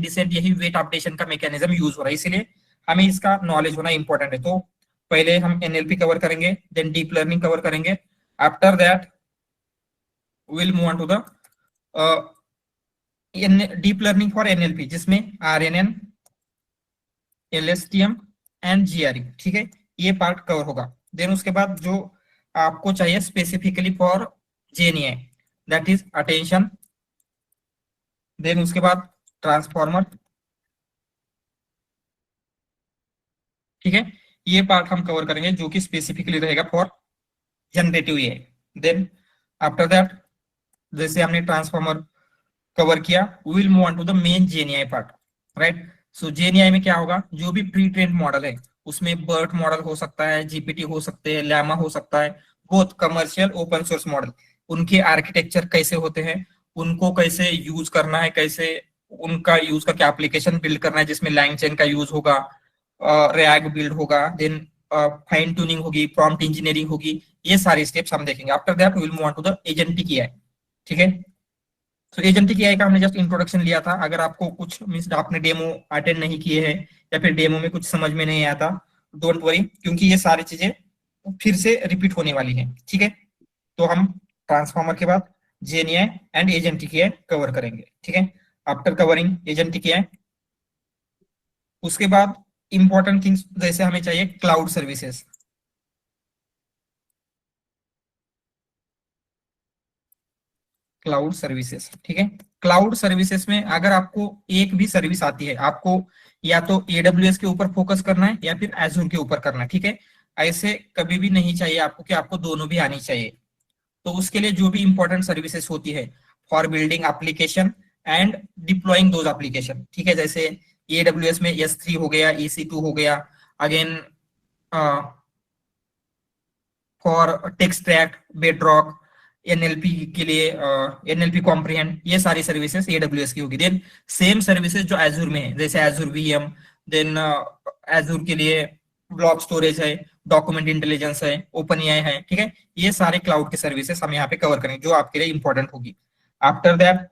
Decent यही wait updation का mechanism use हो रहा है, इसीलिए हमें इसका नॉलेज होना इंपॉर्टेंट है। तो पहले हम एनएलपी कवर करेंगे, देन डीप लर्निंग कवर करेंगे, after that will move on to the deep learning for NLP, जिसमें आरएनएन, एलएसटीएम एंड जीआरई, ठीक है, ये पार्ट कवर होगा। देन उसके बाद जो आपको चाहिए specifically for gen AI, that is attention, then उसके बाद ट्रांसफॉर्मर, ठीक है, ये पार्ट हम कवर करेंगे जो कि स्पेसिफिकली रहेगा for generative AI. Then after that, जैसे हमने ट्रांसफॉर्मर कवर किया, we will move on to the main gen AI part, right. So gen AI में क्या होगा, जो भी प्री ट्रेन्ड मॉडल है उसमें बर्ट मॉडल हो सकता है, जीपीटी हो सकते हैं, llama हो सकता है, both commercial open source model, उनके आर्किटेक्चर कैसे होते हैं, उनको कैसे यूज करना है, कैसे उनका यूज करके एप्लीकेशन बिल्ड करना है जिसमें लैंग चेन का यूज होगा, रैग बिल्ड होगा, देन फाइन ट्यूनिंग होगी, प्रॉम्प्ट इंजीनियरिंग होगी, ये सारे स्टेप्स हम देखेंगे। After that will move on to the agentic AI, ठीक है। तो एजेंटिक एआई का हमने जस्ट इंट्रोडक्शन लिया था। अगर आपको कुछ मींस आपने डेमो अटेंड नहीं किए हैं या फिर डेमो में कुछ समझ में नहीं आया था, डोंट वरी, क्योंकि ये सारी चीजें फिर से रिपीट होने वाली हैं, ठीक है। तो हम ट्रांसफॉर्मर के बाद जेएनआई एंड एजेंटिक एआई कवर करेंगे, ठीक है। आफ्टर कवरिंग एजेंटिक एआई, उसके बाद इंपॉर्टेंट थिंग्स जैसे हमें चाहिए क्लाउड सर्विसेज, क्लाउड सर्विसेज, ठीक है। क्लाउड सर्विसेज में अगर आपको एक भी सर्विस आती है, आपको या तो AWS के ऊपर फोकस करना है या फिर Azure के ऊपर करना है, ठीक है। ऐसे कभी भी नहीं चाहिए आपको कि आपको दोनों भी आनी चाहिए। तो उसके लिए जो भी इंपॉर्टेंट सर्विसेज होती है for building application and deploying those application, ठीक है, जैसे AWS में S3 हो गया, EC2 हो गया, अगेन फॉर टेक्सट्रैक्ट, बेडरॉक, एनएलपी के लिए एनएलपी कॉम्प्रिहेंड, ये सारी सर्विसेज AWS की होगी। देन सेम सर्विसेज जो Azure में है, जैसे Azure VM, देन Azure के लिए ब्लॉक स्टोरेज है, डॉक्यूमेंट इंटेलिजेंस है, ओपन एआई है, ठीक है, ये सारे क्लाउड के सर्विसेज हम यहाँ पे कवर करेंगे जो आपके लिए इंपॉर्टेंट होगी। आफ्टर दैट,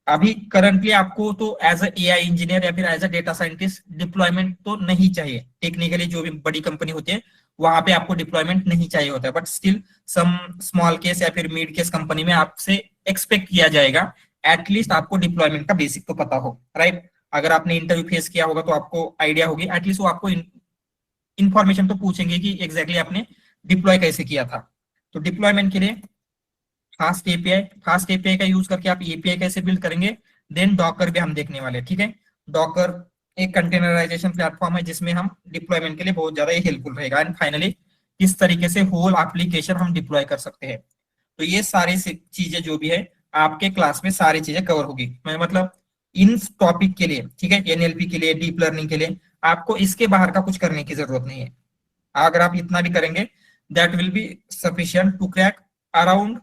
अभी करंटली आपको तो एज अ एआई इंजीनियर या फिर as a data scientist deployment तो नहीं चाहिए, टेक्निकली जो भी बड़ी कंपनी होती है वहां पे आपको डिप्लॉयमेंट नहीं चाहिए होता है, but still some small case या फिर मिड केस कंपनी में आपसे एक्सपेक्ट किया जाएगा एटलीस्ट आपको डिप्लॉयमेंट का बेसिक तो पता हो, राइट। अगर आपने इंटरव्यू फेस किया होगा तो आपको आइडिया होगी, एटलीस्ट वो आपको इंफॉर्मेशन तो पूछेंगे कि एग्जैक्टली आपने डिप्लॉय कैसे किया था। तो डिप्लॉयमेंट के लिए फास्ट एपीआई का यूज करके आप एपीआई कैसे बिल्ड करेंगे, देन डॉकर भी हम देखने वाले हैं, ठीक है। डॉकर एक कंटेनराइजेशन प्लेटफॉर्म है जिसमें हम डिप्लॉयमेंट के लिए बहुत ज्यादा हेल्पफुल रहेगा। एंड फाइनली किस तरीके से होल एप्लीकेशन हम डिप्लॉय कर सकते हैं। तो ये सारी चीजें जो भी है आपके क्लास में सारी चीजें कवर होगी, मैं मतलब इन टॉपिक के लिए, ठीक है, एनएलपी के लिए, डीप लर्निंग के लिए आपको इसके बाहर का कुछ करने की जरूरत नहीं है। अगर आप इतना भी करेंगे that will be sufficient to crack around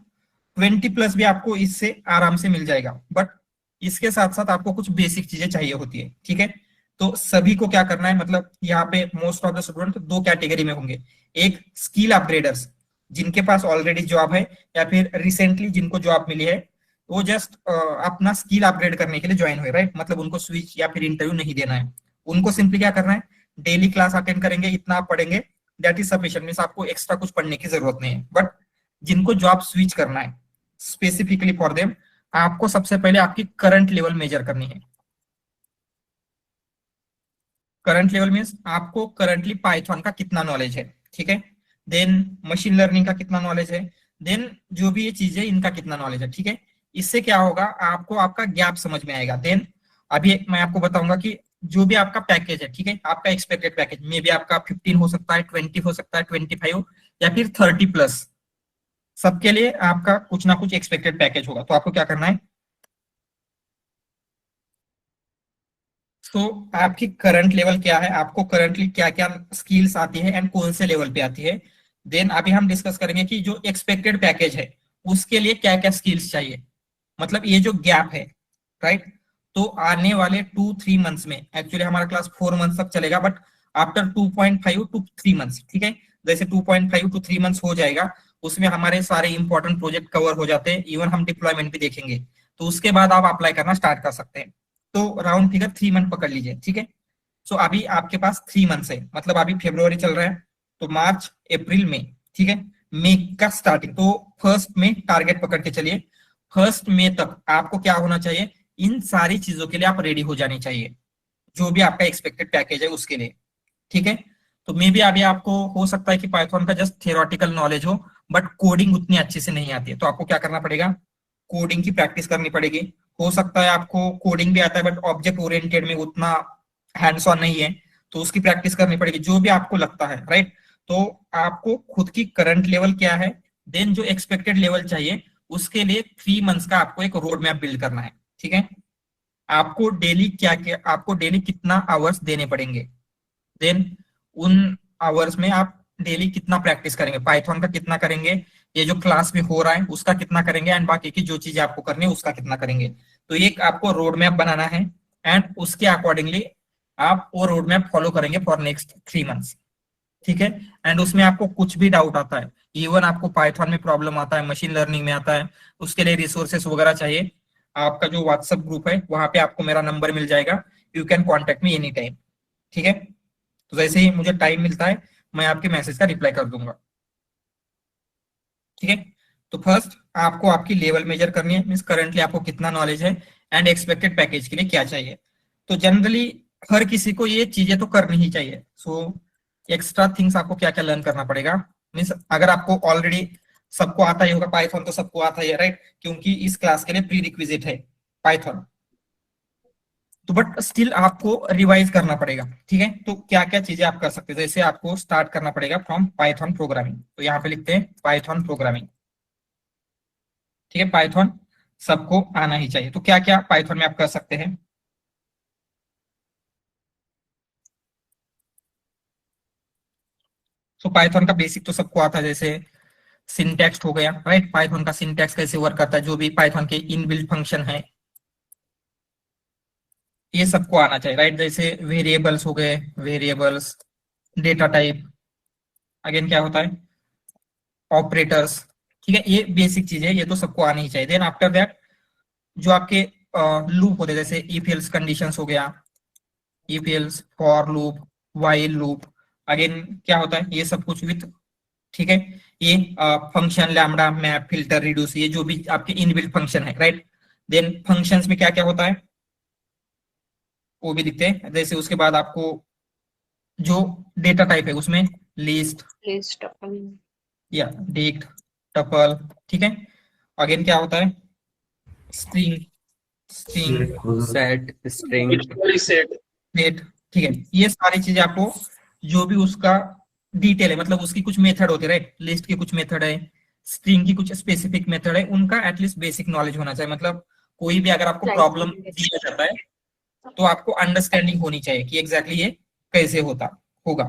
20+ भी आपको इससे आराम से मिल जाएगा। बट इसके साथ साथ आपको कुछ बेसिक चीजें चाहिए होती है, ठीक है। तो सभी को क्या करना है, मतलब यहाँ पे मोस्ट ऑफ द स्टूडेंट दो कैटेगरी में होंगे, एक स्किल अपग्रेडर्स जिनके पास ऑलरेडी जॉब है या फिर रिसेंटली जिनको जॉब मिली है, वो जस्ट अपना स्किल अपग्रेड करने के लिए ज्वाइन हुए, राइट, मतलब उनको स्विच या फिर इंटरव्यू नहीं देना है। उनको सिंपली क्या करना है, डेली क्लास अटेंड करेंगे, इतना आप पढ़ेंगे, दैट इज सफिशिएंट, मींस आपको एक्स्ट्रा कुछ पढ़ने की जरूरत नहीं है। बट जिनको जॉब स्विच करना है स्पेसिफिकली फॉर देम, आपको सबसे पहले आपकी करंट लेवल मेजर करनी है। करंट लेवल मींस आपको करंटली पाइथन का कितना नॉलेज है, ठीक है, देन मशीन लर्निंग का कितना नॉलेज है, देन जो भी ये चीजें इनका कितना नॉलेज है, ठीक है। इससे क्या होगा, आपको आपका गैप समझ में आएगा। देन अभी मैं आपको बताऊंगा कि जो भी आपका पैकेज है, ठीक है, आपका एक्सपेक्टेड पैकेज मे बी आपका 15 हो सकता है, 20 हो सकता है, 25 या फिर 30+, सबके लिए आपका कुछ ना कुछ एक्सपेक्टेड पैकेज होगा। तो आपको क्या करना है, तो आपकी करंट लेवल क्या है, आपको करंटली क्या क्या स्किल्स आती है एंड कौन से लेवल पे आती है। देन अभी हम डिस्कस करेंगे कि जो एक्सपेक्टेड पैकेज है उसके लिए क्या क्या स्किल्स चाहिए, मतलब ये जो गैप है, राइट। तो आने वाले 2-3 मंथ्स में, एक्चुअली हमारा क्लास 4 मंथ्स तक चलेगा, बट आफ्टर 2.5 to 3 मंथ्स, ठीक है, जैसे 2.5 to 3 मंथ्स हो जाएगा, उसमें हमारे सारे इंपॉर्टेंट प्रोजेक्ट कवर हो जाते हैं, इवन हम डिप्लॉयमेंट भी देखेंगे। तो उसके बाद आप अप्लाई करना स्टार्ट कर सकते हैं। तो राउंड फिगर 3 मंथ पकड़ लीजिए, ठीक है। सो अभी आपके पास 3 मंथ्स है, मतलब अभी फरवरी चल रहा है, तो मार्च अप्रैल मई, ठीक है। मई का स्टार्टिंग, तो फर्स्ट में टारगेट पकड़ के चलिए। फर्स्ट मई तक आपको क्या होना चाहिए, इन सारी चीजों के लिए आप रेडी हो जानी चाहिए, जो भी आपका एक्सपेक्टेड पैकेज है उसके लिए, ठीक है। तो मे भी अभी आपको हो सकता है कि पाइथन का जस्ट थियोरेटिकल नॉलेज हो, बट कोडिंग उतनी अच्छे से नहीं आती है, तो आपको क्या करना पड़ेगा, कोडिंग की प्रैक्टिस करनी पड़ेगी। हो सकता है आपको कोडिंग भी आता है बट ऑब्जेक्ट ओरिएंटेड में उतना हैंड्स ऑन नहीं है, तो उसकी प्रैक्टिस करनी पड़ेगी, जो भी आपको लगता है, राइट। तो आपको खुद की करंट लेवल क्या है, देन जो एक्सपेक्टेड लेवल चाहिए, उसके लिए 3 मंथ्स का आपको एक रोड मैप बिल्ड करना है, ठीक है। आपको डेली क्या क्या, आपको डेली कितना आवर्स देने पड़ेंगे, देन उन आवर्स में आप डेली कितना प्रैक्टिस करेंगे, पाइथन का कितना करेंगे, ये जो क्लास में हो रहा है उसका कितना करेंगे, एंड बाकी की जो चीजें आपको करनी है उसका कितना करेंगे। तो ये आपको रोड मैप बनाना है, एंड उसके अकॉर्डिंगली आप वो रोड मैप फॉलो करेंगे फॉर नेक्स्ट 3 मंथ्स, ठीक है। एंड उसमें आपको कुछ भी डाउट आता है, इवन आपको पाइथन में प्रॉब्लम आता है, मशीन लर्निंग में आता है, उसके लिए रिसोर्सेस वगैरह चाहिए, आपका जो व्हाट्सएप ग्रुप है वहां पे आपको मेरा नंबर मिल जाएगा, you can contact me any time, ठीक है। तो जैसे ही मुझे टाइम मिलता है मैं आपके मैसेज का रिप्लाई कर दूंगा, ठीक है। तो फर्स्ट आपको आपकी लेवल मेजर करनी है, मीन्स करंटली आपको कितना नॉलेज है, एंड एक्सपेक्टेड पैकेज के लिए क्या चाहिए। तो जनरली हर किसी को ये चीजें तो करनी ही चाहिए। सो एक्स्ट्रा थिंग्स आपको क्या क्या लर्न करना पड़ेगा, मीन्स अगर आपको ऑलरेडी सबको आता ही होगा पाइथन, तो सबको आता ही है, राइट, क्योंकि इस क्लास के लिए प्री रिक्विजिट है पाइथन। तो बट स्टिल आपको रिवाइज करना पड़ेगा, ठीक है। तो क्या क्या चीजें आप कर सकते हैं, जैसे आपको स्टार्ट करना पड़ेगा फ्रॉम पाइथन प्रोग्रामिंग, तो यहाँ पे लिखते हैं पाइथन प्रोग्रामिंग, ठीक है। पाइथन सबको आना ही चाहिए, तो क्या क्या पाइथन में आप कर सकते हैं। तो पाइथन का बेसिक तो सबको आता है, जैसे सिंटैक्स हो गया, राइट, पाइथन का सिंटैक्स कैसे वर्क करता है, जो भी पाइथन के इनबिल्ट फंक्शन है ये सबको आना चाहिए, राइट। जैसे वेरिएबल्स हो गए, वेरिएबल्स, डेटा टाइप, अगेन क्या होता है, ऑपरेटर्स, ठीक है। ये बेसिक चीज है, ये तो सबको आनी ही चाहिए। देन आफ्टर दैट जो आपके लूप होते हैं, जैसे इफ एल्स कंडीशंस हो गया, if else, for loop, while loop, again क्या होता है, ये सब कुछ विथ, ठीक है। ये function, lambda, map, filter, reduce, ये जो भी आपके इनबिल्ट फंक्शन है, राइट। देन फंक्शंस में क्या क्या होता है वो भी दिखते हैं, जैसे उसके बाद आपको जो डेटा टाइप है उसमें लिस्ट, लिस्ट या डिक्ट, टपल, ठीक है। अगेन क्या होता है, string, string, set, string, set set, ठीक है। ये सारी चीजें आपको, जो भी उसका डिटेल है, मतलब उसकी कुछ मेथड होती है, राइट, लिस्ट की कुछ मेथड है, स्ट्रिंग की कुछ स्पेसिफिक मेथड है, उनका एटलीस्ट बेसिक नॉलेज होना चाहिए। मतलब कोई भी अगर आपको प्रॉब्लम दिया जाता है तो आपको अंडरस्टैंडिंग होनी चाहिए कि एग्जैक्टली ये कैसे होता होगा,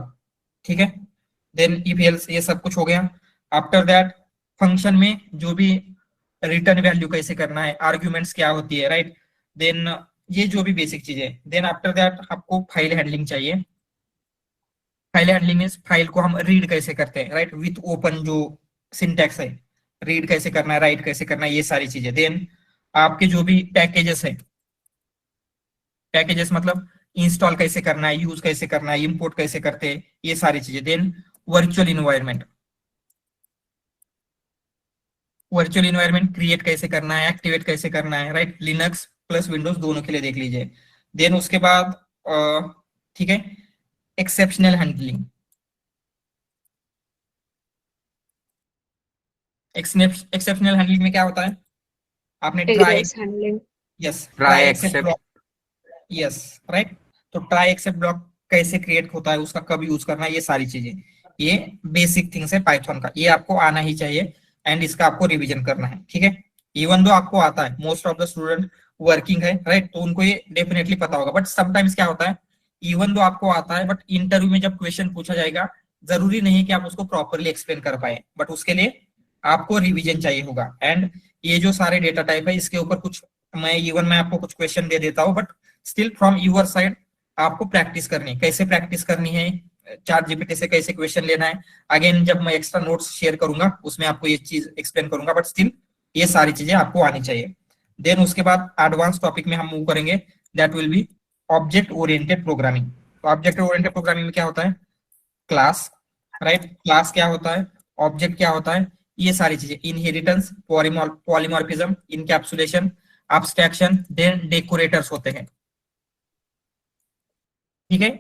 ठीक है। देन इफ एल्स, ये सब कुछ हो गया। आफ्टर दैट फंक्शन में जो भी रिटर्न वैल्यू कैसे करना है, आर्ग्यूमेंट्स क्या होती है, राइट। देन ये जो भी बेसिक चीजें, देन आफ्टर दैट आपको फाइल हैंडलिंग चाहिए। फाइल हैंडलिंग मीन्स फाइल को हम रीड कैसे करते हैं, राइट, विथ ओपन जो सिंटैक्स है, रीड कैसे करना है, राइट कैसे करना है, ये सारी चीजें। देन आपके जो भी पैकेजेस है, पैकेजेस मतलब इंस्टॉल कैसे करना है, यूज कैसे करना है, इंपोर्ट कैसे करते हैं, ये सारी चीजें। Then virtual environment, virtual environment create कैसे करना है, एक्टिवेट कैसे करना है, राइट, लिनक्स प्लस विंडोज दोनों के लिए देख लीजिए। देन उसके बाद ठीक है, एक्सेप्शनल हैंडलिंग, एक्सेप्शनल हैंडलिंग में क्या होता है, आपने try, errors handling yes, try, try except except, block, yes, right. तो ट्राई एक्सेप्ट ब्लॉक कैसे क्रिएट होता है, उसका कब यूज करना है, ये सारी चीजें, ये बेसिक थिंग्स है पाइथन का, ये आपको आना ही चाहिए, एंड इसका आपको रिवीजन करना है, ठीक है। इवन दो आपको आता है, most of the student working है, राइट, तो उनको ये डेफिनेटली पता होगा, बट समटाइम्स क्या होता है, इवन दो आपको आता है बट इंटरव्यू में जब क्वेश्चन पूछा जाएगा, जरूरी नहीं कि आप उसको प्रॉपरली एक्सप्लेन कर पाए, बट उसके लिए आपको रिवीजन चाहिए होगा। एंड ये जो सारे डेटा टाइप है इसके ऊपर कुछ मैं आपको कुछ क्वेश्चन दे देता हूँ, but still from your side आपको प्रैक्टिस करनी है, कैसे प्रैक्टिस करनी है, चैट जीपीटी से कैसे क्वेश्चन लेना है। अगेन जब मैं एक्स्ट्रा नोट्स शेयर करूंगा उसमें आपको ये चीज एक्सप्लेन करूंगा, बट स्टिल ये सारी चीजें आपको आनी चाहिए। देन उसके बाद एडवांस टॉपिक में हम मूव करेंगे। That will B object oriented programming. तो ऑब्जेक्ट ओरिएंटेड प्रोग्रामिंग में क्या होता है, क्लास, राइट, क्लास क्या होता है, ऑब्जेक्ट क्या होता है, ये सारी चीजें, inheritance, polymorphism, encapsulation, abstraction, then decorators होते हैं, ठीक है।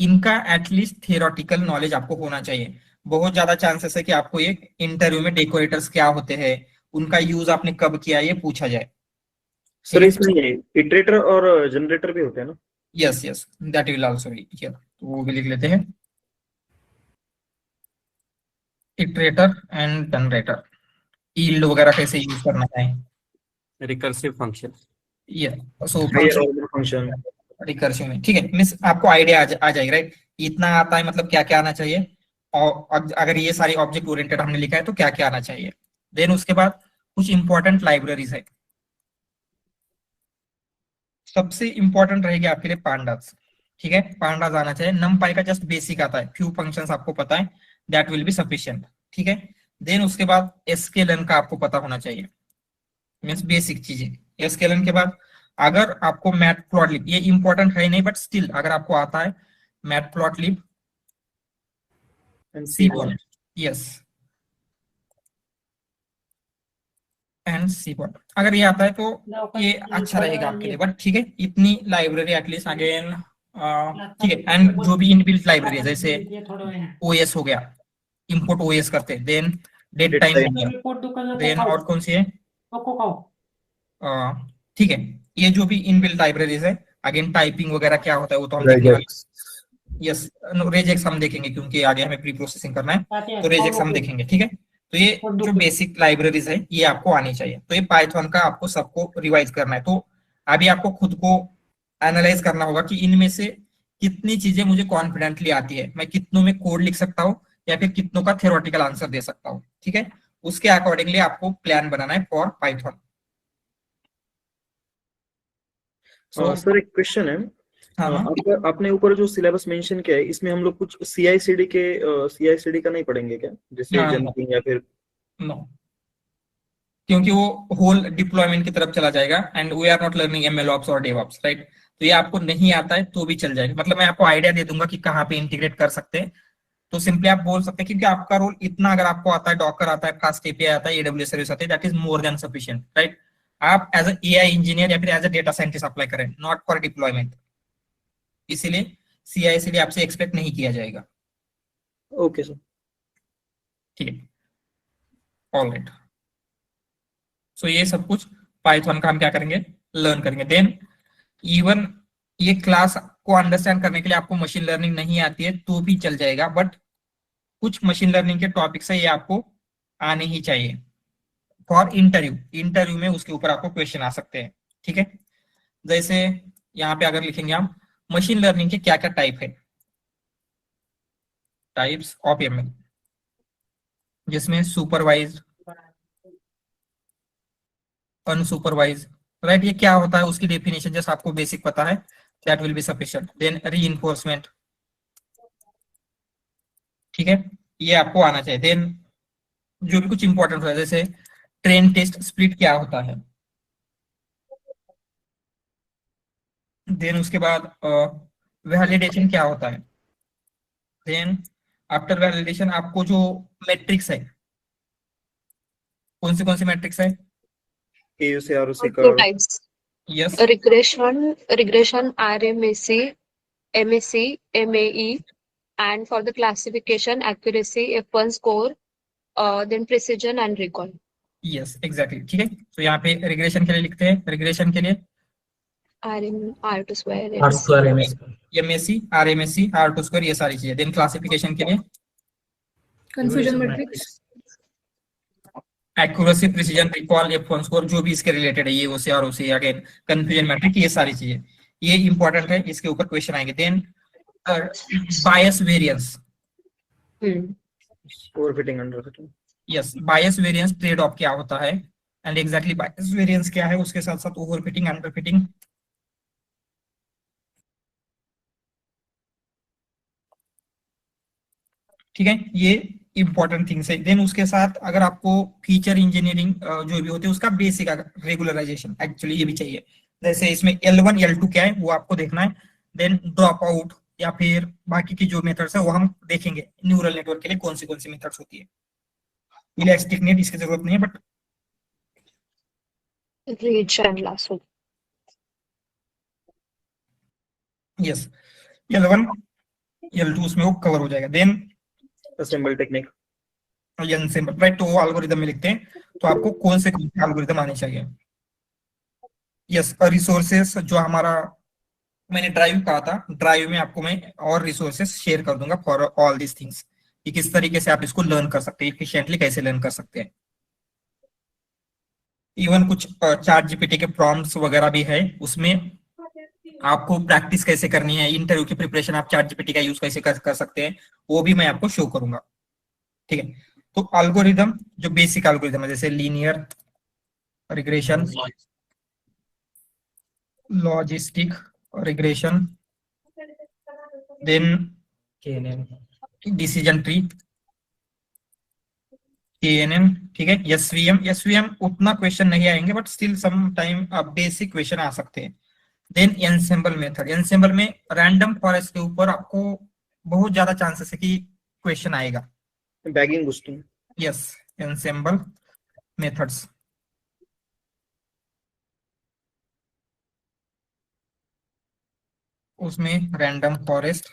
इनका एटलीस्ट थियोरेटिकल नॉलेज आपको होना चाहिए। बहुत ज्यादा चांसेस है कि आपको ये इंटरव्यू में डेकोरेटर्स क्या होते हैं, उनका यूज आपने कब किया, ये पूछा जाए, ठीक सर है। इसमें ये इटरेटर और जनरेटर भी होते हैं ना? Yes yes, that will also be here, तो वो भी लिख लेते हैं, इटरेटर एंड जनरेटर, यील्ड वगैरह कैसे यूज करना है, रिकर्सिव फंक्शन, ये so higher order function. Recursive में, ठीक है, मीन्स आपको आइडिया आ जाएगा, राइट, इतना आता है मतलब क्या क्या आना चाहिए, और अगर ये सारी ऑब्जेक्ट ओरिएंटेड हमने लिखा है तो क्या क्या आना चाहिए। देन उसके बाद कुछ इंपॉर्टेंट लाइब्रेरीज है, सबसे इंपॉर्टेंट रहेगी आपके लिए पांडास, ठीक है, पांडास आना चाहिए। नमपाई का जस्ट बेसिक आता है, फ्यू फंक्शंस आपको पता है, दैट विल बी सफिशिएंट, ठीक है। देन उसके बाद एसकेएलएन का आपको पता होना चाहिए, मीन्स बेसिक चीजें। एसकेएलएन के बाद अगर आपको मैटप्लॉटलिब, ये इंपॉर्टेंट है नहीं बट स्टिल अगर आपको आता है मैटप्लॉटलिब, सीबॉल, यस, एंड सीबॉल, अगर ये आता है तो ये अच्छा रहेगा आपके लिए, बट ठीक है, इतनी लाइब्रेरी एटलीस्ट अगेन, ठीक है। एंड जो भी इनबिल्ट लाइब्रेरी है जैसे ओएस हो गया, इंपोर्ट ओएस करते हैं, देन डेट टाइम हो गया, देन और कौन सी है, ठीक है, ये जो भी इनबिल्ट लाइब्रेरीज है, अगेन टाइपिंग वगैरह क्या होता है वो तो हम देखने वाले, यस, रेजेक्स हम देखेंगे क्योंकि आगे हमें प्री प्रोसेसिंग करना है, तो रेजेक्स हम देखेंगे, ठीक है। तो ये जो बेसिक लाइब्रेरीज है ये आपको आनी चाहिए, तो ये पाइथन का आपको सबको रिवाइज करना है। तो अभी आपको खुद को एनालाइज करना होगा कि इनमें से कितनी चीजें मुझे कॉन्फिडेंटली आती है, मैं कितनों में कोड लिख सकता हूँ या फिर कितनों का थ्योरेटिकल आंसर दे सकता हूँ, ठीक है। उसके अकॉर्डिंगली आपको प्लान बनाना है फॉर पाइथन। सर एक क्वेश्चन है, हाँ हाँ, आपने ऊपर जो सिलेबस मेंशन किया है इसमें हम लोग कुछ सीआईसीडी का नहीं पढ़ेंगे क्या, जैसे जेनकिन या फिर? नो, क्योंकि वो होल डिप्लॉयमेंट की तरफ चला जाएगा and we are not learning MLOps और डेवऑप्स, राइट। तो ये आपको नहीं आता है तो भी चल जाएगा, मतलब मैं आपको आइडिया दे दूंगा कि कहाँ पे इंटीग्रेट कर सकते हैं। तो सिंपली आप बोल सकते हैं क्योंकि आपका रोल इतना, अगर आपको आता है डॉकर आता है, फास्ट एपीआई आता है, एडब्ल्यूएस सर्विस आता है, that is more than sufficient, right. आप एज एआई इंजीनियर या फिर as a data scientist apply करें, नॉट फॉर डिप्लॉयमेंट, इसीलिए सीआईसीडी आपसे एक्सपेक्ट नहीं किया जाएगा। ओके सर, ठीक है, ऑलराइट। सो ये सब कुछ पाइथन का हम क्या करेंगे, लर्न करेंगे। देन इवन ये क्लास को अंडरस्टैंड करने के लिए आपको मशीन लर्निंग नहीं आती है तो भी चल जाएगा, बट कुछ मशीन लर्निंग के टॉपिक्स है ये आपको आने ही चाहिए फॉर इंटरव्यू में उसके ऊपर आपको क्वेश्चन आ सकते हैं, ठीक है। जैसे यहाँ पे अगर लिखेंगे हम मशीन लर्निंग के क्या क्या टाइप है, टाइप्स ऑफ एमएल, जिसमें सुपरवाइज, अनसुपरवाइज, राइट, ये क्या होता है उसकी डेफिनेशन जैसे आपको बेसिक पता है, that will be sufficient. Then reinforcement, ठीक है, ये आपको आना चाहिए। देन जो भी कुछ इंपॉर्टेंट होता है जैसे ट्रेन टेस्ट स्प्लिट क्या होता है, देन उसके बाद वैलिडेशन क्या होता है, देन आफ्टर वैलिडेशन आपको जो मैट्रिक्स है, कौन सी मैट्रिक्स है, एयूसी आरओसी का? Two types. Yes, Regression, RMSE, MSE, MAE, and for the classification, accuracy, F1 score, then precision and recall. Yes exactly, ठीक है। तो यहाँ पे रिग्रेशन के लिए लिखते हैं, रिग्रेशन के लिए R2 square, MSc, RMSE, R2 square, ये सारी चीजें। देन क्लासिफिकेशन के लिए confusion matrix. Accuracy, precision, recall, F1 score, जो भी इसके रिलेटेड है, ये AUC ROC, again confusion matrix, ये सारी चीजें ये इंपॉर्टेंट है, इसके ऊपर क्वेश्चन आएंगे। Then bias variance, overfitting, underfitting. Yes, bias variance trade off क्या होता है एंड एग्जैक्टली बायस वेरिएंस क्या है, उसके साथ साथ ओवरफिटिंग, अंडरफिटिंग, ठीक है, ये इंपॉर्टेंट थिंग्स है। देन उसके साथ अगर आपको फीचर इंजीनियरिंग जो भी होते हैं उसका बेसिक रेगुलराइजेशन, एक्चुअली ये भी चाहिए, जैसे इसमें L1 L2 क्या है वो आपको देखना है, देन ड्रॉप आउट या फिर बाकी की जो मेथड्स है वो हम देखेंगे न्यूरल नेटवर्क के लिए कौन सी मेथड्स होती है। इलास्टिक नेट इसकी जरूरत नहीं है, but Ridge and lasso. Yes L1 L2 उसमें वो कवर हो जाएगा। Then ensemble technique, ensemble, right, तो वो एल्गोरिदम में लिखते हैं, तो आपको कौन से एल्गोरिदम आने चाहिए। यस, रिसोर्सेस जो हमारा मैंने ड्राइव कहा था, ड्राइव में आपको मैं और रिसोर्सेस शेयर कर दूंगा फॉर ऑल दीज थिंग्स, कि किस तरीके से आप इसको लर्न कर सकते हैं, इफिशिएंटली कैसे लर्न कर सकते हैं। इवन कुछ चैट जीपीटी के प्रॉम्प्ट्स वगैरह भी है, उसमें आपको प्रैक्टिस कैसे करनी है, इंटरव्यू की प्रिपरेशन आप चैट जीपीटी का यूज कैसे कर सकते हैं, वो भी मैं आपको शो करूंगा। ठीक है, तो एल्गोरिदम जो बेसिक एल्गोरिदम है जैसे linear regression, logistic regression, then decision tree, KNN, ठीक है, एसवीएम उतना क्वेश्चन नहीं आएंगे but still some time basic question आ सकते हैं। देन एनसेम्बल मेथड, एनसेम्बल में रैंडम फॉरेस्ट के ऊपर आपको बहुत ज्यादा चांसेस है कि क्वेश्चन आएगा। Bagging boosting, yes, ensemble methods, उसमें रैंडम फॉरेस्ट,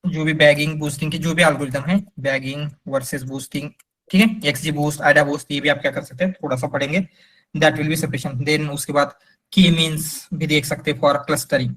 जो भी बैगिंग बूस्टिंग की जो भी एल्गोरिदम है, बैगिंग वर्सेस बूस्टिंग, ठीक है, एक्सजी बूस्ट, आइडा बूस्ट, ये भी आप क्या कर सकते हैं, थोड़ा सा पढ़ेंगे, that will be sufficient. Then उसके बाद की मींस भी देख सकते हैं फॉर क्लस्टरिंग।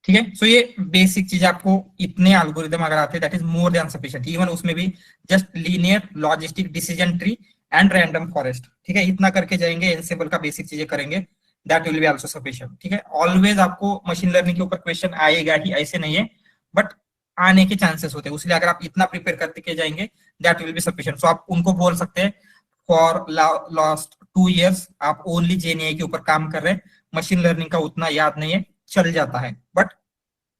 ठीक है, सो ये बेसिक चीज आपको इतने एल्गोरिदम अगर आते हैं that is more than sufficient. Even उसमें भी just linear, logistic, decision tree and random forest, ठीक है, इतना करके जाएंगे, एनसेम्बल का बेसिक चीजें करेंगे, that will be also sufficient. ठीक है, ऑलवेज आपको मशीन लर्निंग के ऊपर क्वेश्चन आएगा ही, ऐसे नहीं है, बट आने के चांसेस होते हैं, इसलिए अगर आप इतना प्रिपेयर करके जाएंगे दैट विल बी सफिशिएंट। सो आप उनको बोल सकते हैं फॉर लास्ट 2 years आप ओनली जेएनआई के ऊपर काम कर रहे हैं, मशीन लर्निंग का उतना याद नहीं है, चल जाता है, बट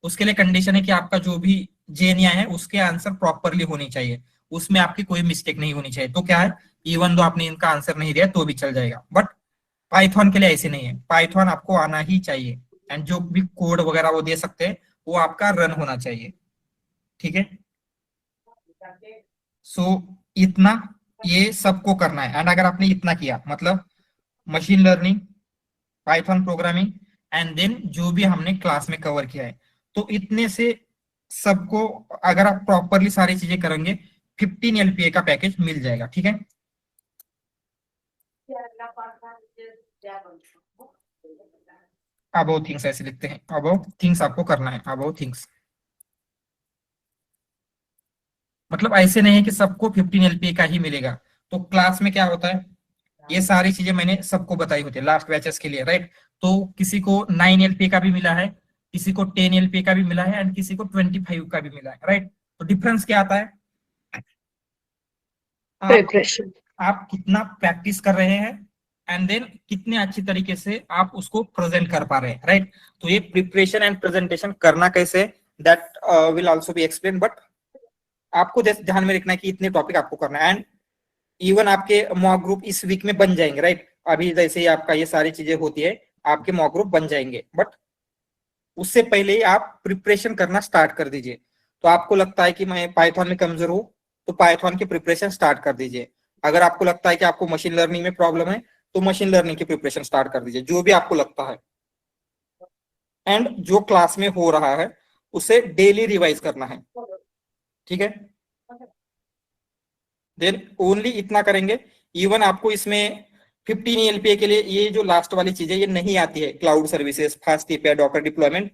उसके लिए कंडीशन है कि आपका जो भी जेएनआई है उसके आंसर प्रॉपरली होनी चाहिए, उसमें आपकी कोई मिस्टेक नहीं होनी चाहिए। तो क्या है, इवन दो आपने इनका आंसर नहीं दिया तो भी चल जाएगा, बट पाइथन के लिए ऐसे नहीं है, पाइथन आपको आना ही चाहिए, एंड जो भी कोड वगैरह वो दे सकते हैं वो आपका रन होना चाहिए। ठीक है, सो इतना ये सबको करना है, एंड अगर आपने इतना किया मतलब machine learning, Python programming, and then जो भी हमने क्लास में कवर किया है, तो इतने से सबको अगर आप प्रॉपरली सारी चीजें करेंगे 15 LPA का पैकेज मिल जाएगा। ठीक है, अबव थिंग्स ऐसे लिखते हैं, अबव थिंग्स आपको करना है, अबव थिंग्स मतलब ऐसे नहीं है कि सबको 15 LPA का ही मिलेगा। तो क्लास में क्या होता है, ये सारी चीजें मैंने सबको बताई होती है लास्ट बैचेस के लिए, राइट, तो किसी को 9 LPA का भी मिला है, किसी को 10 LPA का भी मिला है, एंड किसी को 25 का भी मिला है, राइट। तो डिफरेंस क्या आता है, Preparation. आप कितना प्रैक्टिस कर रहे हैं, एंड देन कितने अच्छी तरीके से आप उसको प्रेजेंट कर पा रहे हैं, राइट। तो ये प्रिपरेशन एंड प्रेजेंटेशन करना कैसे, that will also be explain, but आपको ध्यान में रखना है कि इतने टॉपिक आपको करना है, एंड इवन आपके मॉक ग्रुप इस वीक में बन जाएंगे, राइट। अभी जैसे ही आपका ये सारी चीजें होती है आपके मॉक ग्रुप बन जाएंगे, बट उससे पहले ही आप प्रिपरेशन करना स्टार्ट कर दीजिए। तो आपको लगता है कि मैं पाइथन में कमजोर हूँ, तो पाइथन की प्रिपरेशन स्टार्ट कर दीजिए। अगर आपको लगता है कि आपको मशीन लर्निंग में प्रॉब्लम है तो मशीन लर्निंग की प्रिपरेशन स्टार्ट कर दीजिए, जो भी आपको लगता है, एंड जो क्लास में हो रहा है उसे डेली रिवाइज करना है। ठीक है, देन ओनली इतना करेंगे। इवन आपको इसमें 15 LPA के लिए ये जो लास्ट वाली चीज है ये नहीं आती है, cloud services, fast API, Docker deployment,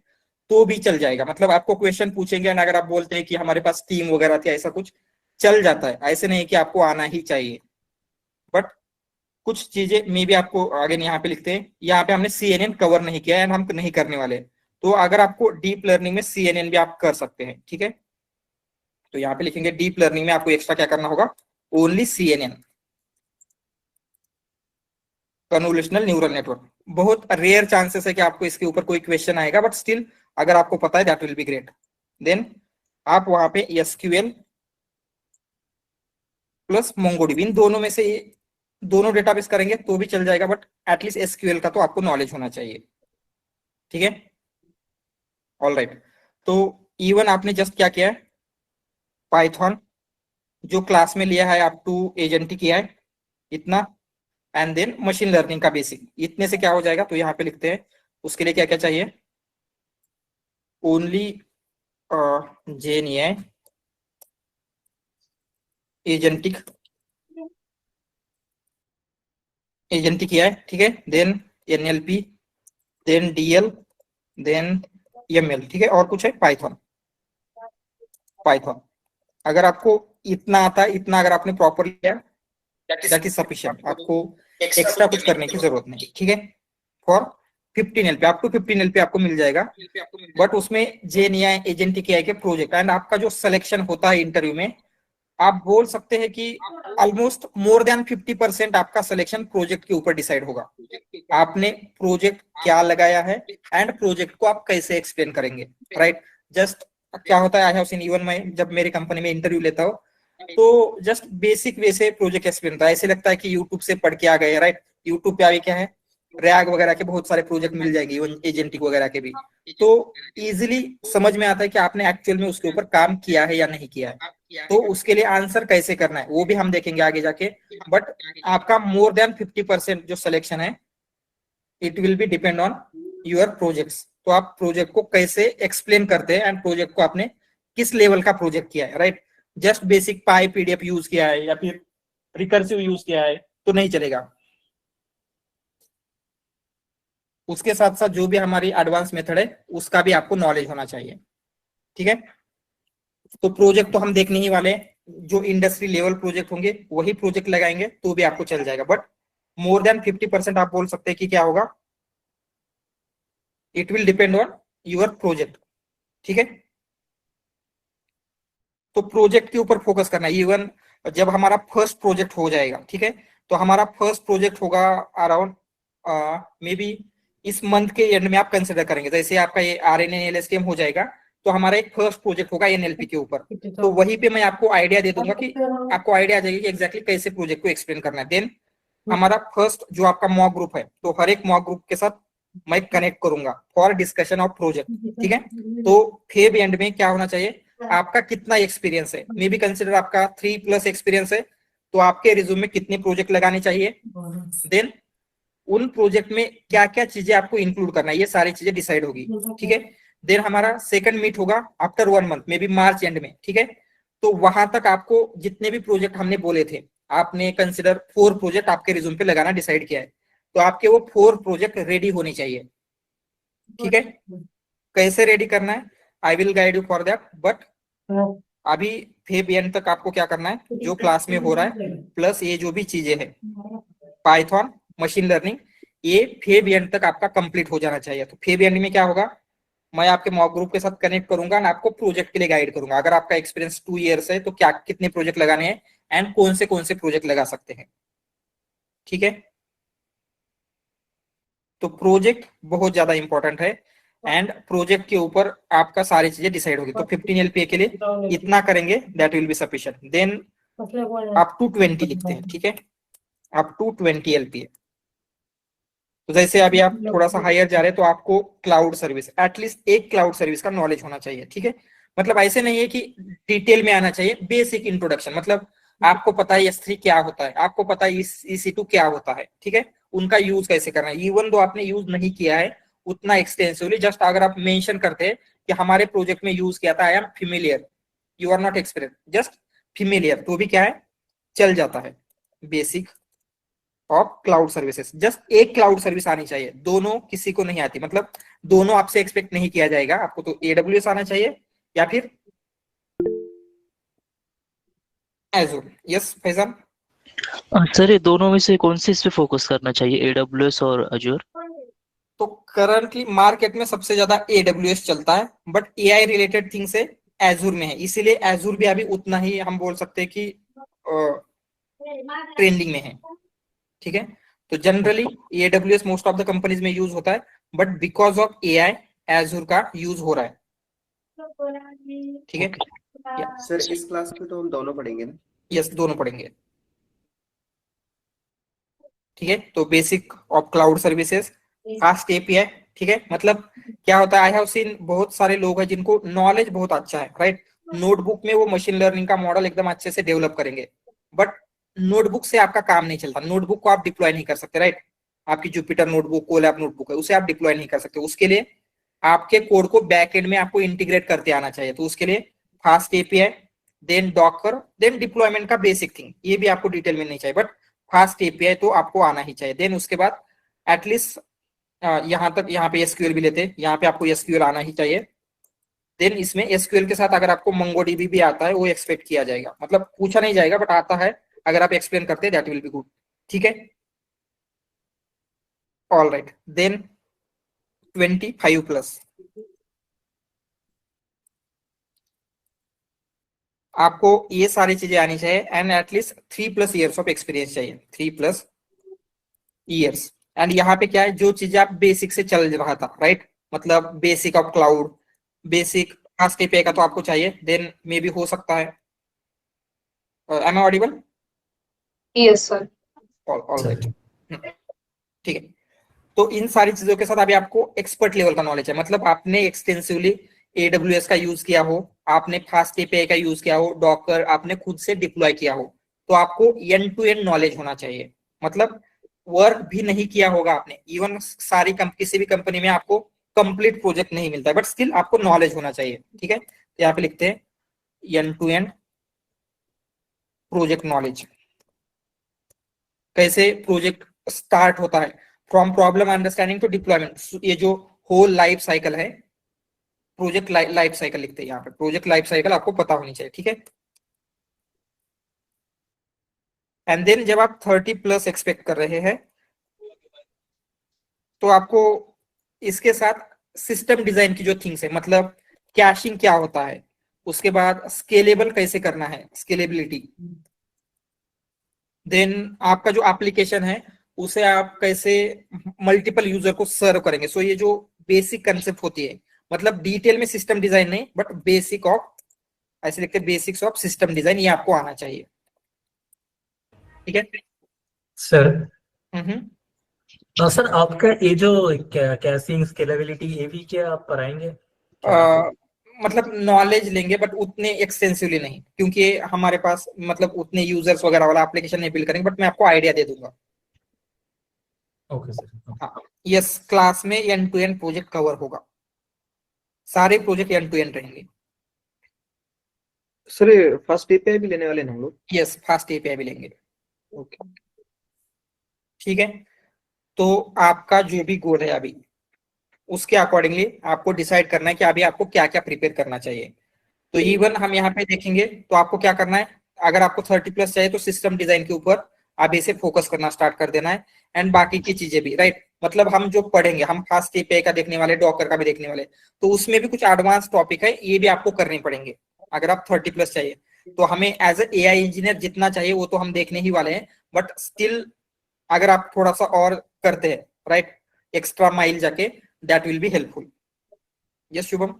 तो भी चल जाएगा। मतलब आपको क्वेश्चन पूछेंगे एंड अगर आप बोलते हैं कि हमारे पास टीम वगैरह थी, ऐसा कुछ चल जाता है, ऐसे नहीं कि आपको आना ही चाहिए, बट कुछ चीजें मे भी आपको आगे यहाँ पे लिखते हैं, यहाँ पे हमने CNN कवर नहीं किया है, हम नहीं करने वाले, तो अगर आपको डीप लर्निंग में CNN भी आप कर सकते हैं। ठीक है, तो यहाँ पे लिखेंगे डीप लर्निंग में आपको एक्स्ट्रा क्या करना होगा, only CNN, convolutional neural network. बहुत रेयर चांसेस है कि आपको इसके ऊपर कोई क्वेश्चन आएगा, बट स्टिल अगर आपको पता है that will be great. Then आप वहां पे SQL प्लस MongoDB, इन दोनों में से दोनों डेटाबेस करेंगे तो भी चल जाएगा, बट एटलीस्ट एसक्यूएल का तो आपको नॉलेज होना चाहिए, ठीक है। ऑल राइट, तो इवन आपने जस्ट क्या किया है, पाइथन जो क्लास में लिया है अप टू एजेंट किया है इतना, एंड देन मशीन लर्निंग का बेसिक, इतने से क्या हो जाएगा। तो यहाँ पे लिखते हैं उसके लिए क्या क्या चाहिए, ओनली जेएनए एजेंटिक, एजेंटिक किया है, ठीक है। Then NLP, then DL, then ML, ठीक है। और कुछ है पाइथन, पाइथन अगर आपको इतना आता है, इतना अगर आपने प्रॉपर लिया दैट इज सफिशिएंट, आपको एक्स्ट्रा कुछ करने की जरूरत नहीं, ठीक है। For 15 LP, up to 15 LP आपको मिल जाएगा, बट उसमें जेएनए एजेंटिक एआई के प्रोजेक्ट एंड आपका जो सिलेक्शन होता है इंटरव्यू में, आप बोल सकते हैं कि ऑलमोस्ट मोर देन 50% आपका सिलेक्शन प्रोजेक्ट के ऊपर डिसाइड होगा। आपने प्रोजेक्ट क्या लगाया है एंड प्रोजेक्ट को आप कैसे एक्सप्लेन करेंगे, राइट। जस्ट क्या होता है, आई हैव सीन, इवन मैं जब मेरी कंपनी में इंटरव्यू लेता हूँ तो जस्ट बेसिक वे से प्रोजेक्ट एक्सप्लेन होता है, ऐसे लगता है कि यूट्यूब से पढ़ के आ गए, राइट। यूट्यूब पे अभी क्या है, रैग वगैरह के बहुत सारे प्रोजेक्ट मिल जाएंगे, इवन एजेंटिक वगैरह के भी, तो इजिली समझ में आता है कि आपने एक्चुअल में उसके ऊपर काम किया है या नहीं किया है। तो उसके लिए आंसर कैसे करना है वो भी हम देखेंगे आगे जाके, बट आपका मोर देन 50% जो सिलेक्शन है it will be depend on your projects. तो आप प्रोजेक्ट को कैसे एक्सप्लेन करते हैं एंड प्रोजेक्ट को आपने किस लेवल का प्रोजेक्ट किया है, राइट। जस्ट बेसिक पाई पीडीएफ यूज किया है या फिर रिकर्सिव यूज किया है तो नहीं चलेगा, उसके साथ साथ जो भी हमारी एडवांस मेथड है उसका भी आपको नॉलेज होना चाहिए, ठीक है। तो प्रोजेक्ट तो हम देखने ही वाले हैं, जो इंडस्ट्री लेवल प्रोजेक्ट होंगे वही प्रोजेक्ट लगाएंगे तो भी आपको चल जाएगा, बट मोर देन 50% आप बोल सकते हैं कि क्या होगा, it will depend on your project, ठीक है। तो प्रोजेक्ट के ऊपर फोकस करना है, इवन जब हमारा फर्स्ट प्रोजेक्ट हो जाएगा, ठीक है, तो हमारा फर्स्ट प्रोजेक्ट होगा अराउंड मे बी इस मंथ के एंड में आप कंसिडर करेंगे, जैसे आपका ये आरएनए एलएसटीएम हो जाएगा तो हमारा एक फर्स्ट प्रोजेक्ट होगा एनएलपी के ऊपर, तो वहीं पे मैं आपको आइडिया दे दूंगा कि आपको आइडिया आ जाएगी कि एग्जैक्टली कैसे प्रोजेक्ट को एक्सप्लेन करना है। देन हमारा फर्स्ट जो आपका मॉक ग्रुप है, तो हर एक मॉक ग्रुप के साथ मैं कनेक्ट करूंगा फॉर डिस्कशन ऑफ प्रोजेक्ट, ठीक है। तो फेब एंड में क्या होना चाहिए, आपका कितना एक्सपीरियंस है, मे बी कंसिडर आपका 3+ एक्सपीरियंस है, तो आपके रिज्यूम में कितने प्रोजेक्ट लगाने चाहिए, देन उन प्रोजेक्ट में क्या क्या चीजें आपको इंक्लूड करना है, ये सारी चीजें डिसाइड होगी, ठीक है। देन हमारा सेकंड मीट होगा after 1 month, may be March and में, ठीक है। तो वहां तक आपको जितने भी प्रोजेक्ट हमने बोले थे, आपने कंसिडर 4 प्रोजेक्ट आपके रिज्यूम पे लगाना डिसाइड किया है, तो आपके वो 4 प्रोजेक्ट रेडी होने चाहिए, ठीक है। कैसे रेडी करना है I will guide you for that, but अभी फेब एंड तक आपको क्या करना है, जो क्लास में हो रहा है प्लस ये जो भी चीजें हैं पाइथन मशीन लर्निंग, ये फेब एंड तक आपका कंप्लीट हो जाना चाहिए। तो फेब एंड में क्या होगा, मैं आपके मॉक ग्रुप के साथ कनेक्ट करूंगा और आपको प्रोजेक्ट के लिए गाइड करूंगा, अगर आपका एक्सपीरियंस 2 इयर्स है तो क्या कितने प्रोजेक्ट लगाने हैं एंड कौन से प्रोजेक्ट लगा सकते हैं, ठीक है। तो प्रोजेक्ट बहुत ज्यादा इंपॉर्टेंट है एंड प्रोजेक्ट के ऊपर आपका सारी चीजें डिसाइड होगी। तो 15 एलपीए के लिए इतना करेंगे that will be sufficient, then up to 20 लिखते हैं, ठीक है, अप टू 20 एलपीए। तो जैसे अभी आप थोड़ा सा हायर जा रहे हैं तो आपको क्लाउड सर्विस, एटलीस्ट एक क्लाउड सर्विस का नॉलेज होना चाहिए, ठीक है। मतलब ऐसे नहीं है कि डिटेल में आना चाहिए, बेसिक इंट्रोडक्शन, मतलब आपको पता है S3 क्या होता है, आपको पता है EC2 क्या होता है, ठीक है, उनका यूज कैसे करना है, इवन दो आपने यूज नहीं किया है उतना एक्सटेंसिवली, जस्ट अगर आप मेंशन करते हैं कि हमारे प्रोजेक्ट में यूज किया था, I am familiar, you are not experience, just familiar, तो भी क्या है चल जाता है। Basic of cloud services, just एक क्लाउड सर्विस आनी चाहिए, दोनों किसी को नहीं आती, मतलब दोनों आपसे एक्सपेक्ट नहीं किया जाएगा, आपको तो AWS आना चाहिए या फिर एजूर। यस फैजान, सर ये दोनों में से कौन से इस पे फोकस करना चाहिए, AWS और अजूर? तो करंटली मार्केट में सबसे ज्यादा AWS चलता है, बट AI रिलेटेड थिंग से एजूर में है, इसीलिए एजूर भी अभी उतना ही हम बोल सकते हैं कि ट्रेंडिंग में है, ठीक है। तो generally AWS most of the companies में यूज होता है, but because of AI Azure का यूज हो रहा है, ठीक है। सर इस क्लास में तो हम दोनों पढ़ेंगे ना? यस दोनों पढ़ेंगे। ठीक है। तो basic of cloud services, fast API, ठीक है। मतलब क्या होता है, आई हैव सीन बहुत सारे लोग हैं जिनको नॉलेज बहुत अच्छा है, राइट। नोटबुक में वो मशीन लर्निंग का मॉडल एकदम अच्छे से डेवलप करेंगे, बट नोटबुक से आपका काम नहीं चलता। नोटबुक को आप डिप्लॉय नहीं कर सकते, राइट। आपकी जुपिटर नोटबुक, कोलैब नोटबुक है, उसे आप डिप्लॉय नहीं कर सकते। उसके लिए आपके कोड को बैकएंड में आपको इंटीग्रेट करते आना चाहिए। तो उसके लिए FastAPI, then Docker, then deployment का बेसिक थिंग, ये भी आपको डिटेल में नहीं चाहिए, बट फास्ट एपीआई तो आपको आना ही चाहिए। देन उसके बाद एटलीस्ट यहाँ तक, यहाँ पे एसक्यूएल भी लेते हैं, यहाँ पे आपको एसक्यूएल आना ही चाहिए। देन इसमें एसक्यूएल के साथ अगर आपको मंगोडीबी भी आता है वो एक्सपेक्ट किया जाएगा, मतलब पूछा नहीं जाएगा बट आता है, अगर आप एक्सप्लेन करते हैं दैट विल बी गुड, ठीक है। ऑल राइट, देन 25+, आपको ये सारी चीजें आनी चाहिए and at least 3+ years of experience चाहिए, 3+ ईयर्स। एंड यहाँ पे क्या है, जो चीजें आप बेसिक से चल रहा था, राइट, मतलब basic of cloud, basic fast API का तो आपको चाहिए। देन मे बी हो सकता है, am I audible? Yes, sir. All right, ठीक है। तो इन सारी चीजों के साथ अभी आपको एक्सपर्ट लेवल का नॉलेज है, मतलब आपने एक्सटेंसिवली AWS का यूज किया हो, आपने फास्ट एपीआई का यूज किया हो, डॉकर आपने खुद से डिप्लॉय किया हो, तो आपको एंड टू एंड नॉलेज होना चाहिए। मतलब वर्क भी नहीं किया होगा आपने, इवन सारी किसी भी कंपनी में आपको कंप्लीट प्रोजेक्ट नहीं मिलता है, बट स्टिल आपको नॉलेज होना चाहिए, ठीक है। तो यहाँ पे लिखते हैं end to end project knowledge, कैसे प्रोजेक्ट स्टार्ट होता है, from problem understanding to deployment, ये जो होल लाइफ साइकिल है, प्रोजेक्ट लाइफ साइकिल लिखते हैं यहाँ पे, प्रोजेक्ट लाइफ साइकिल आपको पता होनी चाहिए, ठीक है। एंड देन जब आप 30+ एक्सपेक्ट कर रहे हैं तो आपको इसके साथ सिस्टम डिजाइन की जो थिंग्स है, मतलब कैशिंग क्या होता है, उसके बाद स्केलेबल कैसे करना है, स्केलेबिलिटी, देन आपका जो एप्लीकेशन है उसे आप कैसे मल्टीपल यूजर को सर्व करेंगे। सो ये जो बेसिक कंसेप्ट होती है, मतलब डिटेल में सिस्टम डिजाइन नहीं, बट बेसिक ऑफ, ऐसे लिखते हैं बेसिक्स ऑफ सिस्टम डिजाइन, ये आपको आना चाहिए, ठीक है सर। हम्म। सर आपका ये जो कैशिंग स्केलेबिलिटी ये भी क्या आप पढ़ाएंगे? मतलब नॉलेज लेंगे बट उतने एक्सटेंसिवली नहीं, क्योंकि हमारे पास मतलब उतने यूजर्स वगैरह वाला एप्लीकेशन नहीं बिल्ड करेंगे, बट मैं आपको आइडिया दे दूंगा। Okay sir. हाँ, यस, क्लास में end to end project cover होगा, सारे प्रोजेक्ट एंड टू एंड रहेंगे। सर फास्ट एपीआई भी लेने वाले हैं हम लोग? यस, फास्ट एपीआई भी लेंगे, ओके, ठीक है। तो आपका जो भी गोल है अभी, उसके अकॉर्डिंगली आपको डिसाइड करना है कि अभी आपको क्या क्या प्रिपेयर करना चाहिए। तो इवन हम यहाँ पे देखेंगे तो आपको क्या करना है, अगर आपको 30+ चाहिए तो सिस्टम डिजाइन के ऊपर अभी से फोकस करना स्टार्ट कर देना है, एंड बाकी की चीजें भी, राइट। मतलब हम जो पढ़ेंगे, हम फास्ट एपीआई का देखने वाले, डॉकर का भी देखने वाले, तो उसमें भी कुछ एडवांस टॉपिक है, ये भी आपको करने पड़ेंगे अगर आप 30+ चाहिए। तो हमें एज ए AI इंजीनियर जितना चाहिए वो तो हम देखने ही वाले हैं, बट स्टिल अगर आप थोड़ा सा और करते हैं, राइट, एक्स्ट्रा माइल जाके, that will be helpful. Yes Shubham?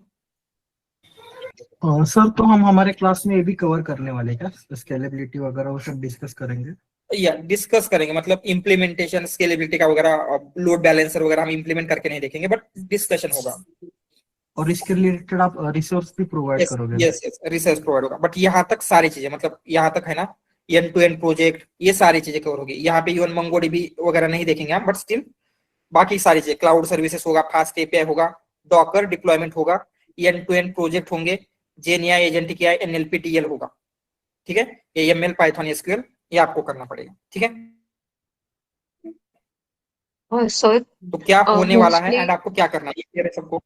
Sir तो हम हमारे क्लास में ये भी कवर करने वाले क्या, स्केलेबिलिटी वगैरह वो सब डिस्कस करेंगे? या डिस्कस करेंगे, मतलब इम्प्लीमेंटेशन, स्केलेबिलिटी का वगैरह, लोड बैलेंसर वगैरह हम इम्प्लीमेंट करके नहीं देखेंगे, बट डिस्कशन होगा। और इसके रिलेटेड आप रिसोर्स भी प्रोवाइड करोगे? यस यस, रिसर्च प्रोवाइड होगा, बट यहाँ तक सारी चीजें, मतलब यहाँ तक है ना, एंड टू एंड प्रोजेक्ट, ये सारी चीजें कवर होगी। यहाँ पे इवन मंगोडीबी वगैरह नहीं देखेंगे हम, बट स्टिल बाकी सारी चीजें, क्लाउड सर्विसेज होगा, फास्ट एपीआई होगा, डॉकर डिप्लॉयमेंट होगा, एंड टू एंड प्रोजेक्ट होंगे, जेएनआई, एजेंटिक एआई, एनएलपी, टीएल होगा, ठीक है। एएमएल, पाइथन, एसक्यूएल, ये आपको करना पड़ेगा, ठीक है। Sir, तो क्या होने वाला है mostly, एंड आपको क्या करना है, ये clear है सबको?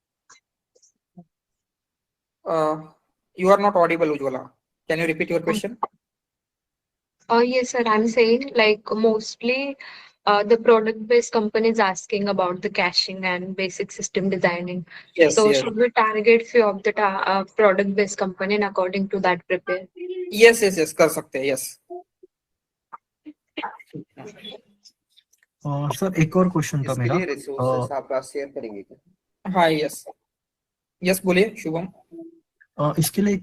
You are not audible Ujjwala, can you repeat your question? yes, sir, I'm saying like mostly the product-based company is asking about the caching and basic system designing. Yes So yes should we target few of the product-based company and according to that prepare? Yes yes yes, कर सकते हैं, yes. Sir एक और question था मेरा। Resources आप share करेंगे क्या? हाँ यस यस, बोलिए शुभम। इसके लिए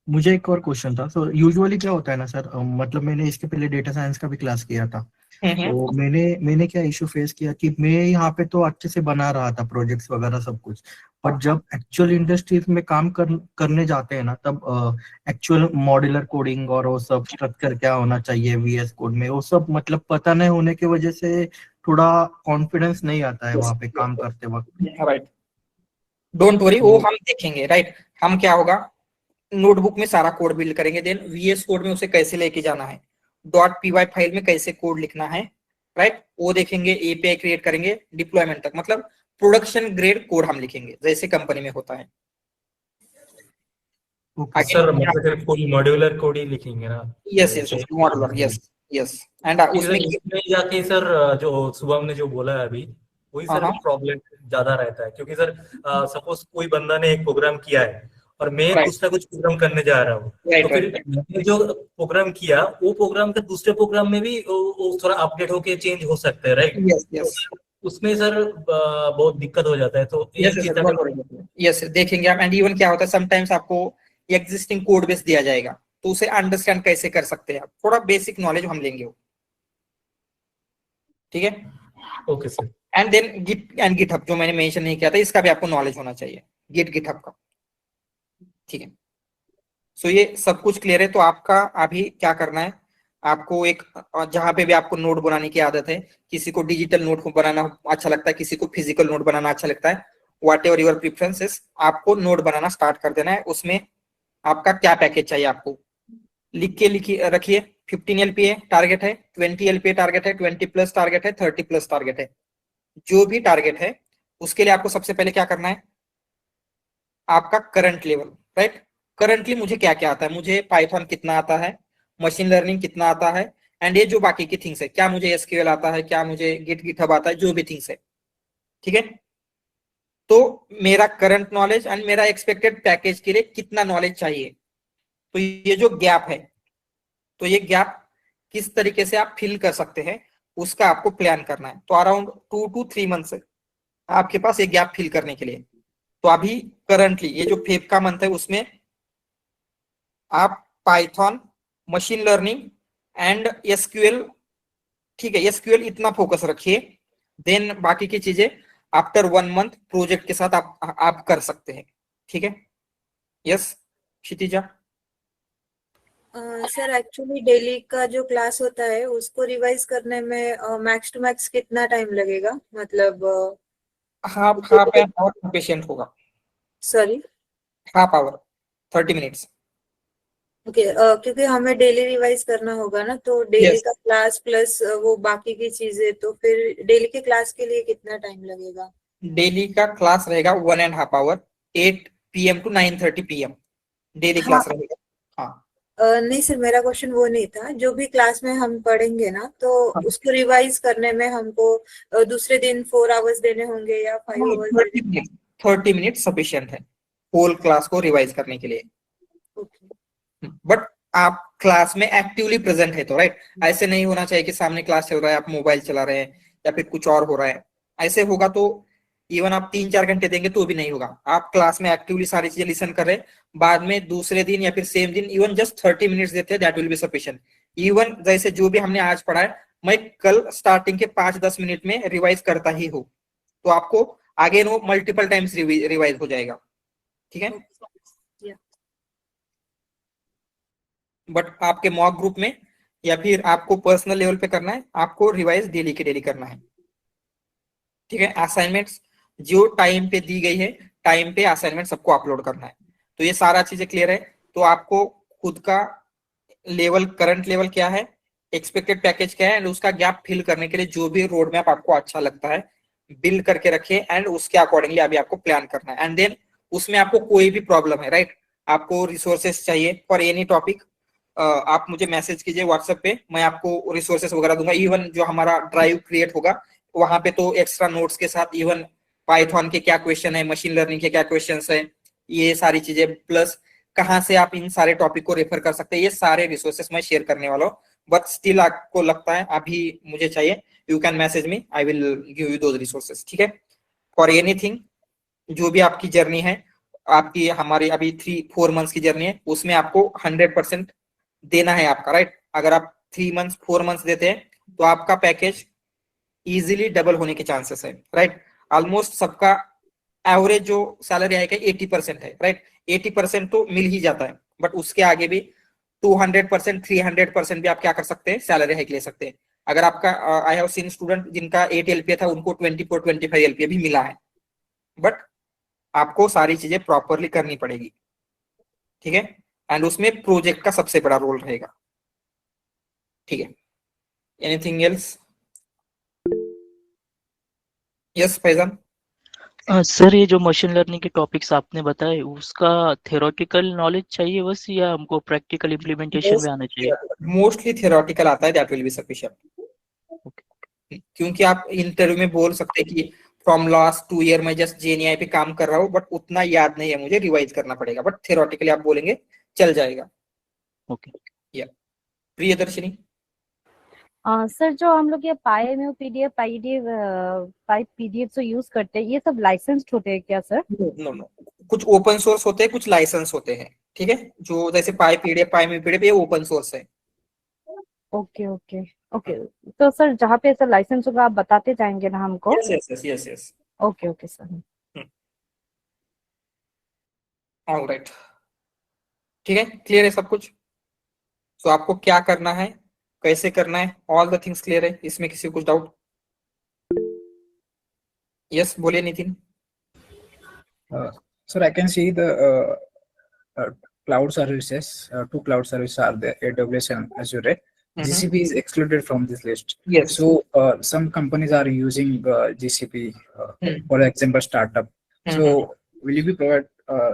मुझे एक और क्वेश्चन था। सो यूजुअली क्या होता है ना सर, मतलब मैंने इसके पहले डेटा साइंस का भी क्लास किया था, तो मैंने क्या इशू फेस किया कि मैं यहाँ पे तो अच्छे से बना रहा था प्रोजेक्ट्स वगैरह सब कुछ, पर जब एक्चुअल इंडस्ट्रीज में काम करने जाते हैं ना, तब एक्चुअल मॉड्यूलर कोडिंग और वो सब स्ट्रक्चर क्या होना चाहिए वीएस कोड में, वो सब मतलब पता नहीं होने की वजह से थोड़ा कॉन्फिडेंस नहीं आता है वहाँ पे काम करते वक्त। राइट, डोंट वरी, वो हम देखेंगे। राइट, हम क्या होगा, नोटबुक में सारा कोड बिल्ड करेंगे, देन वीएस कोड में उसे कैसे लेके जाना है, .py फाइल में कैसे कोड लिखना है, राइट, वो देखेंगे। एपीआई क्रिएट करेंगे, डिप्लॉयमेंट तक, मतलब प्रोडक्शन ग्रेड कोड हम लिखेंगे जैसे कंपनी में होता है। सर मतलब फुल मॉड्यूलर कोड ही लिखेंगे ना? Yes yes, modular, yes yes. And उसमें जाके सर जो शुभम ने जो बोला है अभी, वही सर प्रॉब्लम ज्यादा रहता है, क्योंकि सर सपोज कोई बंदा ने एक प्रोग्राम किया है और मैं कुछ ना कुछ प्रोग्राम करने जा रहा हूँ, तो फिर मैंने जो प्रोग्राम किया वो प्रोग्राम का दूसरे प्रोग्राम में भी वो थोड़ा अपडेट होके चेंज हो सकता है, राइट? यस यस, उसमें सर बहुत दिक्कत हो जाता है। तो यस देखेंगे आप। एंड इवन क्या होता है, समटाइम्स आपको एग्जिस्टिंग कोड बेस दिया जाएगा, तो उसे अंडरस्टैंड कैसे कर सकते हैं आप, थोड़ा बेसिक नॉलेज हम लेंगे वो, ठीक है? Okay sir. And then git and GitHub, जो मैंने मेंशन नहीं किया था, इसका भी आपको नॉलेज होना चाहिए, गिटहब का, ठीक है? सो ये सब कुछ क्लियर है। तो आपका अभी क्या करना है, आपको एक, जहां पे भी आपको नोट बनाने की आदत है, किसी को डिजिटल नोट बनाना अच्छा लगता है, किसी को फिजिकल नोट बनाना अच्छा लगता है, व्हाट एवर योर प्रेफरेंसेस, आपको नोट बनाना स्टार्ट कर देना है। उसमें आपका क्या पैकेज चाहिए आपको लिखिए रखिए। 15 LPA टारगेट है, 20 LPA टारगेट है, 20 प्लस टारगेट है, 30 प्लस टारगेट है। जो भी टारगेट है उसके लिए आपको सबसे पहले क्या करना है, आपका करंट लेवल, राइट? करंटली मुझे क्या क्या आता है, मुझे पाइथन कितना आता है, मशीन लर्निंग कितना आता है, एंड ये जो बाकी की थिंग्स है, क्या मुझे एसक्यूएल आता है, क्या मुझे गिटहब आता है, जो भी थिंग्स है, ठीक है? तो मेरा करंट नॉलेज एंड मेरा एक्सपेक्टेड पैकेज के लिए कितना नॉलेज चाहिए, तो ये जो गैप है, तो ये गैप किस तरीके से आप फिल कर सकते हैं, उसका आपको प्लान करना है। तो अराउंड 2 to 3 मंथ्स है आपके पास ये गैप फिल करने के लिए। तो अभी करंटली ये जो फेब का मंथ है, उसमें आप Python, machine learning and SQL, ठीक है, एसक्यूएल इतना फोकस रखिए, देन बाकी की चीजें आफ्टर 1 मंथ प्रोजेक्ट के साथ आप कर सकते हैं, ठीक है? Yes Kshitija. Sir actually daily का जो क्लास होता है उसको रिवाइज करने में मैक्स टू मैक्स कितना टाइम लगेगा, मतलब हाफ एन आवर पेशेंट होगा। Sorry, half hour, 30 minutes. Okay, क्योंकि हमें डेली रिवाइज करना होगा ना, तो डेली का क्लास प्लस वो बाकी की चीजें, तो फिर डेली के क्लास के लिए कितना टाइम लगेगा? डेली का क्लास रहेगा 1.5 hour, 8 PM to 9:30 PM daily class रहेगा। हाँ नहीं सर, मेरा क्वेश्चन वो नहीं था। जो भी क्लास में हम पढ़ेंगे ना, तो उसको रिवाइज करने में हमको दूसरे दिन 4 आवर्स देने होंगे या 5 आवर्स? 30 मिनट सफिशिएंट है होल क्लास को रिवाइज करने के लिए। बट आप क्लास में एक्टिवली प्रेजेंट है तो, राइट? ऐसे नहीं होना चाहिए कि सामने क्लास चल रहा है, आप मोबाइल चला रहे हैं या फिर कुछ और हो रहा है। ऐसे होगा तो इवन आप 3-4 घंटे देंगे तो भी नहीं होगा। आप क्लास में एक्टिवली सारी चीजें लिसन कर रहे हैं, बाद में दूसरे दिन या फिर सेम दिन इवन जस्ट 30 मिनट्स देते हैं, that will be sufficient. Even जैसे जो भी हमने आज पढ़ा है, मैं कल स्टार्टिंग के 5-10 मिनट में रिवाइज करता ही हूँ, तो आपको आगे वो मल्टीपल टाइम्स रिवाइज हो जाएगा, ठीक है? बट आपके मॉक ग्रुप में या फिर आपको पर्सनल लेवल पे करना है, आपको रिवाइज डेली के डेली करना है, ठीक है? असाइनमेंट्स जो टाइम पे दी गई है, टाइम पे असाइनमेंट सबको अपलोड करना है। तो ये सारा चीजें क्लियर है। तो आपको खुद का लेवल, करंट लेवल क्या है, एक्सपेक्टेड पैकेज क्या है, एंड उसका गैप फिल करने के लिए जो भी रोड मैप आपको अच्छा लगता है बिल्ड करके रखिए, एंड उसके अकॉर्डिंगली अभी आपको प्लान करना है। एंड देन उसमें आपको कोई भी प्रॉब्लम है, राइट, आपको रिसोर्सेस चाहिए फॉर एनी टॉपिक, आप मुझे मैसेज कीजिए व्हाट्सएप पे, मैं आपको रिसोर्सेस वगैरह दूंगा। इवन जो हमारा ड्राइव क्रिएट होगा वहां पे तो एक्स्ट्रा नोट्स के साथ इवन पाइथन के क्या क्वेश्चन है, मशीन लर्निंग के क्या क्वेश्चंस है, ये सारी चीजें, प्लस कहाँ से आप इन सारे टॉपिक को रेफर कर सकते हैं, ये सारे रिसोर्सेस मैं शेयर करने वाला हूँ। बट स्टिल आपको लगता है अभी मुझे चाहिए, you can message me, I will give you those resources, ठीक है? फॉर एनीथिंग, जो भी आपकी जर्नी है, आपकी हमारी अभी 3-4 मंथ्स की जर्नी है, उसमें आपको 100% देना है आपका, राइट? अगर आप 3 मंथ्स 4 मंथ्स देते हैं, तो आपका पैकेज इजीली डबल होने के चांसेस है, राइट। ऑलमोस्ट सबका एवरेज जो सैलरी आएगा 80% है, राइट। 80% तो मिल ही जाता है, बट उसके आगे भी 200%, 300% भी आप क्या कर सकते हैं, सैलरी हाइक ले सकते हैं। अगर आपका आई हैव सीन स्टूडेंट जिनका 8 LPA था, उनको 24-25 LPA भी मिला है, बट आपको सारी चीजें प्रॉपरली करनी पड़ेगी, ठीक है। एंड उसमें प्रोजेक्ट का सबसे बड़ा रोल रहेगा, ठीक है। Anything else? Yes Faizan. Sir ये जो मशीन लर्निंग के टॉपिक्स आपने बताए उसका थ्योरेटिकल नॉलेज चाहिए बस, या हमको प्रैक्टिकल इम्प्लीमेंटेशन में आना चाहिए? मोस्टली थियोरेटिकल आता है, दैट विल बी सफिशिएंट। क्योंकि आप इंटरव्यू में बोल सकते हैं कि फ्रॉम लास्ट 2 ईयर मैं जस्ट जेएनआई पे काम कर रहा हूँ, बट उतना याद नहीं है मुझे, रिवाइज करना पड़ेगा। बट थियोरेटिकली आप बोलेंगे चल जाएगा। ओके। या प्रियदर्शनी? सर जो हम लोग ये पाई पीडीएफ जो यूज करते हैं, ये सब लाइसेंस्ड होते हैं क्या सर? नो, कुछ ओपन सोर्स होते हैं, कुछ लाइसेंस होते हैं, ठीक है। जो जैसे पाई पीडीएफ ये ओपन सोर्स है। Okay okay okay. तो सर जहाँ पे सर लाइसेंस होगा आप बताते जाएंगे ना हमको? Yes. Okay okay sir. Alright, ठीक है, क्लियर है सब कुछ। तो आपको क्या करना है, कैसे करना है, ऑल द थिंग्स क्लियर है। इसमें किसी को कुछ डाउट? यस बोलिए Nitin. Sir, I can see the cloud services. Two cloud services are there: AWS and Azure. GCP is excluded from this list. Yes. So some companies are using GCP, for example, startup. So will you be provide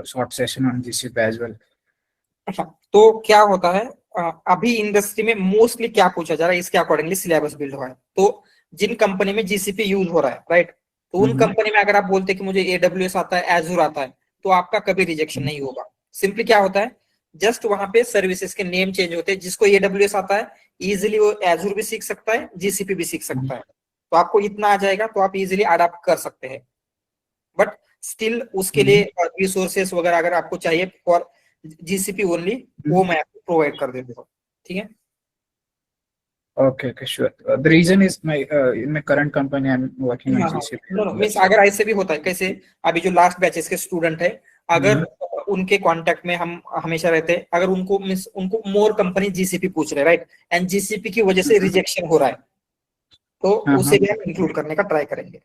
short session on GCP as well? तो क्या होता है, अभी industry में mostly क्या पूछा जा रहा है, इसके अकॉर्डिंगली सिलेबस बिल्ड हुआ है। तो जिन कंपनी में जीसीपी यूज हो रहा है, राइट, तो उन कंपनी में अगर आप बोलते हैं कि मुझे AWS आता है, एजूर आता है, तो आपका कभी रिजेक्शन नहीं होगा। सिंपली क्या होता है, जस्ट वहां पे सर्विसेज के नेम चेंज होते हैं। जिसको AWS आता है इजीली वो एजूर भी सीख सकता है, जीसीपी भी सीख सकता है। तो आपको इतना आ जाएगा तो आप इजीली अडॉप्ट कर सकते हैं। बट स्टिल उसके लिए रिसोर्सेस वगैरह अगर आपको चाहिए फॉर जीसीपी ओनली, वो मैं आपको प्रोवाइड कर देता हूँ, ठीक है। Okay, sure. The reason is in my current company I'm working on GCP. No means अगर ऐसे भी होता है, कैसे अभी जो लास्ट बैचेस के स्टूडेंट है, अगर उनके कांटेक्ट में हम हमेशा रहते हैं, अगर उनको मींस उनको मोर कंपनी जीसीपी पूछ रहे, राइट, एंड जीसीपी की वजह से रिजेक्शन हो रहा है, तो उसे भी हम इंक्लूड करने का ट्राई करेंगे।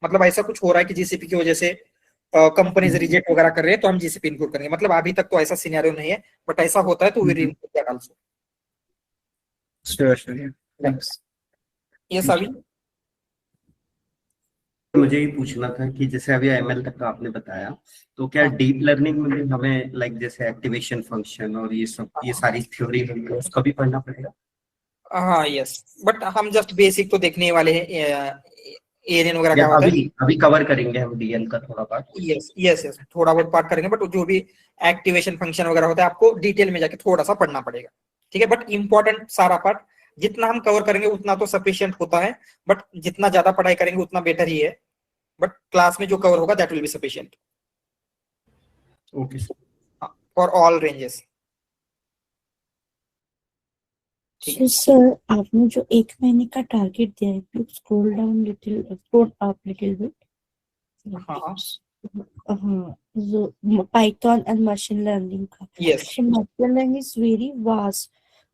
मतलब ऐसा कुछ हो रहा है कि जीसीपी की वजह से कंपनीज रिजेक्ट वगैरह कर रहे हैं, तो हम जीसीपी इंक्लूड करेंगे। मतलब अभी तक तो ऐसा सिनेरियो नहीं है, बट ऐसा होता है तो we will include that also. Sure, yeah. Thanks. Yes अभी मुझे ये पूछना था कि जैसे अभी ML तक का आपने बताया, तो क्या डीप लर्निंग में भी हमें लाइक जैसे एक्टिवेशन फंक्शन और ये सब, ये सारी थ्योरी है, उसका भी पढ़ना पड़ेगा? हाँ यस, बट हम जस्ट बेसिक तो देखने वाले हैं, एएनएन वगैरह क्या होता है अभी कवर करेंगे हम डीएल का थोड़ा पार्ट। यस थोड़ा बहुत पार्ट करेंगे, बट जो भी एक्टिवेशन फंक्शन वगैरह होता है आपको डिटेल में जाके थोड़ा सा पढ़ना पड़ेगा, ठीक है। बट इंपॉर्टेंट सारा पार्ट जितना हम कवर करेंगे उतना तो सफिशिएंट होता है, बट जितना ज्यादा पढ़ाई करेंगे उतना बेटर ही है। बट क्लास में जो कवर होगा that will be sufficient, okay for all ranges. Sir आपने जो 1 महीने का टारगेट दिया है, please scroll up little bit. हाँ, जो पाइथन एंड मशीन लर्निंग का, machine learning is very vast.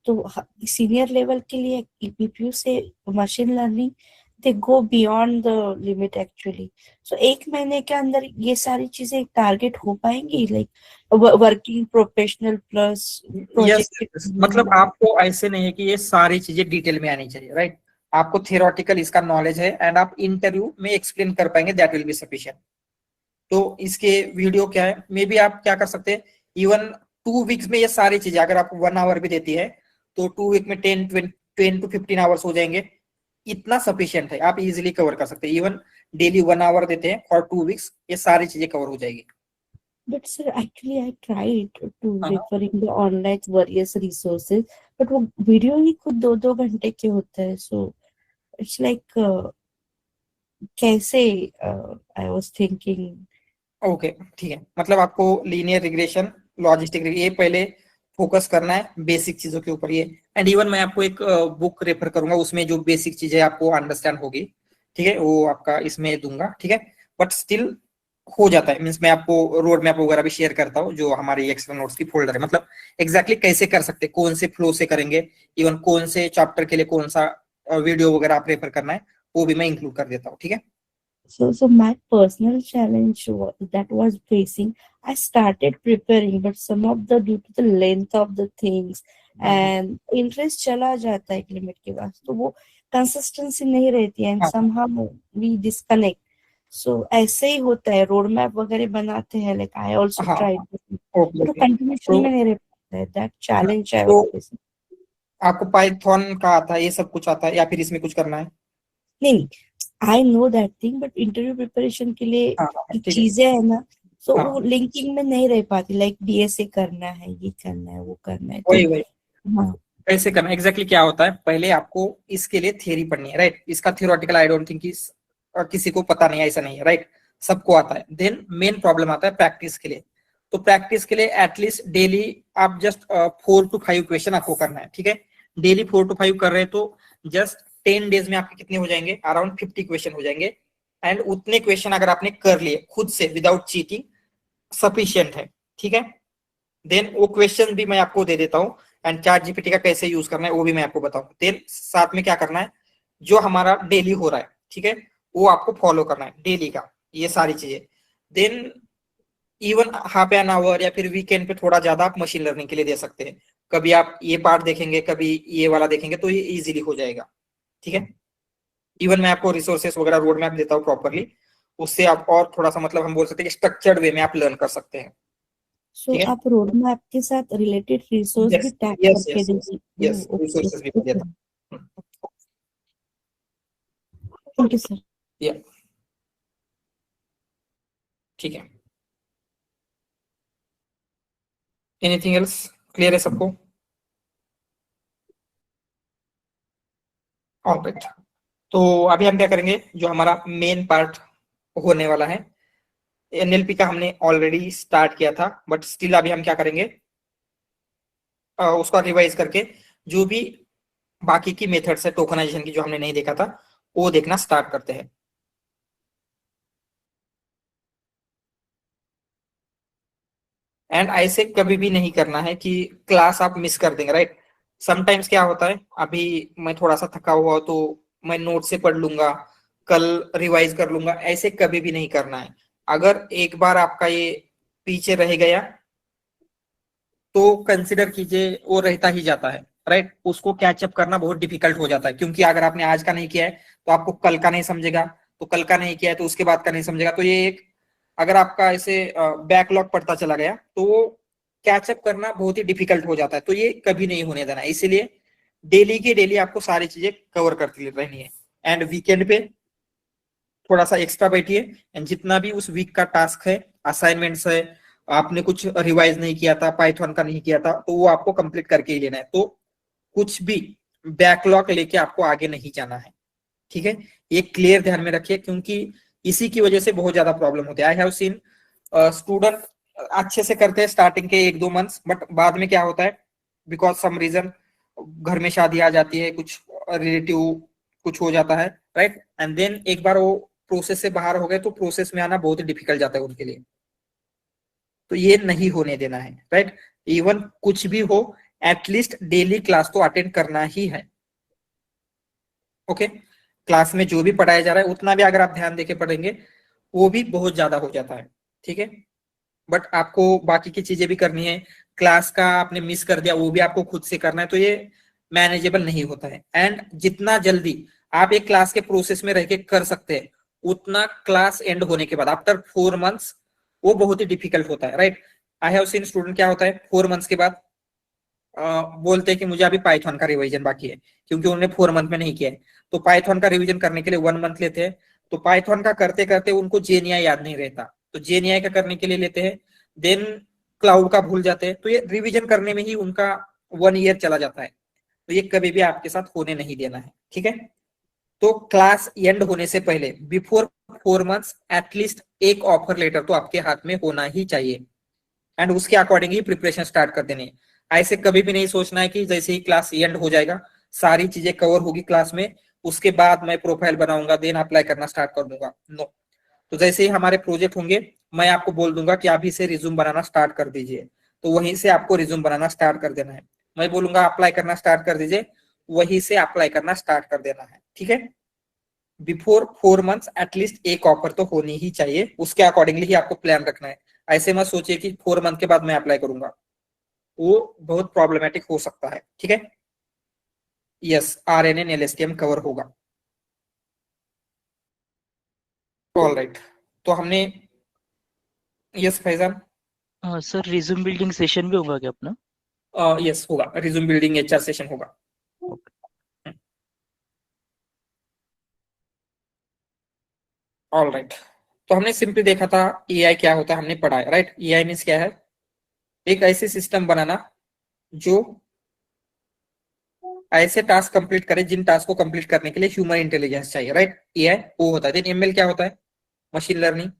तो सीनियर लेवल के लिए ईपीपीयू से machine learning they go beyond the limit actually. So 1 महीने के अंदर ये सारी चीजें टारगेट हो पाएंगी, like working professional plus project? मतलब आपको ऐसे नहीं है कि ये सारी चीजें डिटेल में आनी चाहिए, राइट। आपको थियोरेटिकल इसका नॉलेज है एंड आप इंटरव्यू में एक्सप्लेन कर पाएंगे, दैट विल बी सफिशिएंट। तो इसके वीडियो क्या है, मे बी आप क्या कर सकते हैं, इवन 2 वीक्स में ये सारी चीजें अगर आप 1 आवर भी देती है तो 2 वीक में 10 to 15 आवर्स हो जाएंगे, इतना सफिशिएंट है, आप इजीली कवर कर सकते हैं। इवन डेली 1 आवर देते हैं फॉर 2 वीक्स, ये सारी चीजें कवर हो जाएगी। But sir, actually I tried to referring the online various resources, but वो वीडियो ही खुद 2-2 घंटे के होते हैं, so it's like कैसे I was thinking। ओके ठीक है, मतलब आपको लीनियर रिग्रेशन, लॉजिस्टिक, ये पहले फोकस करना है बेसिक चीजों के ऊपर ये। एंड इवन मैं आपको एक बुक रेफर करूंगा, उसमें जो बेसिक चीजें आपको अंडरस्टैंड होगी, ठीक है, वो आपका इसमें दूंगा, ठीक है। बट स्टिल हो जाता है, मीन्स मैं आपको रोड मैप वगैरह भी शेयर करता हूँ, जो हमारी एक्स्ट्रा नोट्स की फोल्डर है, मतलब एग्जैक्टली कैसे कर सकते, कौन से फ्लो से करेंगे, इवन कौन से चैप्टर के लिए कौन सा वीडियो वगैरह आप रेफर करना है, वो भी मैं इंक्लूड कर देता हूँ, ठीक है। So my personal challenge that was facing, I started preparing, but some of the due to the length of the things and interest चला जाता है एक लिमिट के बाद, तो वो कंसिस्टेंसी नहीं रहती है, and somehow we disconnect. So ऐसे ही होता है, रोड मैप वगैरह बनाते हैं, like I also tried, तो कंटिन्यूशन में नहीं रह पाता है, that challenge I was facing. आपको पाइथन का आता है, ये सब कुछ आता है, या फिर इसमें कुछ करना है? नहीं, I know that thing, but interview preparation के लिए चीजें है ना, तो वो लिंकिंग में नहीं रह पाती, लाइक डीएसए करना है, ये करना है, वो करना है, वही कैसे करना एग्जैक्टली क्या होता है, पहले आपको इसके लिए थियरी पढ़नी है, राइट। इसका थियोरेटिकल आई डोंट थिंक किसी को पता नहीं है, ऐसा नहीं है, राइट, सबको आता है। देन मेन प्रॉब्लम आता है प्रैक्टिस के लिए। तो प्रैक्टिस के लिए एटलीस्ट डेली आप जस्ट 4 to 5 क्वेश्चन आपको करना है, ठीक है। डेली 4 to 5 कर रहे हैं तो जस्ट 10 डेज में आपके कितने हो जाएंगे, अराउंड 50 क्वेश्चन हो जाएंगे। एंड उतने क्वेश्चन अगर आपने कर लिए खुद से विदाउट चीटिंग, सफिशिएंट है, ठीक है। देन वो क्वेश्चन भी मैं आपको दे देता हूँ, एंड चैट जीपीटी का कैसे यूज करना है वो भी मैं आपको बताऊँ। देन साथ में क्या करना है, जो हमारा डेली हो रहा है, ठीक है, वो आपको फॉलो करना है डेली का, ये सारी चीजें। Then even half an hour या फिर वीकेंड पे थोड़ा ज्यादा आप मशीन लर्निंग के लिए दे सकते हैं। कभी आप ये पार्ट देखेंगे, कभी ये वाला देखेंगे, तो ये इजीली हो जाएगा, ठीक है। इवन मैं आपको रिसोर्सेस वगैरह रोड मैप देता हूँ प्रॉपरली, उससे आप और थोड़ा सा मतलब हम बोल सकते हैं कि स्ट्रक्चर्ड वे में आप लर्न कर सकते हैं। सो आप रोड मैप के साथ रिलेटेड रिसोर्स भी टैग करके दीजिए। यस, रिसोर्सेस भी देता हूं। Thank you sir. या ठीक है, एनीथिंग एल्स, क्लियर है सबको? ऑलराइट, तो अभी हम क्या करेंगे, जो हमारा मेन पार्ट होने वाला है, एनएलपी का हमने ऑलरेडी स्टार्ट किया था, बट स्टिल अभी हम क्या करेंगे, उसका रिवाइज करके जो भी बाकी की मेथड्स है टोकनाइजेशन की जो हमने नहीं देखा था, वो देखना स्टार्ट करते हैं। एंड ऐसे कभी भी नहीं करना है कि क्लास आप मिस कर देंगे, राइट। समटाइम्स क्या होता है, अभी मैं थोड़ा सा थका हुआ तो मैं नोट से पढ़ लूंगा, कल रिवाइज कर लूंगा, ऐसे कभी भी नहीं करना है। अगर एक बार आपका ये पीछे रह गया तो कंसिडर कीजिए वो रहता ही जाता है, राइट। उसको कैचअप करना बहुत डिफिकल्ट हो जाता है, क्योंकि अगर आपने आज का नहीं किया है तो आपको कल का नहीं समझेगा, तो कल का नहीं किया है तो उसके बाद का नहीं समझेगा। तो ये एक, अगर आपका ऐसे बैकलॉग पड़ता चला गया तो वो कैचअप करना बहुत ही डिफिकल्ट हो जाता है। तो ये कभी नहीं होने देना, इसीलिए डेली की डेली आपको सारी चीजें कवर करती रहनी है। एंड वीकेंड पे थोड़ा सा एक्स्ट्रा बैठिए, एंड जितना भी उस वीक का टास्क है, असाइनमेंट्स है, आपने कुछ रिवाइज नहीं किया था, पाइथन का नहीं किया था, तो वो आपको कंप्लीट करके ही लेना है। तो कुछ भी बैकलॉग लेके आपको आगे नहीं जाना है, ठीक है। ये क्लियर ध्यान में रखिए, क्योंकि इसी की वजह से बहुत ज्यादा प्रॉब्लम होती है। आई हैव सीन स्टूडेंट अच्छे से करते हैं स्टार्टिंग के 1-2 मंथ्स, बट बाद में क्या होता है, बिकॉज सम रीजन, घर में शादी आ जाती है, कुछ रिलेटिव कुछ हो जाता है, राइट। एंड देन एक बार वो प्रोसेस से बाहर हो गए तो प्रोसेस में आना बहुत ही डिफिकल्ट जाता है उनके लिए। तो ये नहीं होने देना है, राइट। इवन कुछ भी हो, एटलीस्ट डेली क्लास तो अटेंड करना ही है, ओके। क्लास में जो भी पढ़ाया जा रहा है उतना भी अगर आप ध्यान देके पढ़ेंगे वो भी बहुत ज्यादा हो जाता है, ठीक है। बट आपको बाकी की चीजें भी करनी है, क्लास का आपने मिस कर दिया वो भी आपको खुद से करना है, तो ये मैनेजेबल नहीं होता है। एंड जितना जल्दी आप एक क्लास के प्रोसेस में रह के कर सकते हैं, उतना क्लास एंड होने के बाद आफ्टर 4 months वो बहुत ही डिफिकल्ट होता है, right. I have seen student क्या होता है, 4 months के बाद बोलते हैं कि मुझे अभी पाइथन का रिवीजन बाकी है, क्योंकि उन्होंने 4 month में नहीं किया है। तो पाइथन का रिवीजन करने के लिए 1 month लेते हैं, तो पाइथन का करते करते उनको जेएनआई याद नहीं रहता, तो जेएनआई का करने के लिए लेते हैं, देन क्लाउड का भूल जाते हैं, तो ये रिवीजन करने में ही उनका 1 year चला जाता है। तो ये कभी भी आपके साथ होने नहीं देना है, ठीक है। तो क्लास एंड होने से पहले बिफोर 4 months एटलीस्ट एक ऑफर लेटर तो आपके हाथ में होना ही चाहिए, एंड उसके अकॉर्डिंग ही प्रिपरेशन स्टार्ट कर देनी है। ऐसे कभी भी नहीं सोचना है कि जैसे ही क्लास एंड हो जाएगा सारी चीजें कवर होगी क्लास में, उसके बाद मैं प्रोफाइल बनाऊंगा देन अप्लाई करना स्टार्ट कर दूंगा। नो, तो जैसे ही हमारे प्रोजेक्ट होंगे मैं आपको बोल दूंगा कि अभी से रिज्यूम बनाना स्टार्ट कर दीजिए, तो वहीं से आपको रिज्यूम बनाना स्टार्ट कर देना है। मैं बोलूंगा अप्लाई करना स्टार्ट कर दीजिए, वहीं से अप्लाई करना स्टार्ट कर देना है, ठीक है। बिफोर 4 मंथ्स एटलीस्ट एक ऑफर तो होनी ही चाहिए, उसके अकॉर्डिंगली ही आपको प्लान रखना है। ऐसे मत सोचिए कि 4 मंथ के बाद मैं अप्लाई करूंगा, वो बहुत प्रॉब्लमेटिक हो सकता है, ठीक है। यस, RNN LSTM कवर होगा। ऑल राइट, तो हमने, yes Faizan, sir resume building session भी होगा क्या अपना? यस होगा, रिज्यूम बिल्डिंग HR सेशन होगा। ऑल राइट, तो हमने सिंपली देखा था AI क्या होता है, हमने पढ़ा है, राइट। AI मीन्स क्या है, एक ऐसे सिस्टम बनाना जो ऐसे टास्क कंप्लीट करे जिन टास्क को कंप्लीट करने के लिए ह्यूमन इंटेलिजेंस चाहिए, राइट। AI वो होता है। देन ML क्या होता है, machine learning.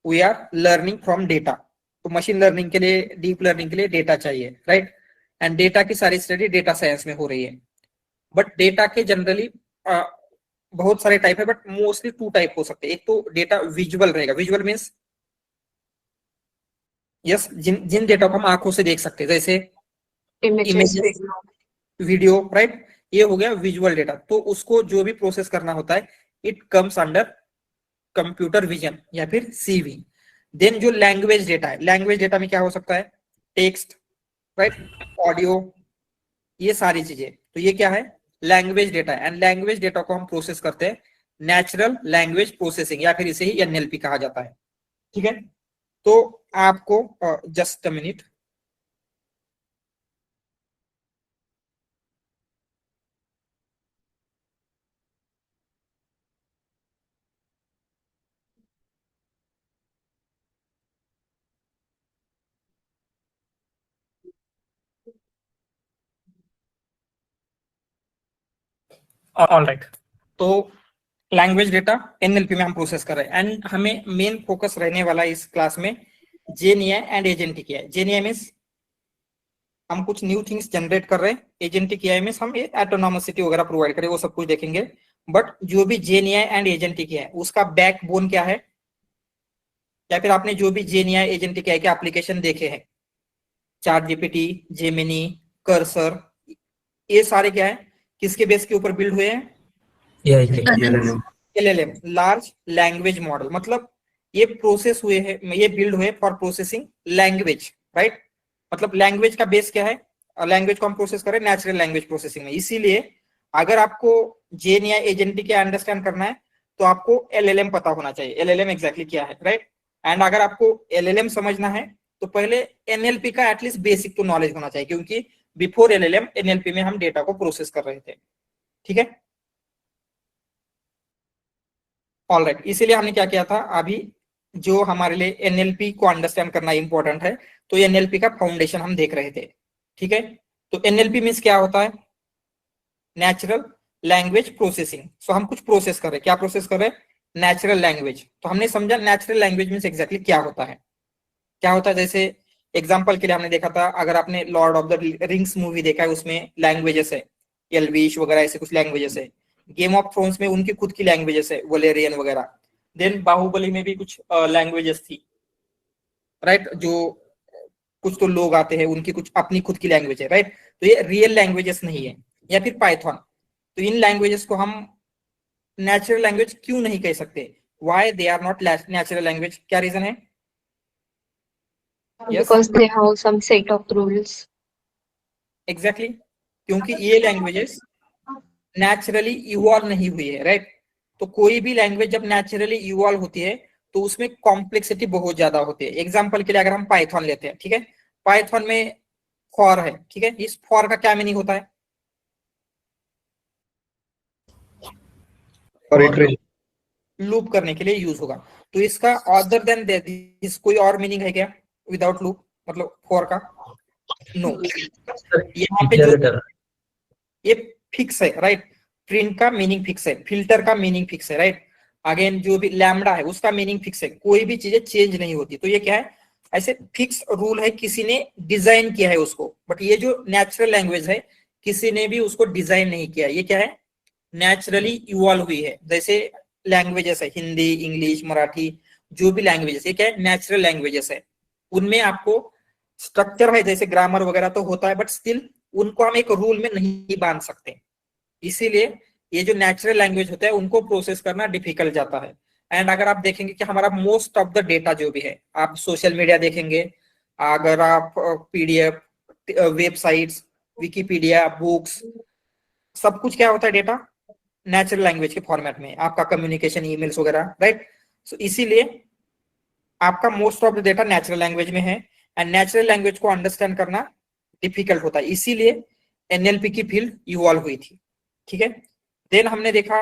We are learning from data, तो मशीन लर्निंग के लिए, डीप लर्निंग के लिए डेटा चाहिए, राइट। एंड डेटा की सारी स्टडी डेटा साइंस में हो रही है। बट डेटा के जनरली बहुत सारे टाइप है, बट मोस्टली 2 टाइप हो सकते हैं। एक तो डेटा विजुअल रहेगा, विजुअल मीन्स यस, जिन डेटा को हम आंखों से देख सकते हैं, जैसे इमेज, वीडियो, राइट, ये हो गया विजुअल डेटा। तो उसको जो भी प्रोसेस करना होता है it comes under computer vision या फिर CV। देन जो लैंग्वेज डेटा है, लैंग्वेज डेटा में क्या हो सकता है, टेक्स्ट, राइट, ऑडियो, ये सारी चीजें, तो ये क्या है, लैंग्वेज डेटा है। एंड लैंग्वेज डेटा को हम प्रोसेस करते हैं नेचुरल लैंग्वेज प्रोसेसिंग, या फिर इसे ही NLP कहा जाता है, ठीक है। तो आपको just a minute, all right, तो लैंग्वेज डेटा NLP में हम प्रोसेस कर रहे हैं। एंड हमें मेन फोकस रहने वाला इस क्लास में GenAI and agentic AI। GenAI means हम कुछ न्यू थिंग्स जनरेट कर रहे हैं, एजेंटिक AI मींस हम ऑटोनॉमसिटी वगैरह प्रोवाइड करें, वो सब कुछ देखेंगे। बट जो भी GenAI एंड एजेंटिक AI उसका बैकबोन क्या है, या फिर आपने जो भी GenAI एजेंटिक AI के एप्लीकेशन देखे हैं, ChatGPT, जेमिनी, कर्सर, ये सारे क्या है, किसके बेस के ऊपर बिल्ड हुए हैं, LLM, लार्ज लैंग्वेज मॉडल। मतलब ये प्रोसेस हुए हैं, ये बिल्ड हुए फॉर प्रोसेसिंग लैंग्वेज, राइट। मतलब लैंग्वेज का बेस क्या है, लैंग्वेज को हम प्रोसेस करें नेचुरल लैंग्वेज प्रोसेसिंग में। इसीलिए अगर आपको GenAI एजेंटिक AI अंडरस्टैंड करना है तो आपको LLM पता होना चाहिए, LLM एग्जैक्टली क्या है, राइट। एंड अगर आपको LLM समझना है तो पहले NLP का एटलीस्ट बेसिक तो नॉलेज होना चाहिए, क्योंकि बिफोर LLM NLP में हम डेटा को प्रोसेस कर रहे थे, ठीक है। ऑल राइट, इसीलिए हमने क्या किया था, अभी जो हमारे लिए NLP को अंडरस्टैंड करना इंपॉर्टेंट है, तो NLP का फाउंडेशन हम देख रहे थे, ठीक है। तो NLP मीन्स क्या होता है, नेचुरल लैंग्वेज प्रोसेसिंग। सो हम कुछ प्रोसेस कर रहे हैं, क्या प्रोसेस कर रहे हैं, नेचुरल लैंग्वेज। तो हमने समझा नेचुरल लैंग्वेज मीन्स एग्जैक्टली क्या होता है, क्या होता है। जैसे एग्जांपल के लिए हमने देखा था, अगर आपने Lord of the rings movie देखा है, उसमें लैंग्वेजेस है, एल्विश वगैरह ऐसे कुछ लैंग्वेजेस है। गेम ऑफ थ्रोन्स में उनकी खुद की लैंग्वेजेस है, वलेरियन वगैरह। देन बाहुबली में भी कुछ लैंग्वेजेस थी, राइट। जो कुछ तो लोग आते हैं, उनकी कुछ अपनी खुद की लैंग्वेज है, राइट। तो ये रियल लैंग्वेजेस नहीं है। या फिर पाइथन, तो इन लैंग्वेजेस को हम नेचुरल लैंग्वेज क्यों नहीं कह सकते, why they are not natural language, क्या रीजन है? Because they have some set of rules. Exactly, क्योंकि ये लैंग्वेजेस नेचुरली इवॉल्व नहीं हुई है, राइट। तो कोई भी लैंग्वेज जब नेचुरली इवॉल्व होती है तो उसमें कॉम्प्लेक्सिटी बहुत ज्यादा होती है। एग्जांपल के लिए अगर हम पाइथन लेते हैं, ठीक है, पाइथन में फॉर है, ठीक है, इस फॉर का क्या मीनिंग होता है, लूप करने के लिए यूज होगा। तो इसका अदर देन दिस कोई और मीनिंग है क्या, विदाउट लूप, मतलब फॉर का? नो। यहाँ पे जो ये फिक्स है, राइट। प्रिंट का मीनिंग फिक्स है, फिल्टर का मीनिंग फिक्स है, राइट। अगेन जो भी लैम्डा है उसका मीनिंग फिक्स है, कोई भी चीजें चेंज नहीं होती। तो ये क्या है, ऐसे फिक्स रूल है, किसी ने डिजाइन किया है उसको, बट ये जो नेचुरल लैंग्वेज है किसी ने भी उसको डिजाइन नहीं किया, ये क्या है, नेचुरली इवॉल्व हुई है। जैसे लैंग्वेजेस है हिंदी, इंग्लिश, मराठी, जो भी लैंग्वेजेस, ये क्या है, नेचुरल लैंग्वेजेस है। उनमें आपको स्ट्रक्चर है, जैसे ग्रामर वगैरह तो होता है, बट स्टिल उनको हम एक रूल में नहीं बांध सकते। इसीलिए ये जो नेचुरल लैंग्वेज होता है उनको प्रोसेस करना डिफिकल्ट जाता है। एंड अगर आप देखेंगे कि हमारा मोस्ट ऑफ द डेटा जो भी है, आप सोशल मीडिया देखेंगे, अगर आप पीडीएफ, वेबसाइट्स, विकिपीडिया, बुक्स, सब कुछ क्या होता है, डेटा नेचुरल लैंग्वेज के फॉर्मेट में, आपका कम्युनिकेशन, ईमेल्स वगैरह, राइट। सो इसीलिए आपका most of the data natural language में है, एंड नेचुरल लैंग्वेज को अंडरस्टैंड करना डिफिकल्ट होता है, इसीलिए एनएलपी की फील्ड इवॉल्व हुई थी, ठीक है। देन हमने देखा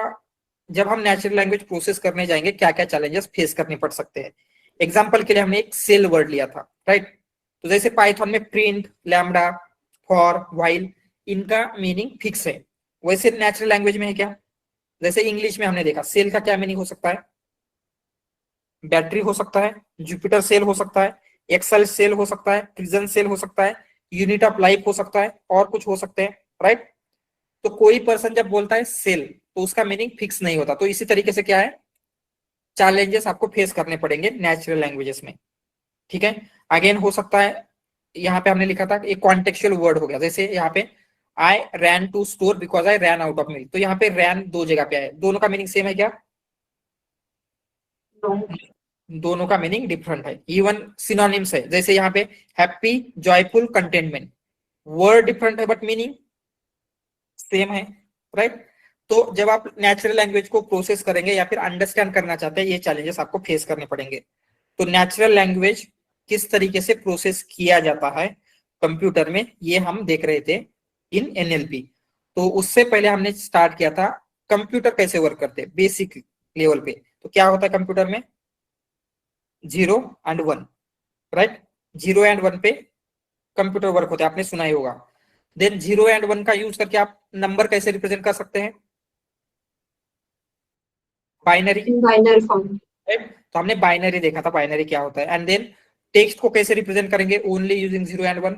जब हम नेचुरल लैंग्वेज प्रोसेस करने जाएंगे क्या क्या चैलेंजेस फेस करने पड़ सकते हैं। एग्जांपल के लिए हमने एक सेल वर्ड लिया था, राइट। तो जैसे पाइथन में प्रिंट, लैम्डा, फॉर, व्हाइल, इनका मीनिंग फिक्स है, वैसे नेचुरल लैंग्वेज में है क्या। जैसे इंग्लिश में हमने देखा सेल का क्या मीनिंग हो सकता है, बैटरी हो सकता है, जुपिटर सेल हो सकता है, एक्सेल सेल हो सकता है, प्रिजन सेल हो सकता है, यूनिट ऑफ लाइफ हो सकता है, और कुछ हो सकते हैं, राइट। तो कोई पर्सन जब बोलता है सेल तो उसका मीनिंग फिक्स नहीं होता। तो इसी तरीके से क्या है, चैलेंजेस आपको फेस करने पड़ेंगे नेचुरल लैंग्वेजेस में, ठीक है। अगेन हो सकता है, यहाँ पे हमने लिखा था एक कॉन्टेक्चुअल वर्ड हो गया, जैसे यहाँ पे I ran to store because I ran out of milk, तो यहाँ पे रैन दो जगह पे आए, दोनों का मीनिंग सेम है क्या, दोनों का मीनिंग डिफरेंट है। इवन सिनोनिम्स है, जैसे यहाँ पे happy, joyful, containment, word different है बट मीनिंग सेम है, राइट। तो जब आप नेचुरल लैंग्वेज को प्रोसेस करेंगे या फिर अंडरस्टैंड करना चाहते हैं, ये चैलेंजेस आपको फेस करने पड़ेंगे। तो नेचुरल लैंग्वेज किस तरीके से प्रोसेस किया जाता है कंप्यूटर में, ये हम देख रहे थे इन एनएलपी। तो उससे पहले हमने स्टार्ट किया था कंप्यूटर कैसे वर्क करते हैं बेसिक लेवल पे। तो क्या होता है कंप्यूटर में, 0 एंड 1, राइट। 0 एंड 1 पे कंप्यूटर वर्क होता है, आपने सुना ही होगा। देन 0 एंड 1 का यूज करके आप नंबर कैसे रिप्रेजेंट कर सकते हैं, बाइनरी फॉर्म। तो हमने बाइनरी देखा था, बाइनरी क्या होता है। एंड देन टेक्स्ट को कैसे रिप्रेजेंट करेंगे, ओनली यूजिंग 0 एंड 1,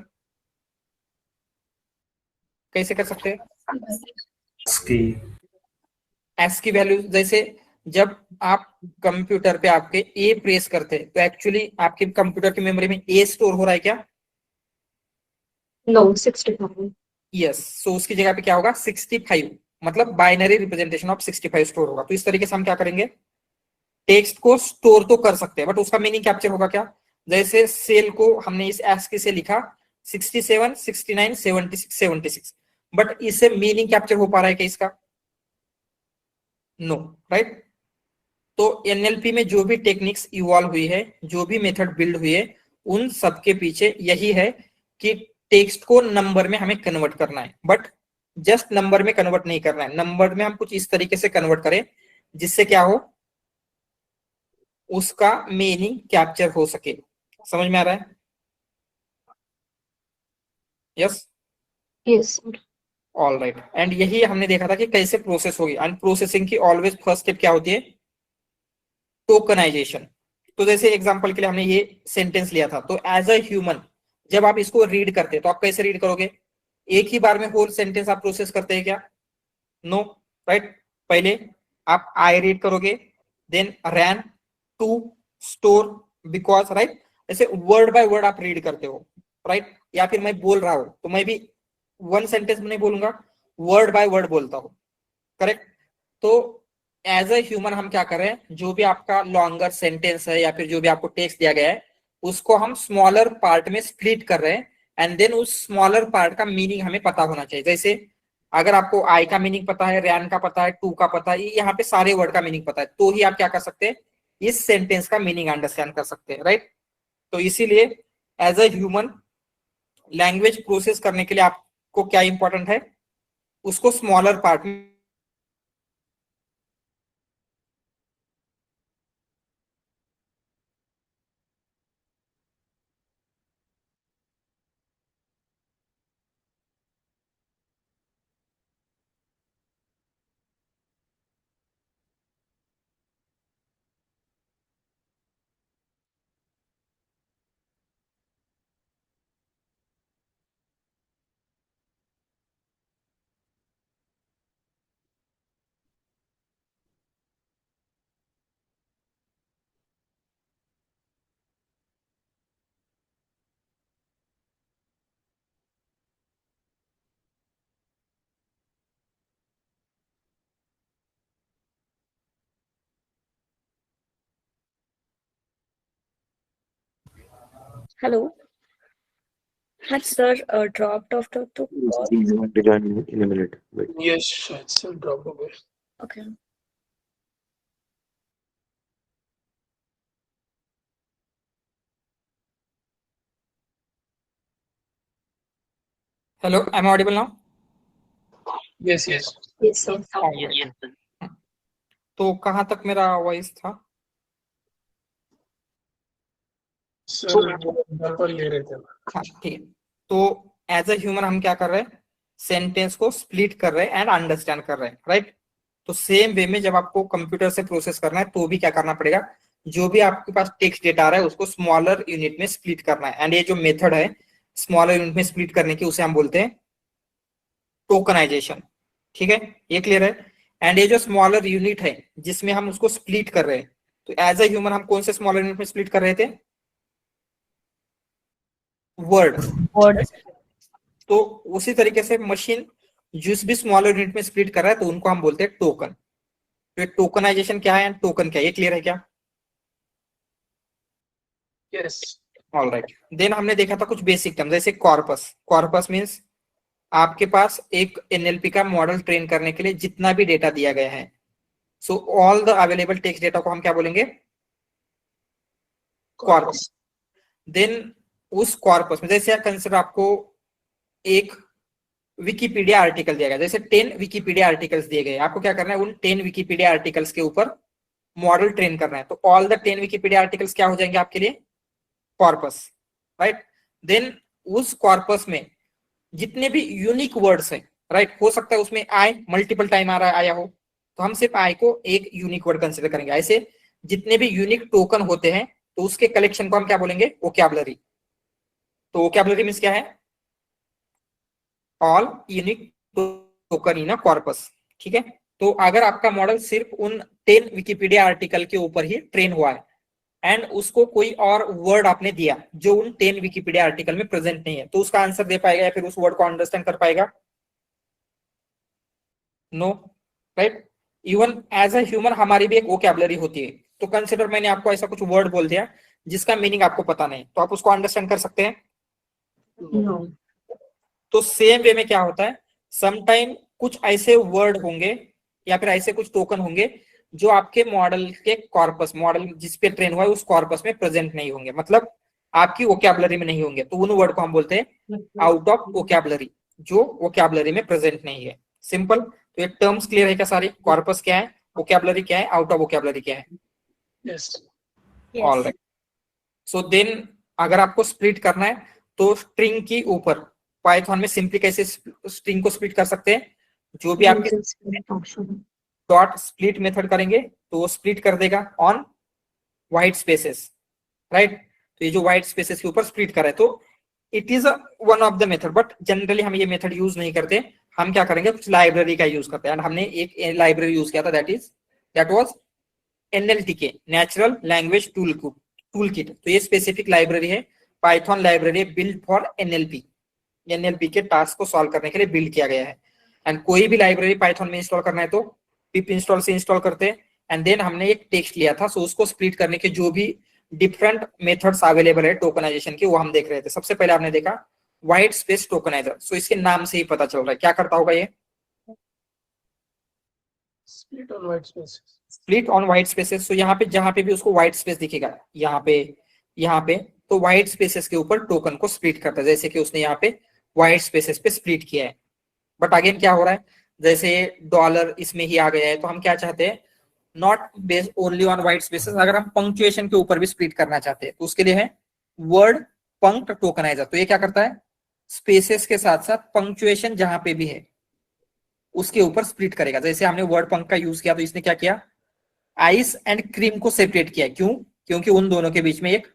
कैसे कर सकते हैं, एस की वैल्यू, जैसे जब आप कंप्यूटर पे आपके ए प्रेस करते हैं तो एक्चुअली आपके कंप्यूटर की मेमोरी में ए स्टोर हो रहा है क्या, नो 65। यस। सो उसकी जगह पे क्या होगा 65, मतलब बाइनरी रिप्रेजेंटेशन ऑफ 65 स्टोर होगा। तो इस तरीके से हम क्या करेंगे, टेक्स्ट को स्टोर तो कर सकते हैं बट उसका मीनिंग कैप्चर होगा क्या। जैसे सेल को हमने इस एस्की से लिखा 67, 69, 76, 76, बट इससे मीनिंग कैप्चर हो पा रहा है क्या इसका, नो, राइट। तो एनएलपी में जो भी टेक्निक्स इवॉल्व हुई है, जो भी मेथड बिल्ड हुई है, उन सबके पीछे यही है कि टेक्स्ट को नंबर में हमें कन्वर्ट करना है, बट जस्ट नंबर में कन्वर्ट नहीं करना है, नंबर में हम कुछ इस तरीके से कन्वर्ट करें जिससे क्या हो, उसका मीनिंग कैप्चर हो सके। समझ में आ रहा है, yes, yes. All right. And यही हमने देखा था कि कैसे प्रोसेस होगी, एंड प्रोसेसिंग की ऑलवेज फर्स्ट स्टेप क्या होती है, टोकनाइजेशन। तो जैसे एग्जांपल के लिए हमने ये सेंटेंस लिया था, तो एज अ ह्यूमन जब आप इसको रीड करते हैं तो आप कैसे रीड करोगे, एक ही बार में होल सेंटेंस आप प्रोसेस करते हैं क्या, नो, राइट। पहले आप आई रीड करोगे, then ran, to, store, because, right. ऐसे वर्ड बाय वर्ड आप रीड करते हो, राइट। या फिर मैं बोल रहा हूं तो मैं भी वन सेंटेंस में नहीं बोलूंगा, वर्ड बाय वर्ड बोलता हूं, करेक्ट। तो एज अ ह्यूमन हम क्या कर रहे हैं, जो भी आपका लॉन्गर सेंटेंस है या फिर जो भी आपको टेक्स्ट दिया गया है उसको हम स्मॉलर पार्ट में स्प्लिट कर रहे हैं, एंड देन उस स्मॉलर पार्ट का मीनिंग हमें पता होना चाहिए। जैसे अगर आपको आई का मीनिंग पता है, रैन का पता है, टू का पता है, यहाँ पे सारे वर्ड का मीनिंग पता है, तो ही आप क्या कर सकते हैं, इस सेंटेंस का मीनिंग अंडरस्टैंड कर सकते हैं, राइट। तो इसीलिए as a human language process करने के लिए आपको क्या इंपॉर्टेंट है, उसको स्मॉलर पार्ट में Hello. Has sir dropped off the call? You want to join in a minute. Wait. Yes, it's a drop away. Okay. Hello, am I audible now? Yes, yes. Yes, sir. Yes, sir. तो कहाँ तक मेरा voice था? Sir पर ले रहे थे। हाँ, ठीक है। तो एज अ ह्यूमन हम क्या कर रहे हैं? सेंटेंस को स्प्लिट कर रहे हैं एंड अंडरस्टैंड कर रहे हैं, राइट? तो सेम वे में जब आपको कंप्यूटर से प्रोसेस करना है तो भी क्या करना पड़ेगा? जो भी आपके पास टेक्स्ट डेटा आ रहा है उसको स्मॉलर यूनिट में स्प्लिट करना है। एंड ये जो मेथड है स्मॉलर यूनिट में स्प्लिट करने की, उसे हम बोलते हैं टोकनाइजेशन। ठीक है, ये क्लियर है? एंड ये जो स्मॉलर यूनिट है जिसमें हम उसको स्प्लिट कर रहे हैं, तो एज अ ह्यूमन हम कौन से स्मॉलर यूनिट में स्प्लिट कर रहे थे? वर्ड। तो उसी तरीके से मशीन जिस भी स्मॉलर यूनिट में स्प्लिट कर रहा है तो उनको हम बोलते हैं टोकन। तो टोकनाइजेशन क्या है एंड टोकन क्या है, ये क्लियर है क्या? यस। ऑलराइट, देन हमने देखा था कुछ बेसिक टर्म जैसे कॉर्पस। कॉर्पस मींस आपके पास एक एनएलपी का मॉडल ट्रेन करने के लिए जितना भी डेटा दिया गया है, so all the available text data को हम क्या बोलेंगे? कॉर्पस। देन उस कॉर्पस में जैसे कंसिडर आपको एक विकिपीडिया आर्टिकल दिया गया, जैसे 10 विकिपीडिया आर्टिकल्स दिए गए, आपको क्या करना है? उन 10 विकिपीडिया आर्टिकल्स के ऊपर मॉडल ट्रेन करना है। तो ऑल द 10 विकिपीडिया आर्टिकल्स क्या हो जाएंगे आपके लिए? Corpus, right? देन उस कॉर्पस में जितने भी यूनिक वर्ड्स हैं, राइट, हो सकता है उसमें आई मल्टीपल टाइम आया हो, तो हम सिर्फ आई को एक यूनिक वर्ड कंसिडर करेंगे। ऐसे जितने भी यूनिक टोकन होते हैं तो उसके कलेक्शन को हम क्या बोलेंगे? वोकैबुलरी। तो वोकैबुलरी मींस क्या है? ऑल यूनिक टोकन इन अ कॉर्पस। ठीक है, तो अगर आपका मॉडल सिर्फ उन 10 विकिपीडिया आर्टिकल के ऊपर ही ट्रेन हुआ है एंड उसको कोई और वर्ड आपने दिया जो उन 10 विकिपीडिया आर्टिकल में प्रेजेंट नहीं है, तो उसका आंसर दे पाएगा या फिर उस वर्ड को अंडरस्टैंड कर पाएगा? No, right? Even as a human हमारी भी एक वोकैबुलरी होती है। तो कंसिडर मैंने आपको ऐसा कुछ वर्ड बोल दिया जिसका मीनिंग आपको पता नहीं, तो आप उसको अंडरस्टैंड कर सकते हैं? No. तो सेम वे में क्या होता है, समटाइम कुछ ऐसे वर्ड होंगे या फिर ऐसे कुछ टोकन होंगे जो आपके मॉडल के कॉर्पस, मॉडल जिस पे ट्रेन हुआ है उस कॉर्पस में प्रेजेंट नहीं होंगे, मतलब आपकी वोकैबुलरी में नहीं होंगे। तो उन वर्ड को हम बोलते हैं आउट ऑफ वोकैबुलरी, जो वोकैबुलरी में प्रेजेंट नहीं है। सिंपल। तो ये टर्म्स क्लियर है क्या सारे? कॉर्पस क्या है, वोकैबुलरी क्या है, आउट ऑफ वोकैबुलरी क्या है? यस। ऑलराइट। सो देन अगर आपको स्प्लिट करना है तो स्ट्रिंग की ऊपर पाइथन में सिंपली कैसे स्ट्रिंग को स्प्लिट कर सकते हैं? जो भी आपके डॉट स्प्लिट मेथड करेंगे तो वो स्प्लिट कर देगा ऑन वाइट स्पेसेस, राइट? तो ये जो वाइट स्पेसेस के ऊपर स्प्लिट कर रहा है, तो it is one of the method, but generally हम ये मेथड यूज नहीं करते। हम क्या करेंगे? कुछ लाइब्रेरी का यूज करते हैं। एंड हमने एक लाइब्रेरी यूज किया था, that was NLTK, natural language tool kit. तो ये स्पेसिफिक लाइब्रेरी है, Python library build for NLP के टास्क को सॉल्व करने के लिए बिल्ड किया गया है। एंड कोई भी लाइब्रेरी पाइथन में इंस्टॉल करना है तो पिप इंस्टॉल से इंस्टॉल करते हैं। एंड देन हमने एक टेक्स्ट लिया था, सो उसको स्प्लिट करने के जो भी डिफरेंट मेथड्स अवेलेबल है टोकनाइजेशन के, वो हम देख रहे थे। सबसे पहले आपने देखा व्हाइट स्पेस टोकनाइजर। सो इसके नाम से ही पता चल रहा है क्या करता होगा ये? Split on white spaces. Split on white spaces. So यहाँ पे जहां पे भी उसको व्हाइट स्पेस दिखेगा, यहाँ पे तो व्हाइट स्पेसेस के ऊपर टोकन को स्प्लिट करता है, जैसे कि उसने यहाँ पे व्हाइट स्पेसेस पे स्प्लिट किया है। बट अगेन क्या हो रहा है, जैसे डॉलर इसमें ही आ गया है, तो हम क्या चाहते हैं? Not based only on white spaces. अगर हम पंक्चुएशन के ऊपर भी स्प्लिट करना चाहते हैं तो उसके लिए है वर्ड पंक्ट टोकनाइजर। तो ये क्या करता है? स्पेसेस के साथ साथ पंक्चुएशन जहां पे भी है उसके ऊपर स्प्लिट करेगा। जैसे हमने वर्ड पंक्ट का यूज किया तो इसने क्या किया? आइस एंड क्रीम को सेपरेट किया। क्यों? क्योंकि उन दोनों के बीच में एक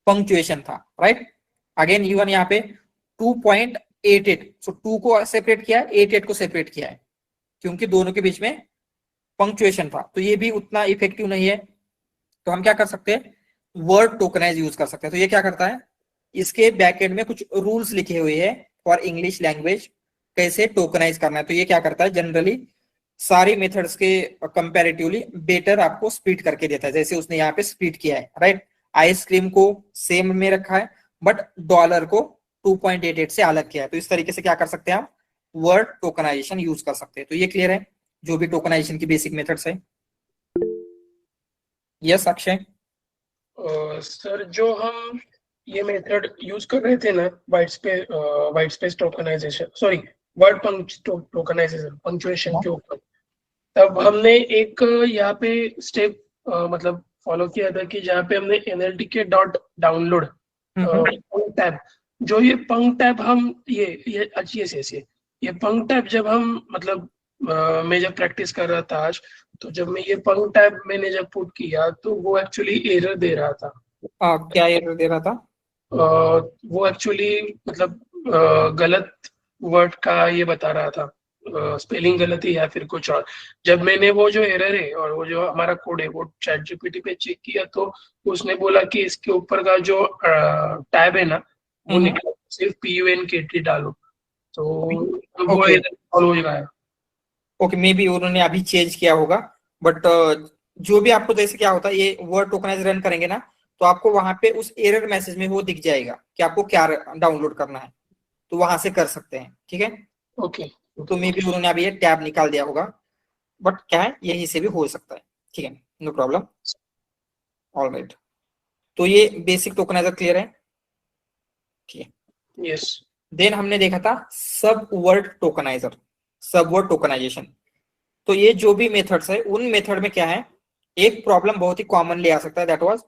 पंक्चुएशन था, राइट? अगेन इवन यहाँ पे 2.88, सो 2 को सेपरेट किया है, 88 को सेपरेट किया है, क्योंकि दोनों के बीच में पंक्चुएशन था। तो ये भी उतना इफेक्टिव नहीं है, तो हम क्या कर सकते हैं? वर्ड टोकनाइज यूज कर सकते हैं। तो ये क्या करता है? इसके बैकएंड में कुछ रूल्स लिखे हुए हैं फॉर इंग्लिश लैंग्वेज, कैसे टोकनाइज करना है। तो ये क्या करता है? जनरली सारी मेथड्स के कंपैरेटिवली बेटर आपको स्प्लिट करके देता है, जैसे उसने यहाँ पे स्प्लिट किया है, राइट? आइसक्रीम को सेम में रखा है, बट डॉलर को 2.88 से अलग किया है। तो इस तरीके से क्या कर सकते हैं आप, वर्ड टोकनाइजेशन यूज कर सकते हैं। तो ये क्लियर है जो भी टोकनाइजेशन की बेसिक मेथड्स है। यस अक्षय। सर जो हम ये मेथड यूज कर रहे थे ना, white space tokenization, sorry word tokenization punctuation के ऊपर, तब हमने एक यहाँ पे स्टेप मतलब फॉलो किया था कि जहाँ पे हमने NLT के डॉट डाउनलोड पंक टैब, जो ये पंक टैब हम ये अच्छी से ये पंक टैब जब हम मतलब मैं जब प्रैक्टिस कर रहा था आज, तो जब मैं ये पंक टैब मैंने जब पुट किया तो वो एक्चुअली एरर दे रहा था। क्या एरर दे रहा था? वो एक्चुअली मतलब गलत वर्ड का ये बता रहा था, स्पेलिंग गलत है या फिर कुछ और। जब मैंने वो जो एरर है और वो जो हमारा कोड है वो ChatGPT पे चेक किया तो उसने बोला कि इसके ऊपर का जो टैब है ना वो निकला, सिर्फ PUNKT डालो तो वो एरर सॉल्व हो गया। ओके, मे बी उन्होंने अभी चेंज किया होगा, बट जो भी आपको जैसे क्या होता है, ये वर्ड टोकनाइज रन करेंगे ना तो आपको वहां पे उस एरर मैसेज में वो दिख जाएगा कि आपको क्या डाउनलोड करना है, तो वहां से कर सकते हैं। ठीक है, ओके। तो मे बी उन्होंने अभी ये टैब निकाल दिया होगा, बट क्या है यहीं से भी हो सकता है। ठीक है, नो प्रॉब्लम। ऑलराइट, तो ये बेसिक टोकनाइजर क्लियर है। ठीक है, यस। देन हमने देखा था सब वर्ड टोकनाइजर, सब वर्ड टोकनाइजेशन। तो ये जो भी मेथड्स है उन मेथड में क्या है, एक प्रॉब्लम बहुत ही कॉमनली आ सकता है, that was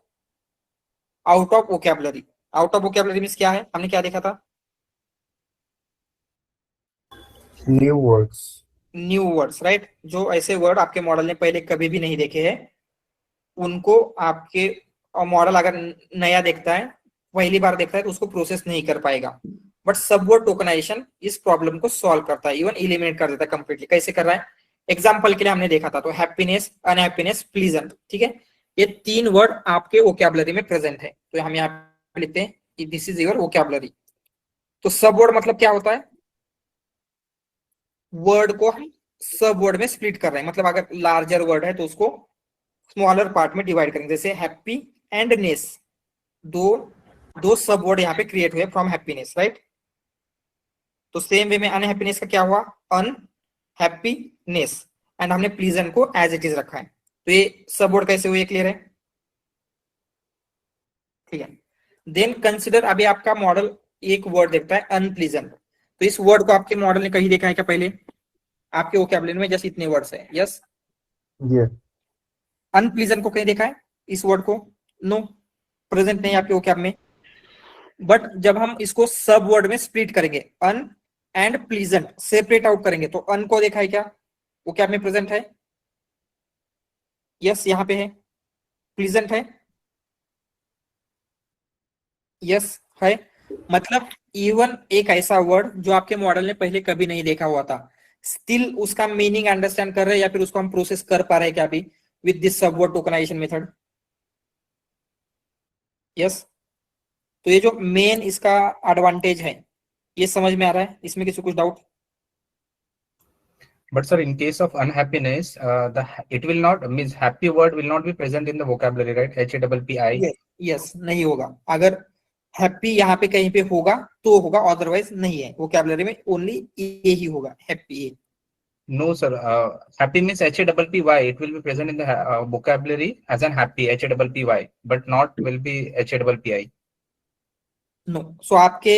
out of vocabulary. Out of vocabulary means क्या है, हमने क्या देखा था? New words, right. जो ऐसे वर्ड आपके मॉडल ने पहले कभी भी नहीं देखे हैं, उनको आपके मॉडल अगर नया देखता है, पहली बार देखता है, तो उसको प्रोसेस नहीं कर पाएगा। बट सब वर्ड टोकनाइजेशन इस प्रॉब्लम को सॉल्व करता है, इवन एलिमिनेट कर देता है कंप्लीटली। कैसे कर रहा है, एग्जाम्पल के लिए हमने देखा था, तो हैप्पीनेस, अनहैप्पीनेस, प्लीजेंट। ठीक है, ये तीन वर्ड आपके वोकैबुलरी में प्रेजेंट है, तो हम यहाँ पे लिखते हैं दिस इज योर वोकैबुलरी। तो सब वर्ड मतलब क्या होता है, वर्ड को हम सब वर्ड में स्प्लिट कर रहे हैं। मतलब अगर लार्जर वर्ड है तो उसको स्मॉलर पार्ट में डिवाइड करेंगे, जैसे हैप्पी एंड नेस, दो सब वर्ड यहाँ पे क्रिएट हुए फ्रॉम हैप्पीनेस, राइट। तो सेम वे में अनहैप्पीनेस का क्या हुआ, अनहैप्पीनेस, एंड हमने प्लीजेंट को एज इट इज रखा है। तो ये सब वर्ड कैसे हुए, क्लियर है? ठीक है, देन कंसिडर, अभी आपका मॉडल एक वर्ड देखता है अनप्लीजेंट, तो इस वर्ड को आपके मॉडल ने कहीं देखा है क्या पहले? आपके वोकैबुलरी में जस्ट इतने वर्ड्स है, यस। अनप्लीजेंट को कहीं देखा है इस वर्ड को? नो, प्रेजेंट नहीं आपके वोकैब में। बट जब हम इसको सब वर्ड में स्प्लिट करेंगे, अन एंड प्लीजेंट सेपरेट आउट करेंगे, तो अन को देखा है क्या, वोकैब में प्रेजेंट है? यस, यहाँ पे है। प्लीजेंट है? यस है। मतलब इवन एक ऐसा वर्ड जो आपके मॉडल ने पहले कभी नहीं देखा हुआ था, स्टिल उसका मीनिंग अंडरस्टैंड कर रहे हैं, या फिर उसको हम प्रोसेस कर पा रहे हैं क्या अभी विद दिस सब वर्ड टोकनाइजेशन मेथड? यस। तो ये जो मेन इसका एडवांटेज है, ये समझ में आ रहा है? इसमें किसी कुछ doubt? But sir, in case of unhappiness, it will not means happy word will not be present in the vocabulary, right? HAPPI. Yes, नहीं होगा। अगर हैप्पी यहाँ पे कहीं पे होगा तो होगा, अदरवाइज नहीं है। वोकैबुलरी में ओनली ये ही होगा, happy. No sir, happy means HAPPY. It will be present in the vocabulary as an happy, HAPPY, but not will be HAPPI. No, so आपके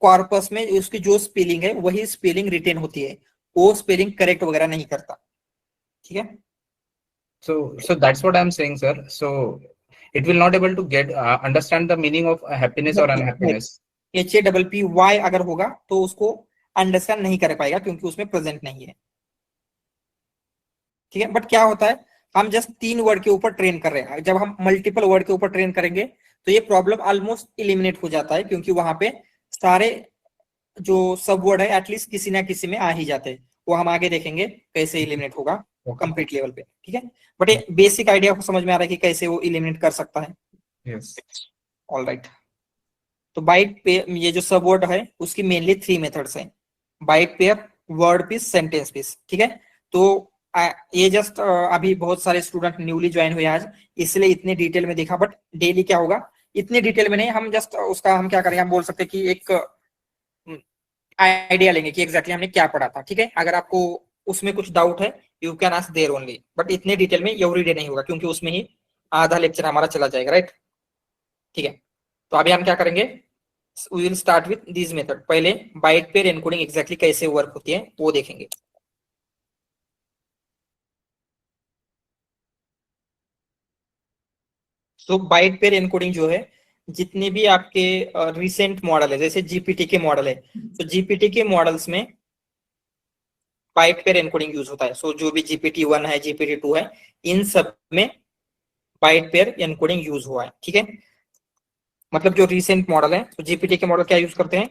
कॉर्पस में उसकी जो स्पेलिंग है वही स्पेलिंग रिटेन होती है, वो स्पेलिंग करेक्ट वगैरह नहीं करता। ठीक है, so that's what I'm saying, sir. So it will not able to get understand the meaning of happiness or unhappiness. HAPPY अगर होगा तो उसको अंडरस्टैंड नहीं कर पाएगा क्योंकि उसमें प्रेजेंट नहीं है। ठीक है, बट क्या होता है, हम जस्ट 3 वर्ड के ऊपर ट्रेन कर रहे हैं। जब हम मल्टीपल वर्ड के ऊपर ट्रेन करेंगे तो ये प्रॉब्लम ऑलमोस्ट इलिमिनेट हो जाता है, क्योंकि वहां पे सारे जो सब वर्ड है एटलीस्ट किसी ना किसी में आ ही जाते हैं। वो हम आगे देखेंगे कैसे इलिमिनेट होगा कंप्लीट लेवल पे। ठीक है, बट ये बेसिक आइडिया को समझ में आ रहा है कि कैसे वो इलिमिनेट कर सकता है। Yes. ऑलराइट, तो बाइट पे ये जो सब वर्ड है उसकी मेनली 3 मेथड्स हैं, byte pair, word piece, sentence piece. ठीक है, तो ये जस्ट अभी बहुत सारे स्टूडेंट न्यूली ज्वाइन हुए आज, इसलिए इतने डिटेल में देखा, बट डेली क्या होगा, इतनी डिटेल में नहीं, हम जस्ट उसका हम क्या करेंगे, हम बोल सकते हैं कि एक आइडिया लेंगे कि एग्जैक्टली हमने क्या पढ़ा था। ठीक है, अगर आपको उसमें कुछ डाउट है you can ask there only, but इतने डिटेल में एवरीडे नहीं होगा क्योंकि उसमें ही आधा लेक्चर हमारा चला जाएगा, राइट। ठीक है, तो अभी हम क्या करेंगे, we will start with this method. पहले बाइट पेयर एनकोडिंग एग्जैक्टली कैसे वर्क होती है वो देखेंगे। तो बाइट पेयर एनकोडिंग जो है, जितने भी आपके रिसेंट मॉडल है, जैसे जीपीटी के मॉडल है, तो जीपीटी के मॉडल्स में बाइट पेयर एनकोडिंग यूज होता है। सो जो भी जीपीटी 1 है, जीपीटी 2 है, इन सब में बाइट पेयर एनकोडिंग यूज हुआ है। ठीक है, मतलब जो रिसेंट मॉडल है, तो जीपीटी के मॉडल क्या यूज करते हैं,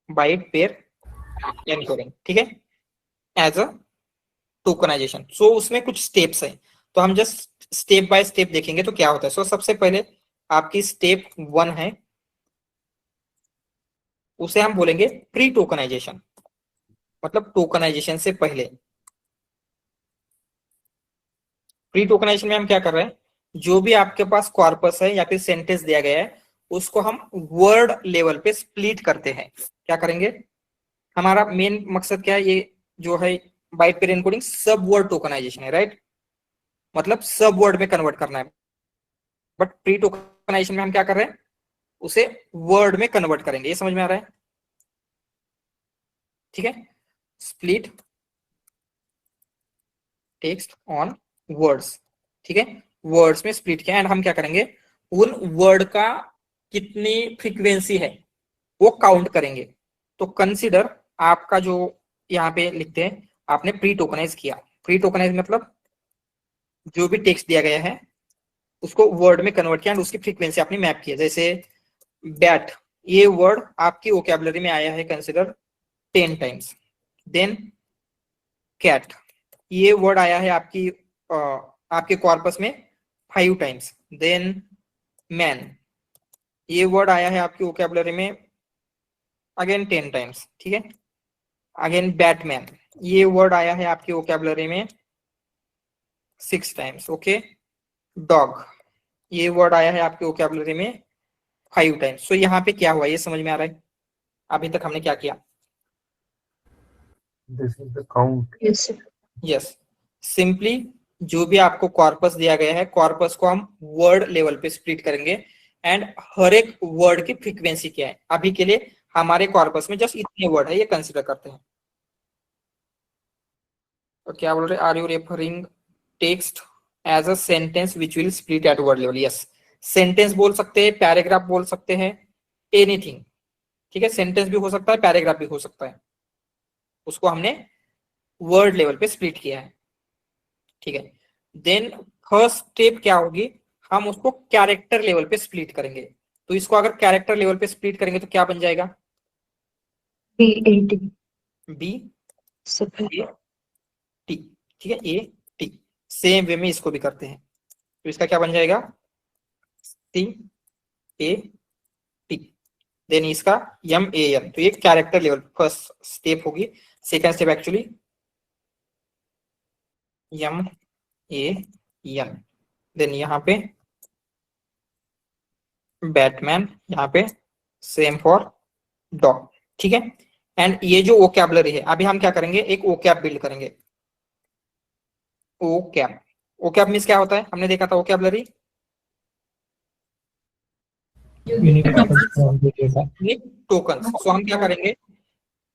बाइट पेयर एनकोडिंग। ठीक है, एज अ टोकनाइजेशन। सो उसमें कुछ स्टेप्स है, तो हम जस्ट स्टेप बाय स्टेप देखेंगे तो क्या होता है। सो सबसे पहले आपकी स्टेप 1 है, उसे हम बोलेंगे प्री टोकनाइजेशन, मतलब टोकनाइजेशन से पहले। प्री टोकनाइजेशन में हम क्या कर रहे हैं, जो भी आपके पास कॉर्पस है या फिर सेंटेंस दिया गया है उसको हम वर्ड लेवल पे स्प्लिट करते हैं। क्या करेंगे, हमारा मेन मकसद क्या है, ये जो है बाइट पेयर एनकोडिंग सब वर्ड टोकनाइजेशन है, राइट, मतलब सब वर्ड में कन्वर्ट करना है। बट प्री टोकनाइजेशन में हम क्या कर रहे हैं, उसे वर्ड में कन्वर्ट करेंगे। ये समझ में आ रहा है। ठीक है, स्प्लिट टेक्स्ट ऑन वर्ड्स। ठीक है, वर्ड्स में स्प्लिट किया, एंड हम क्या करेंगे, उन वर्ड का कितनी फ्रीक्वेंसी है वो काउंट करेंगे। तो कंसीडर आपका जो यहाँ पे लिखते हैं, आपने प्री टोकनाइज किया। प्री टोकनाइज मतलब जो भी टेक्स्ट दिया गया है उसको वर्ड में कन्वर्ट किया एंड उसकी फ्रीक्वेंसी आपने मैप किया। जैसे बैट, ये वर्ड आपकी वोकैबुलरी में आया है कंसीडर 10 टाइम्स। देन कैट, ये वर्ड आया है आपके कॉर्पस में 5 टाइम्स। देन मैन, ये वर्ड आया है आपकी वोकैबुलरी में अगेन 10 टाइम्स। ठीक है, अगेन बैटमैन, ये वर्ड आया है आपकी वोकैबुलरी में 6 टाइम्स। ओके, डॉग, ये वर्ड आया है आपके वोकैबुलरी में 5 टाइम्स। सो यहाँ पे क्या हुआ ये समझ में आ रहा है, अभी तक हमने क्या किया। This is the count. Yes, simply जो भी आपको कॉर्पस दिया गया है, कॉर्पस को हम वर्ड लेवल पे स्प्लिट करेंगे एंड हर एक वर्ड की फ्रीक्वेंसी क्या है। अभी के लिए हमारे कॉर्पस में जस्ट इतने वर्ड है, ये कंसीडर करते हैं। तो क्या बोल रहे, are you referring text as a sentence which will split at word level. Yes, sentence बोल सकते हैं, पैराग्राफ बोल सकते हैं, एनीथिंग। ठीक है, सेंटेंस भी हो सकता है, पैराग्राफ भी हो सकता है, उसको हमने वर्ड लेवल पे स्प्लिट किया है। ठीक है, देन फर्स्ट स्टेप क्या होगी, हम उसको कैरेक्टर लेवल पे स्प्लिट करेंगे। तो इसको अगर कैरेक्टर लेवल पे स्प्लिट करेंगे तो क्या बन जाएगा, बी टी। ठीक है, ए टी। सेम वे में इसको भी करते हैं, तो इसका क्या बन जाएगा, टी ए टी। देन इसका एम ए एन। तो ये कैरेक्टर लेवल फर्स्ट स्टेप होगी। Second step actually M A N. Then यहाँ पे बैटमैन, यहाँ पे सेम फॉर डॉग। ठीक है, एंड ये जो वोकैबुलरी है, अभी हम क्या करेंगे, एक वोकैब बिल्ड करेंगे। वोकैब, वोकैब मींस क्या होता है, हमने देखा था वोकैबुलरी यूनिक टोकन। सो हम क्या करेंगे,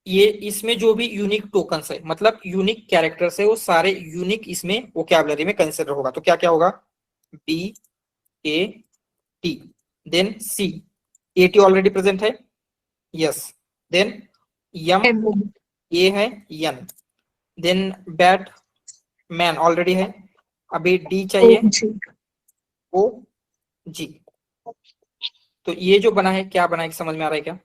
ये इसमें जो भी यूनिक टोकन्स है, मतलब यूनिक कैरेक्टर्स है, वो सारे यूनिक इसमें वोकैबुलरी में कंसीडर होगा। तो क्या क्या होगा, B A T, then C, A T already present है, यस। देन यम ए है, N. Then bat man already है, अभी डी चाहिए, ओ जी। तो ये जो बना है, क्या बना है समझ में आ रहा है क्या,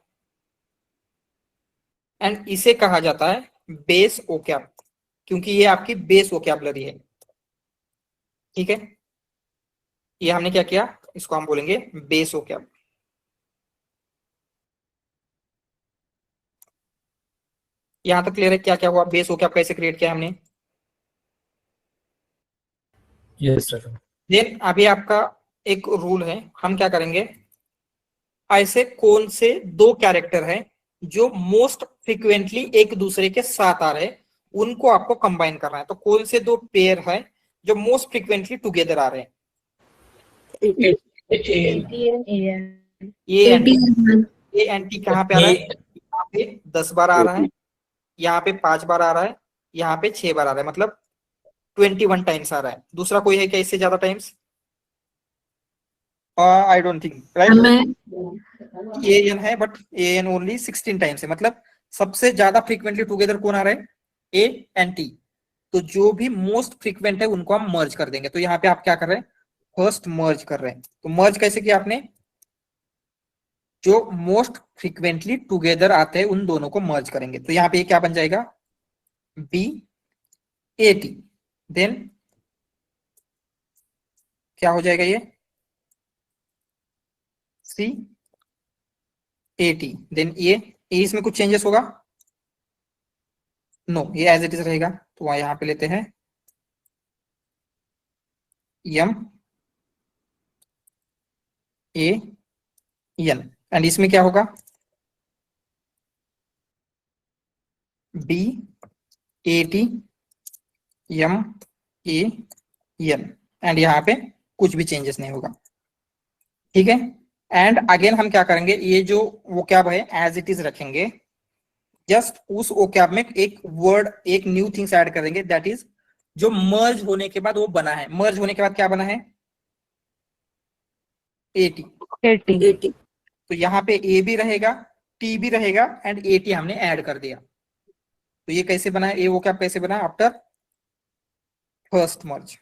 एंड इसे कहा जाता है बेस वोकैब, क्योंकि ये आपकी बेस वोकैबुलरी है। ठीक है, ये हमने क्या किया, इसको हम बोलेंगे बेस वोकैब। यहां तक क्लियर है क्या क्या हुआ, बेस वोकैब कैसे क्रिएट किया हमने। Yes sir. देन अभी आपका एक रूल है, हम क्या करेंगे, ऐसे कौन से 2 कैरेक्टर है जो मोस्ट फ्रिक्वेंटली एक दूसरे के साथ आ रहे हैं, उनको आपको कंबाइन करना है। तो कौन से 2 पेयर है जो मोस्ट फ्रिक्वेंटली टुगेदर आ रहे हैं? ए एंड टी कहाँ पे आ रहा है? यहाँ पे 10 बार आ रहा है, यहाँ पे 5 बार आ रहा है, यहाँ पे 6 बार आ रहा है, मतलब 21 टाइम्स आ रहा है। दूसरा कोई है क्या इससे ज्यादा times? I don't think, right? A N है, but A N only 16 times है, मतलब सबसे ज्यादा फ्रीक्वेंटली टुगेदर कौन आ रहा है? A and T. तो जो भी मोस्ट फ्रीक्वेंट है उनको हम मर्ज कर देंगे। तो यहाँ पे आप क्या कर रहे हैं? फर्स्ट मर्ज कर रहे हैं। तो मर्ज कैसे किया आपने? जो मोस्ट फ्रीक्वेंटली टुगेदर आते हैं उन दोनों को मर्ज करेंगे। तो यहाँ पे क्या बन जाएगा? B A T. देन क्या हो जाएगा? ये सी ए टी। देन ये इसमें कुछ चेंजेस होगा? नो, ये एज इट इज रहेगा। तो वहां यहाँ पे लेते हैं एम ए एन, एंड इसमें क्या होगा? B A T M A N, and यहाँ पे कुछ भी चेंजेस नहीं होगा, ठीक है। एंड अगेन हम क्या करेंगे, ये जो वोकैब है एज इट इज रखेंगे, जस्ट उस वोकैब में एक वर्ड, एक न्यू थिंग्स ऐड करेंगे, दैट इज जो मर्ज होने के बाद वो बना है। मर्ज होने के बाद क्या बना है? एटी। तो यहाँ पे ए भी रहेगा, टी भी रहेगा, एंड एटी हमने ऐड कर दिया। तो ये कैसे बना है? ये वोकैब कैसे बना? आफ्टर फर्स्ट मर्ज।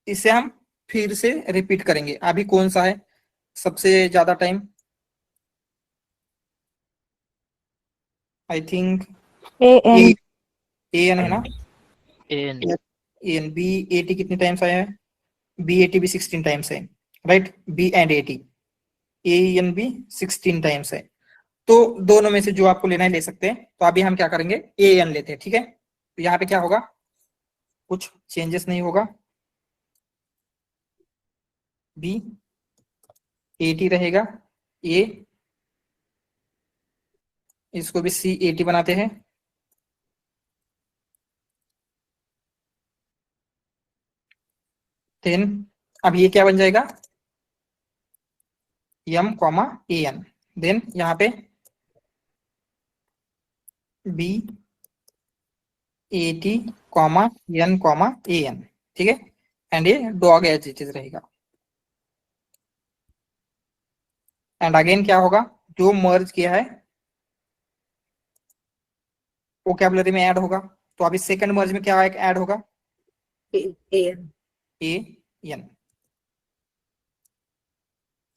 इसे हम फिर से रिपीट करेंगे। अभी कौन सा है सबसे ज्यादा time? I think A N है ना? A N. B A T कितने टाइम्स आया है? बी ए टी भी 16 टाइम्स है, right? B and A T, A N भी 16 टाइम्स है। तो दोनों में से जो आपको लेना है ले सकते हैं। तो अभी हम क्या करेंगे? ए एन लेते हैं, ठीक है। तो यहाँ पे क्या होगा? कुछ चेंजेस नहीं होगा। बी ए टी रहेगा, ए, इसको भी सी ए टी बनाते हैं। देन अब ये क्या बन जाएगा? M comma A N. Then यहाँ पे B A T comma N comma A N, ठीक है। एंड ये डॉग एज इट इज रहेगा। एंड अगेन क्या होगा? जो मर्ज किया है वोकैबुलरी में ऐड होगा। तो अभी सेकंड मर्ज में क्या ऐड होगा? ए एन।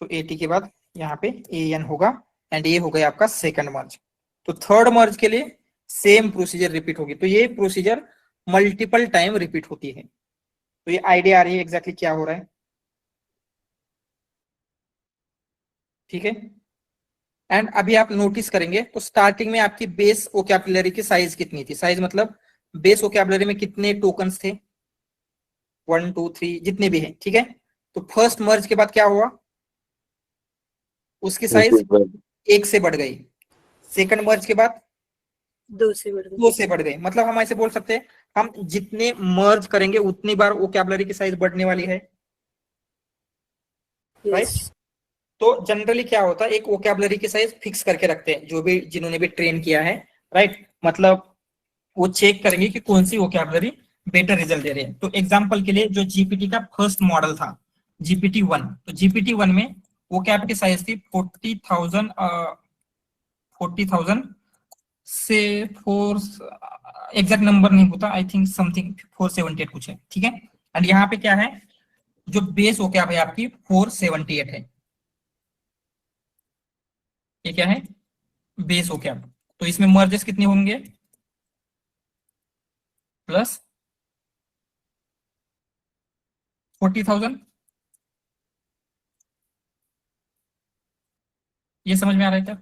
तो ए टी के बाद यहाँ पे ए एन होगा, एंड ये हो गया आपका सेकंड मर्ज। तो थर्ड मर्ज के लिए सेम प्रोसीजर रिपीट होगी। तो ये प्रोसीजर मल्टीपल टाइम रिपीट होती है। तो ये आइडिया आ रही है एग्जैक्टली क्या हो रहा है, ठीक है। एंड अभी आप नोटिस करेंगे तो स्टार्टिंग में आपकी बेस वोकैबुलरी की साइज कितनी थी? साइज मतलब बेस वोकैबुलरी में कितने टोकन्स थे? 1 2 3 जितने भी हैं, ठीक है। तो फर्स्ट मर्ज के बाद क्या हुआ? उसकी साइज 1 से बढ़ गई। सेकंड मर्ज के बाद 2 से बढ़ गई। मतलब हम ऐसे बोल सकते हैं, हम जितने मर्ज करेंगे उतनी बार वोकैबुलरी की साइज बढ़ने वाली है, राइट? तो जनरली क्या होता है, एक वोकैबुलरी की साइज फिक्स करके रखते हैं जो भी, जिन्होंने भी ट्रेन किया है, राइट? मतलब वो चेक करेंगे कि कौन सी वोकैबुलरी बेटर रिजल्ट दे रही है। तो एग्जांपल के लिए जो जीपीटी का फर्स्ट मॉडल था जीपीटी 1, तो जीपीटी 1 में वोकैब की साइज थी 40,000 से 4, एग्जैक्ट नंबर नहीं होता, आई थिंक समथिंग 478 कुछ है, ठीक है। एंड यहाँ पे क्या है, जो बेस वोकैब है आपकी 478 है। ये क्या है? Base vocab. तो इसमें मर्जेस कितने होंगे? प्लस 40,000। ये समझ में आ रहा है क्या?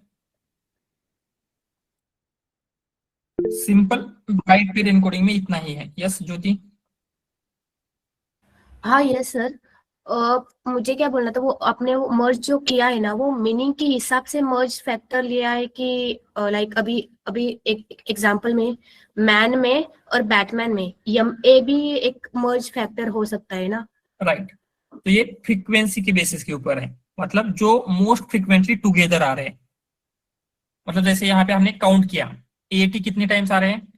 सिंपल बाइट पेयर एनकोडिंग में इतना ही है। यस ज्योति? हाँ यस सर। मुझे क्या बोलना था, वो आपने वो मर्ज जो किया है ना, वो मीनिंग के हिसाब से मर्ज फैक्टर लिया है कि लाइक अभी अभी एक एग्जांपल में मैन में और बैटमैन में यम ए भी एक मर्ज फैक्टर हो सकता है ना? राइट। तो ये फ्रीक्वेंसी के बेसिस के ऊपर है, मतलब जो मोस्ट फ्रीक्वेंटली टुगेदर आ रहे हैं। मतलब जैसे यहाँ पे हमने काउंट किया, एटी कितने टाइम्स आ रहे हैं,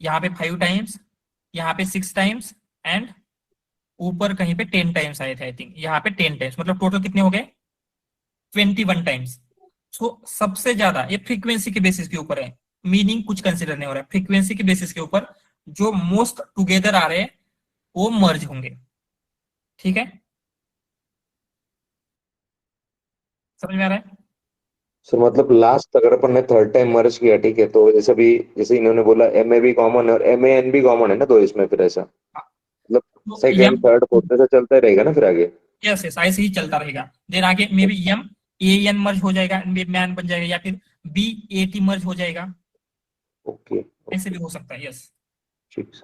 यहाँ पे 5 टाइम्स, यहाँ पे 6 टाइम्स, एंड ऊपर कहीं पे 10 टाइम्स आए थे आई थिंक, यहाँ पे 10 टाइम्स, मतलब टोटल कितने हो गए 21 टाइम्स। सो सबसे ज्यादा ये फ्रीक्वेंसी के बेसिस के ऊपर है, मीनिंग कुछ कंसिडर नहीं हो रहा है, फ्रीक्वेंसी के बेसिस के ऊपर जो मोस्ट टुगेदर आ रहे हैं वो मर्ज होंगे। ठीक है, समझ में आ रहा है? सर मतलब लास्ट अगर अपन ने थर्ड टाइम मर्ज किया, ठीक है, तो जैसे भी जैसे इन्होंने बोला एम ए भी कॉमन है और एम ए एन भी कॉमन है ना, तो इसमें फिर ऐसा मतलब सेकंड थर्ड फोर्थ से चलता ही रहेगा ना फिर आगे? यस यस, ऐसे ही चलता रहेगा। देन आगे maybe M A N merge हो जाएगा, मैन बन जाएगा, या फिर बी ए टी मर्ज हो जाएगा। ओके, ऐसे भी हो सकता है। यस, ठीक।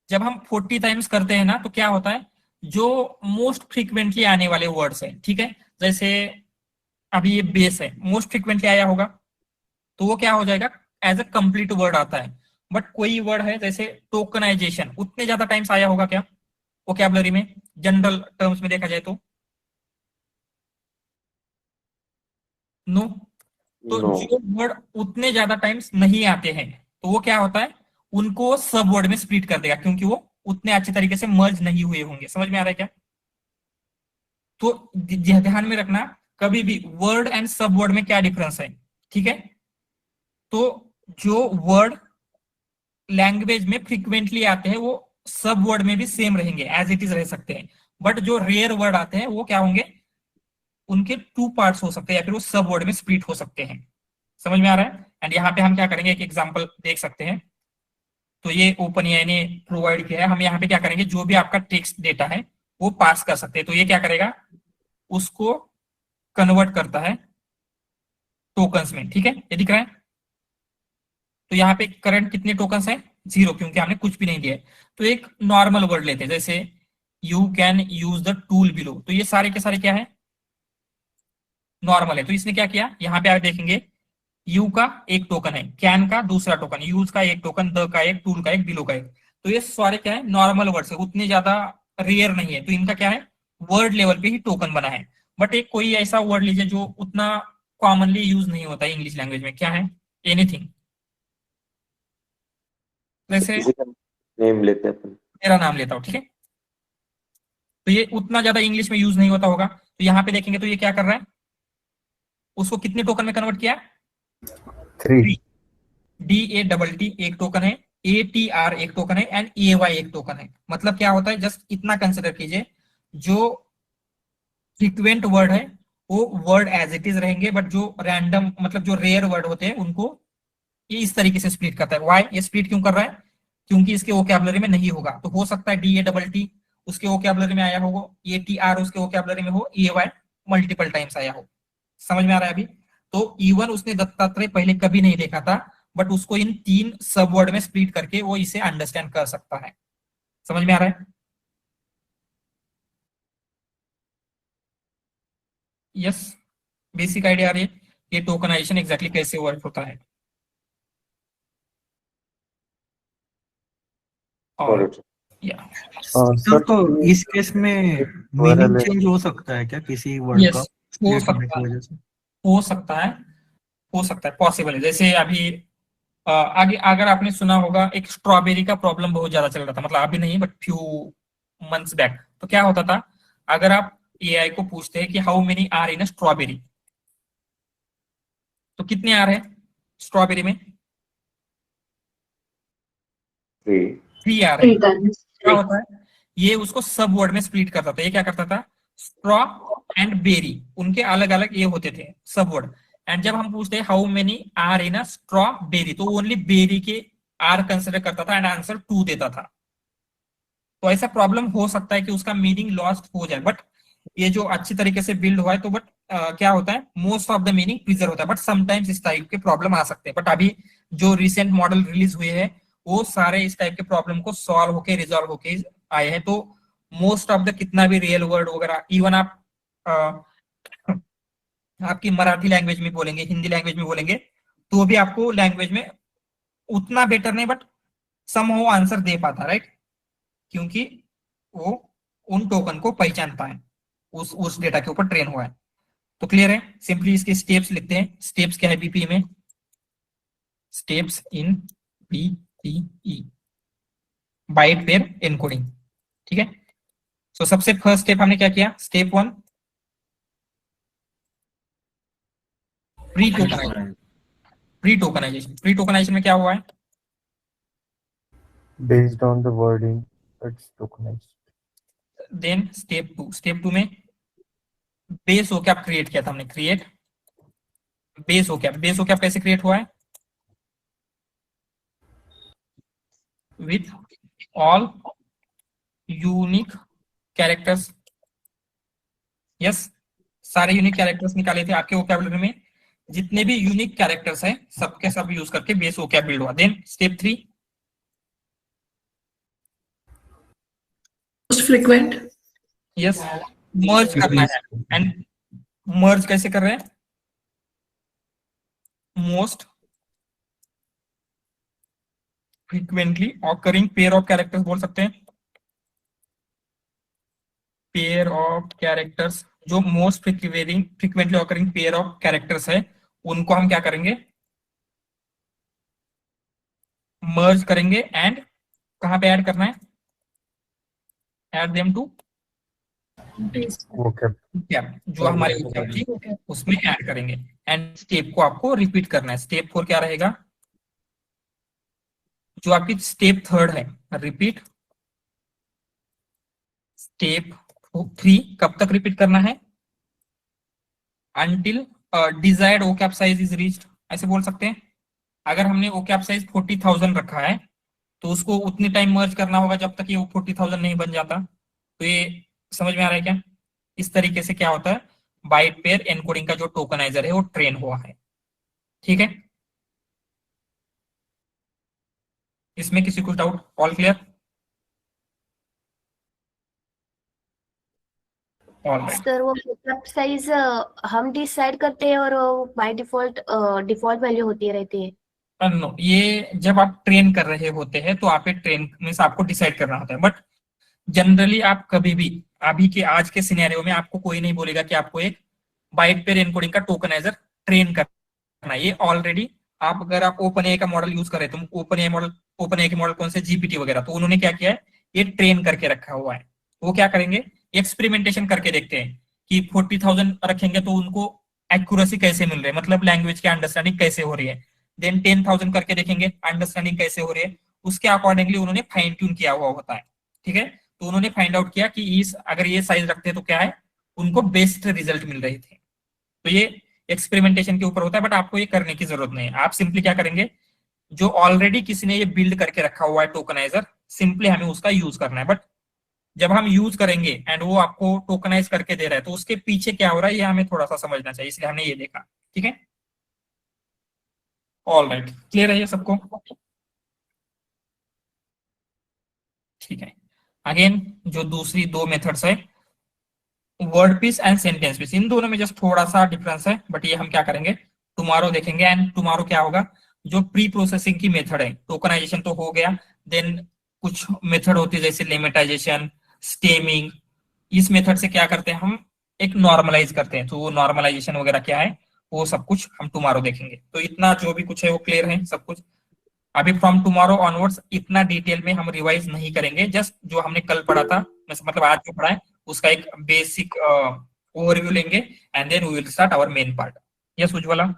जब हम 40 टाइम्स करते हैं ना तो क्या होता है, जो मोस्ट फ्रीक्वेंटली आने वाले वर्ड्स है, ठीक है, जैसे अभी ये बेस है, मोस्ट फ्रीक्वेंटली आया होगा तो वो क्या हो जाएगा, एज अ कंप्लीट वर्ड आता है। बट कोई वर्ड है जैसे टोकनाइजेशन, उतने ज्यादा टाइम्स आया होगा क्या वोकैबुलरी में, जनरल टर्म्स में देखा जाए तो? नो। तो जो वर्ड उतने ज्यादा टाइम्स नहीं आते हैं तो वो क्या होता है, उनको सब वर्ड में स्प्लिट कर देगा, क्योंकि वो उतने अच्छे तरीके से मर्ज नहीं हुए होंगे। समझ में आ रहा है क्या? तो ध्यान में रखना, कभी भी वर्ड एंड सब वर्ड में क्या डिफरेंस है, ठीक है? तो जो वर्ड लैंग्वेज में फ्रीक्वेंटली आते हैं वो सब वर्ड में भी सेम रहेंगे, एज इट इज रह सकते हैं। बट जो रेयर वर्ड आते हैं वो क्या होंगे, उनके 2 पार्ट्स हो सकते हैं, या फिर वो सब वर्ड में स्प्लिट हो सकते हैं। समझ में आ रहा है? एंड यहाँ पे हम क्या करेंगे, एक एग्जांपल देख सकते हैं। तो ये ओपन एआई ने प्रोवाइड किया है, हम यहाँ पे क्या करेंगे, जो भी आपका टेक्स्ट डेटा है वो पास कर सकते हैं। तो ये क्या करेगा, उसको कन्वर्ट करता है टोकन्स में। ठीक है, ये दिख रहा है? तो यहाँ पे करंट कितने टोकन्स है, 0, क्योंकि हमने कुछ भी नहीं दिया है। तो एक नॉर्मल वर्ड लेते हैं, जैसे you can use the tool below. तो ये सारे के सारे क्या है, नॉर्मल है। तो इसने क्या किया, यहाँ पे आप देखेंगे यू का एक टोकन है, कैन का दूसरा टोकन, यूज का एक टोकन, द का एक, टूल का एक, बिलो का एक। तो ये सारे क्या है, नॉर्मल वर्ड्स है, उतने ज्यादा रेयर नहीं है। तो इनका क्या है, वर्ड लेवल पे ही टोकन बना है। बट एक कोई ऐसा वर्ड लीजिए जो उतना कॉमनली यूज नहीं होता है इंग्लिश लैंग्वेज में, क्या है, एनीथिंग। जैसे नेम लेते हैं अपन, मेरा नाम लेता हूं, ठीक है, तो ये उतना ज्यादा इंग्लिश में यूज नहीं होता होगा। तो यहाँ पे देखेंगे तो ये क्या कर रहा है, उसको कितने टोकन में कन्वर्ट किया, 3। DATT एक टोकन है, ATR एक टोकन है, एंड AY एक टोकन है। मतलब क्या होता है, जस्ट इतना कंसिडर कीजिए, जो फ्रीक्वेंट वर्ड है वो वर्ड एज इट इज रहेंगे, बट जो रैंडम मतलब जो रेयर वर्ड होते हैं उनको ये इस तरीके से स्प्लिट करता है। वाई ये स्प्लिट क्यों कर रहा है, क्योंकि इसके वोकैबुलरी में नहीं होगा। तो हो सकता है DATT उसके वोकैबुलरी में आया होगा, ATR उसके वोकैबुलरी में हो, AY मल्टीपल टाइम्स आया हो। समझ में आ रहा है अभी? तो इवन उसने दत्तात्रेय पहले कभी नहीं देखा था, बट उसको इन 3 सब वर्ड में स्प्लिट करके वो इसे अंडरस्टैंड कर सकता है। समझ में आ रहा है? यस, बेसिक आइडिया आ रही है ये टोकनाइजेशन एग्जैक्टली कैसे वर्क होता है। और सर तो इस केस में मीनिंग चेंज हो सकता है क्या किसी वर्ड का? हो सकता है, हो सकता है, हो सकता है, पॉसिबल है। जैसे अभी आगे अगर आपने सुना होगा, एक स्ट्रॉबेरी का प्रॉब्लम बहुत ज्यादा चल रहा था, मतलब अभी नहीं बट फ्यू मंथ्स बैक। तो क्या होता था, अगर आप एआई को पूछते हैं कि how many R in a strawberry, तो कितने आर है स्ट्रॉबेरी में? 3 आर है। क्या होता है, ये उसको सब वर्ड में स्प्लिट करता था। ये क्या करता था, स्ट्रॉ एंड बेरी, उनके अलग अलग ये होते थे सब वर्ड। एंड जब हम पूछते हैं how many R in a strawberry, तो ओनली बेरी के आर कंसिडर करता था एंड आंसर 2 देता था। तो ऐसा प्रॉब्लम हो सकता है कि उसका मीनिंग लॉस्ट हो जाए। बट ये जो अच्छी तरीके से बिल्ड हुआ है तो बट क्या होता है, most of the meaning preserve होता है। बट समटाइम्स इस टाइप के प्रॉब्लम आ सकते हैं। बट अभी जो रिसेंट मॉडल रिलीज हुए हैं वो सारे इस टाइप के प्रॉब्लम को सॉल्व होके रिजॉल्व होके आए हैं। तो मोस्ट ऑफ द कितना भी रियल वर्ड वगैरह, इवन आप आपकी मराठी लैंग्वेज में बोलेंगे, हिंदी लैंग्वेज में बोलेंगे, तो भी आपको लैंग्वेज में उतना बेटर नहीं बट समहाउ आंसर दे पाता, राइट, क्योंकि वो उन टोकन को पहचानता है, उस डेटा के ऊपर ट्रेन हुआ है। तो क्लियर है? सिंपली इसके स्टेप्स लिखते हैं। स्टेप्स क्या है बीपी में? Steps in BPE, byte pair encoding, ठीक है। तो सबसे फर्स्ट स्टेप हमने क्या किया? Step 1 pre tokenization. Pre tokenization में क्या हुआ है? Based on the wording, it's tokenized. Then step 2 में बेस ओकैप क्रिएट किया था हमने। Create base vocab. Base vocab कैसे क्रिएट हुआ है? With all unique characters. Yes, सारे यूनिक कैरेक्टर्स निकाले थे आपके वोकैबुलरी में, जितने भी यूनिक कैरेक्टर्स हैं सबके सब यूज करके बेस ओकैप बिल्ड हुआ। Then step 3 most frequent. Yes, merge करना है। एंड मर्ज कैसे कर रहे हैं? Most frequently occurring pair of characters बोल सकते हैं। पेयर ऑफ कैरेक्टर्स, जो most frequently occurring pair of characters है, उनको हम क्या करेंगे? मर्ज करेंगे। एंड कहां पे ऐड करना है? Add them to vocab. जो हमारे vocab थी उसमें ऐड करेंगे। एंड स्टेप को आपको रिपीट करना है। स्टेप 4 क्या रहेगा? जो आपकी स्टेप 3 है, रिपीट स्टेप 3 कब तक रिपीट करना है? Until desired vocab size is reached, ऐसे बोल सकते हैं। अगर हमने ओकैप साइज 40,000 रखा है तो उसको उतनी टाइम मर्ज करना होगा जब तक ये 40,000 नहीं बन जाता। तो ये समझ में आ रहा है क्या? इस तरीके से क्या होता है? बाइट पेयर एनकोडिंग का जो टोकनाइजर है वो ट्रेन हुआ है, ठीक है। इसमें किसी को डाउट? All clear? सर वो मतलब साइज हम डिसाइड करते हैं और बाय डिफॉल्ट वैल्यू होती रहती है? नो, ये जब आप ट्रेन कर रहे होते हैं तो आप ट्रेन में से आपको डिसाइड करना होता है। बट जनरली आप कभी भी अभी के आज के सिनेरियो में आपको कोई नहीं बोलेगा कि आपको एक बाइट पेयर एनकोडिंग का टोकनाइजर ट्रेन करना है। ये ऑलरेडी आप अगर आप ओपन एआई का मॉडल यूज कर रहे हैं तो ओपन एआई के मॉडल कौन से? जीपीटी वगैरह। तो उन्होंने क्या किया है? ये ट्रेन करके रखा हुआ है। वो क्या करेंगे? एक्सपेरिमेंटेशन करके देखते हैं कि 40,000 रखेंगे तो उनको एक्यूरेसी कैसे मिल रही है, मतलब लैंग्वेज की अंडरस्टैंडिंग कैसे हो रही है। देन 10,000 करके देखेंगे अंडरस्टैंडिंग कैसे हो रही है। उसके अकॉर्डिंगली उन्होंने फाइन ट्यून किया हुआ होता है, ठीक है। तो उन्होंने फाइंड आउट किया कि इस अगर ये साइज रखते तो क्या है, उनको बेस्ट रिजल्ट मिल रहे थे। तो ये एक्सपेरिमेंटेशन के ऊपर होता है, बट आपको ये करने की जरूरत नहीं है। आप सिंपली क्या करेंगे? जो ऑलरेडी किसी ने ये बिल्ड करके रखा हुआ है टोकनाइजर, सिंपली हमें उसका यूज करना है। बट जब हम यूज करेंगे एंड वो आपको टोकनाइज करके दे रहा है तो उसके पीछे क्या हो रहा है ये हमें थोड़ा सा समझना चाहिए, इसलिए हमने ये देखा, ठीक है। ऑल राइट, क्लियर है ये सबको? ठीक है। अगेन जो दूसरी 2 मेथड्स है, word piece and sentence piece, इन दोनों में जस्ट थोड़ा सा डिफरेंस है, बट ये हम क्या करेंगे? टुमारो देखेंगे। एंड टुमारो क्या होगा? जो प्री प्रोसेसिंग की मेथड है, टोकनाइजेशन तो हो गया, देन कुछ मेथड होती है जैसे लेमेटाइजेशन, स्टेमिंग। इस मेथड से क्या करते हैं? हम एक नॉर्मलाइज करते हैं। तो वो नॉर्मलाइजेशन वगैरह क्या है वो सब कुछ हम टुमारो देखेंगे। तो इतना जो भी कुछ है वो क्लियर है सब कुछ। अभी फ्रॉम टुमारो ऑनवर्ड्स इतना डिटेल में हम रिवाइज नहीं करेंगे, जस्ट जो हमने कल पढ़ा था, मतलब आज जो पढ़ा है उसका एक बेसिक ओवरव्यू लेंगे and then we will start our main part. Yes Ujjwala?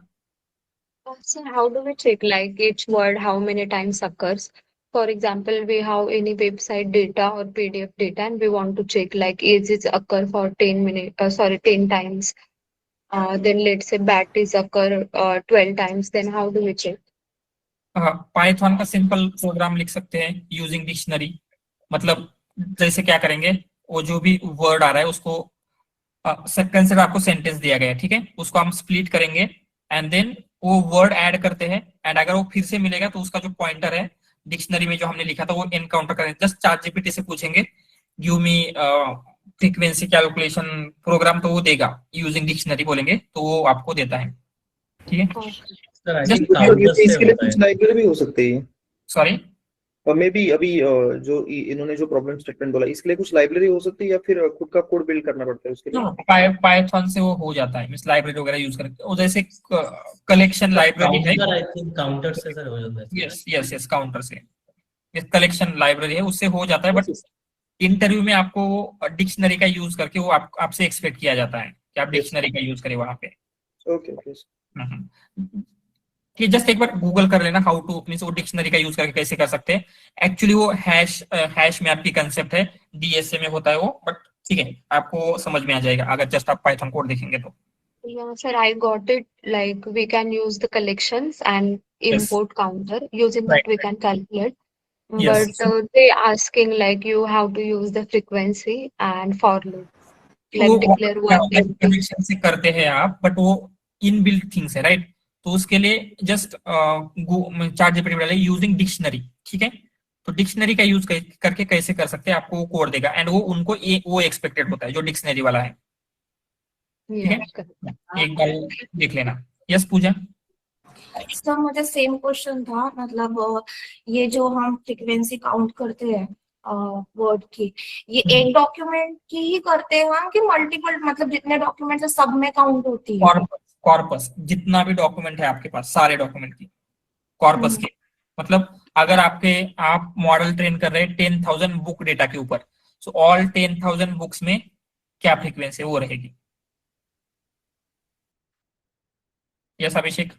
So how do we check like each word how many times occurs? For example, we have any website data or PDF data and we want to check like is it occur for 10 times. Then let's say bat is occur 12 times. Then how do we check? Python का simple programme लिख सकते हैं using dictionary. मतलब जैसे क्या करेंगे? वो जो भी वर्ड आ रहा है उसको कंसिडर, आपको सेंटेंस दिया गया है, ठीक है, उसको हम स्प्लिट करेंगे एंड देन वो वर्ड ऐड करते हैं। एंड अगर वो फिर से मिलेगा तो उसका जो पॉइंटर है डिक्शनरी में जो हमने लिखा था वो एनकाउंटर करेंगे। जस्ट ChatGPT से पूछेंगे give me frequency calculation program, तो वो देगा। यूजिंग डिक्शनरी बोलेंगे तो वो आपको देता है, ठीक है। इसके लिए कुछ लाइब्रेरी भी हो सकती है। सॉरी, और मे बी अभी जो इन्होंने जो प्रॉब्लम स्टेटमेंट बोला, इसके लिए कुछ लाइब्रेरी हो सकती है या फिर खुद का कोड बिल्ड करना पड़ता है उसके लिए? पाइथन से वो हो जाता है, मींस लाइब्रेरी वगैरह यूज करके। और जैसे कलेक्शन लाइब्रेरी है, आई थिंक काउंटर से सर हो जाता है। यस यस यस, काउंटर से कलेक्शन लाइब्रेरी है, उससे हो जाता है। बट इंटरव्यू में आपको डिक्शनरी का यूज करके वो आपसे एक्सपेक्ट किया जाता है कि आप डिक्शनरी का यूज करें वहां पे। ओके ओके, कि जस्ट एक बार गूगल कर लेना हाउ टू, मींस वो डिक्शनरी का यूज करके कैसे कर सकते हैं। एक्चुअली वो हैश में आपकी कंसेप्ट है, डीएसए में होता है वो, बट ठीक है, आपको समझ में आ जाएगा अगर जस्ट आप पाइथन कोड देखेंगे तो। Yeah, sir, I got it. Like we can use the collections and import counter. Using that we can calculate. Yes. But they asking like you have to use the frequency and for loop. Like declare one thing. Connection से करते हैं आप, but वो inbuilt things है, right. तो उसके लिए just chart GPT डाले यूजिंग डिक्शनरी, ठीक है। तो डिक्शनरी का यूज करके कैसे कर सकते हैं, आपको वो कोड देगा, एंड वो उनको वो एक्सपेक्टेड होता है जो डिक्शनरी वाला है, ठीक है। एक बार देख लेना। यस पूजा। सर मुझे सेम क्वेश्चन था, मतलब ये जो हम फ्रीक्वेंसी काउंट करते हैं वर्ड की, ये एक डॉक्यूमेंट की ही करते हैं हम कि मल्टीपल, मतलब जितने डॉक्यूमेंट है सब में काउंट होती है? कॉर्पस जितना भी डॉक्यूमेंट है आपके पास, सारे डॉक्यूमेंट की कॉर्पस के, मतलब अगर आप मॉडल ट्रेन कर रहे हैं 10,000 बुक डेटा के ऊपर, सो ऑल 10,000 बुक्स में क्या फ्रीक्वेंसी वो रहेगी। Yes Abhishek.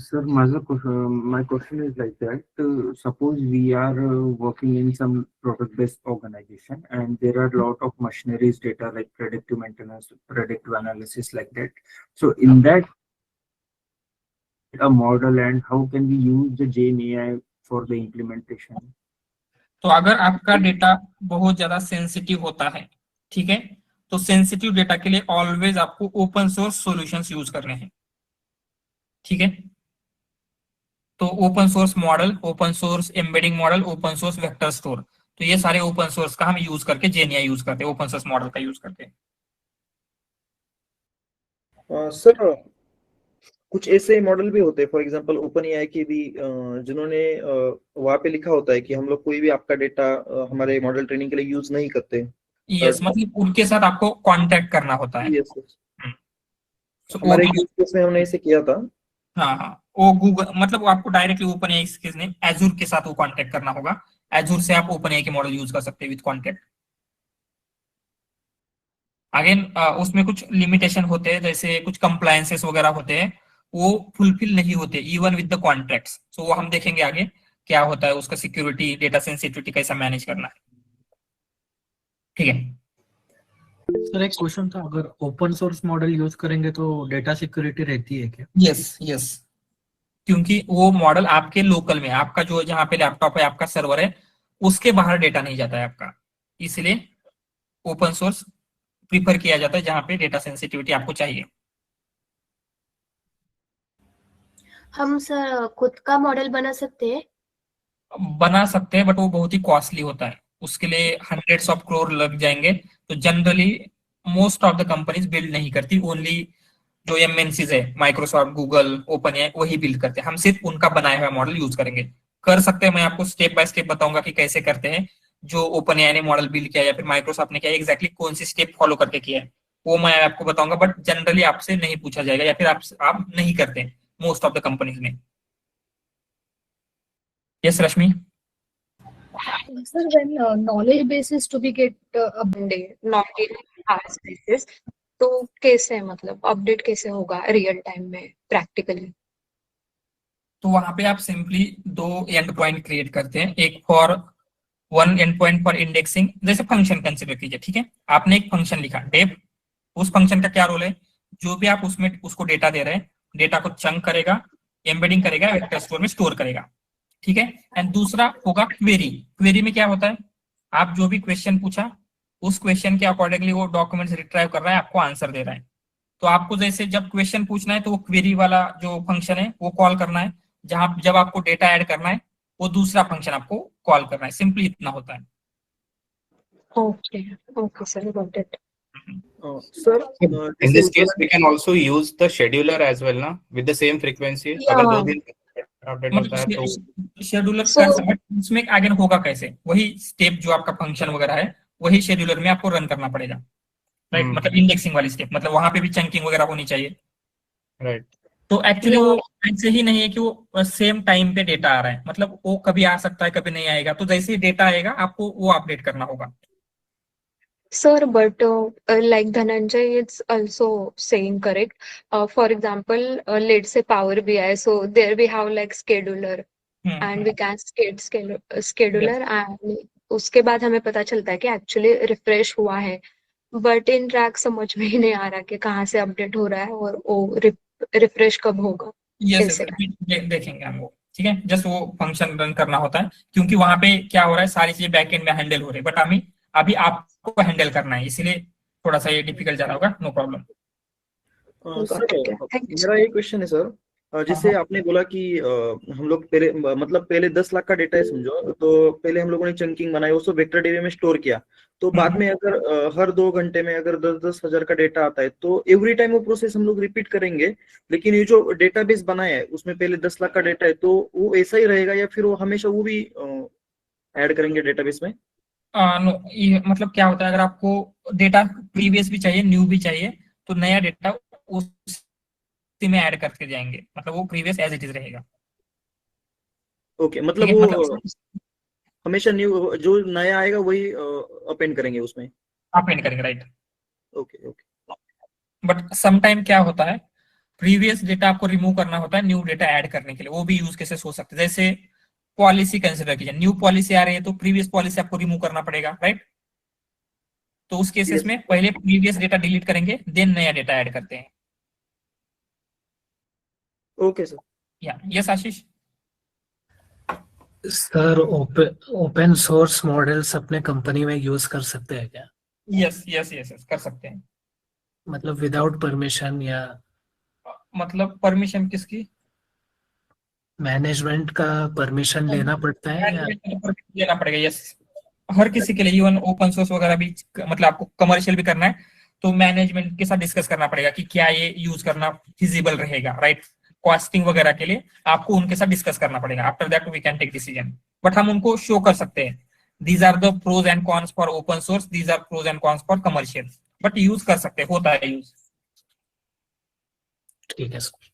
Sir, my question is like that. Suppose we are working in some product-based organization, and there are a lot of machineries data like predictive maintenance, predictive analysis, like that. So, in that, a model, and how can we use the Gen AI for the implementation? तो अगर आपका data बहुत ज्यादा sensitive होता है, ठीक है, तो सेंसिटिव डेटा के लिए ऑलवेज आपको ओपन सोर्स सॉल्यूशंस यूज करने हैं, ठीक है। तो open source model, open source embedding model, open source vector store, तो ये सारे ओपन सोर्स का हम यूज करके जेएनआई यूज करते हैं, ओपन सोर्स मॉडल का यूज करते हैं। सर कुछ ऐसे मॉडल भी होते हैं, फॉर एग्जांपल ओपन एआई के भी, जिन्होंने वहां पे लिखा होता है कि हम लोग कोई भी आपका डेटा हमारे मॉडल ट्रेनिंग के लिए यूज नहीं करते। यस, मतलब उनके साथ आपको कांटेक्ट करना होता है। यस, हमारे केस में हमने इसे किया था। हाँ, वो गूगल, मतलब वो आपको डायरेक्टली ओपन एआई ने एजूर के साथ वो कांटेक्ट करना होगा। एजूर से आप ओपन एआई के मॉडल यूज कर सकते हैं विद कांटेक्ट। अगेन उसमें कुछ लिमिटेशन होते हैं, जैसे कुछ कंप्लायंसेस वगैरह होते हैं, वो फुलफिल नहीं होते इवन विद द कॉन्ट्रैक्ट्स। सो वो हम देखेंगे आगे क्या होता है, उसका सिक्योरिटी, डेटा सेंसिटिविटी कैसा मैनेज करना है, ठीक है। सर एक क्वेश्चन था, अगर ओपन सोर्स मॉडल यूज करेंगे तो डेटा सिक्योरिटी रहती है क्या? यस यस, क्योंकि वो मॉडल आपके लोकल में, आपका जो जहाँ पे लैपटॉप है, आपका सर्वर है, उसके बाहर डेटा नहीं जाता है आपका, इसलिए ओपन सोर्स प्रीफर किया जाता है जहाँ पे डेटा सेंसिटिविटी आपको चाहिए। हम सर खुद का मॉडल बना सकते हैं? बना सकते हैं, बट वो बहुत ही कॉस्टली होता है, उसके लिए हंड्रेड्स ऑफ करोड़ लग जाएंगे। तो generally most of the companies build नहीं करती, ओनली जो एमएनसीज है, माइक्रोसॉफ्ट, गूगल, ओपन एआई, वही बिल्ड करते हैं। हम सिर्फ उनका बनाया हुआ मॉडल यूज करेंगे। कर सकते हैं, मैं आपको स्टेप बाय स्टेप बताऊंगा कि कैसे करते हैं। जो ओपन एआई ने मॉडल बिल्ड किया या फिर माइक्रोसॉफ्ट ने किया, एग्जैक्टली कौन सी स्टेप फॉलो करके किया है, वो मैं आपको बताऊंगा। बट जनरली आपसे नहीं पूछा जाएगा, या फिर आप नहीं करते मोस्ट ऑफ द कंपनीज में। Yes Rashmi. Sir, when knowledge base is to be get updated, not in hours basis, तो कैसे, मतलब अपडेट कैसे होगा रियल टाइम में प्रैक्टिकली? तो वहां पे आप सिंपली 2 एंड पॉइंट क्रिएट करते हैं, एक for 1 and point for indexing. जैसे फंक्शन कंसिडर कीजिए, ठीक है, आपने एक फंक्शन लिखा डेव, उस फंक्शन का क्या रोल है, जो भी आप उसमें उसको डेटा दे रहे हैं, डेटा को चंक करेगा, एम्बेडिंग करेगा, वेक्टर स्टोर में स्टोर करेगा, ठीक है। एंड दूसरा होगा क्वेरी। क्वेरी में क्या होता है, आप जो भी क्वेश्चन पूछा, उस क्वेश्चन के अकॉर्डिंगली वो डॉक्यूमेंट्स रिट्राइव कर रहा है, आपको आंसर दे रहा है। तो आपको जैसे जब क्वेश्चन पूछना है तो वो क्वेरी वाला जो फंक्शन है वो कॉल करना है, जहां जब आपको डेटा ऐड करना है वो दूसरा फंक्शन आपको कॉल करना है। सिंपली इतना होता है। Okay, okay, sir, got it. Sir, In this case, we can also use the scheduler as well, ना, with the same frequency. अगर 2 दिन अपडेट होता है तो शेड्यूलर कर सकते हैं। उसमें अगेन होगा कैसे, वही स्टेप जो आपका फंक्शन वगैरह है वही शेड्यूलर में आपको रन करना पड़ेगा, राइट। मतलब इंडेक्सिंग वाली स्टेप, मतलब वहां पे भी चंकिंग वगैरह होनी चाहिए, राइट। तो एक्चुअली वो ऐसे ही नहीं है कि वो सेम टाइम पे डेटा आ रहा है, मतलब वो कभी आ सकता है कभी नहीं आएगा, तो जैसे ही डेटा आएगा आपको वो अपडेट करना होगा। Sir, but like Dhananjay is also saying correct. For example, let's say Power BI. So there we have like scheduler, and we can scheduler, and उसके बाद हमें पता चलता है कि एक्चुअली रिफ्रेश हुआ है, बट इन ट्रैक समझ में ही नहीं आ रहा कि कहाँ से अपडेट हो रहा है और वो रिफ्रेश कब होगा। यस देखेंगे हम वो, ठीक है। जस्ट वो फंक्शन रन करना होता है, क्योंकि वहां पे क्या हो रहा है, सारी चीजें बैकएंड में हैंडल हो रही है, बट अभी आपको हैंडल करना है, इसीलिए थोड़ा सा ये डिफिकल्ट ज्यादा होगा। No problem. मेरा एक क्वेश्चन है सर, जैसे आपने बोला कि हम लोग पहले 10 लाख का डेटा है समझो, तो पहले हम लोगों ने चंकिंग बनाई, उसको वेक्टर डेटा में स्टोर किया, तो बाद में अगर हर 2 घंटे में अगर 10-10 हजार का डेटा आता है तो एवरी टाइम वो प्रोसेस हम लोग रिपीट करेंगे, लेकिन ये जो डेटाबेस बनाया है उसमें पहले 10 लाख का डेटा है, तो वो ऐसा ही रहेगा या फिर वो हमेशा वो भी ऐड करेंगे डेटाबेस में? नो, ये मतलब क्या होता है, अगर आपको डेटा प्रीवियस भी चाहिए न्यू भी चाहिए, तो नया डेटा उसी में ऐड करके जाएंगे, मतलब वो प्रीवियस एज इट इज रहेगा। ओके, मतलब वो हमेशा न्यू जो नया आएगा वही अपेंड करेंगे उसमें, अपेंड करेंगे, right. Okay okay. But some time क्या होता है, प्रीवियस डेटा आपको रिमूव करना होता है न्यू डेटा ऐड करने के लिए, वो भी यूज केसेस हो सकते हैं। जैसे पॉलिसी कंसिडर कीजिए, न्यू पॉलिसी आ रही है तो प्रीवियस पॉलिसी आपको रिमूव करना पड़ेगा, राइट। तो उस केसेस में पहले प्रीवियस डेटा डिलीट करेंगे, देन नया डेटा ऐड करते हैं। Okay sir. या यस आशीष। सर, ओपन सोर्स मॉडल्स अपने कंपनी में यूज कर सकते हैं क्या? यस यस यस यस कर सकते हैं। मतलब विदाउट परमिशन, या मतलब परमिशन किसकी? मैनेजमेंट का परमिशन लेना पड़ता है या? लेना पड़ेगा, यस। हर किसी के लिए, इवन ओपन सोर्स वगैरह भी, मतलब आपको कमर्शियल भी करना है तो मैनेजमेंट के साथ डिस्कस करना पड़ेगा कि क्या ये यूज करना फिजिबल रहेगा, राइट। कॉस्टिंग वगैरह के लिए आपको उनके साथ डिस्कस करना पड़ेगा। After that we can take decision, but हम उनको शो कर सकते हैं, these are the pros and cons for open source, these are pros and cons for commercial, but use कर सकते हैं, होता है यूज। ठीक है सर।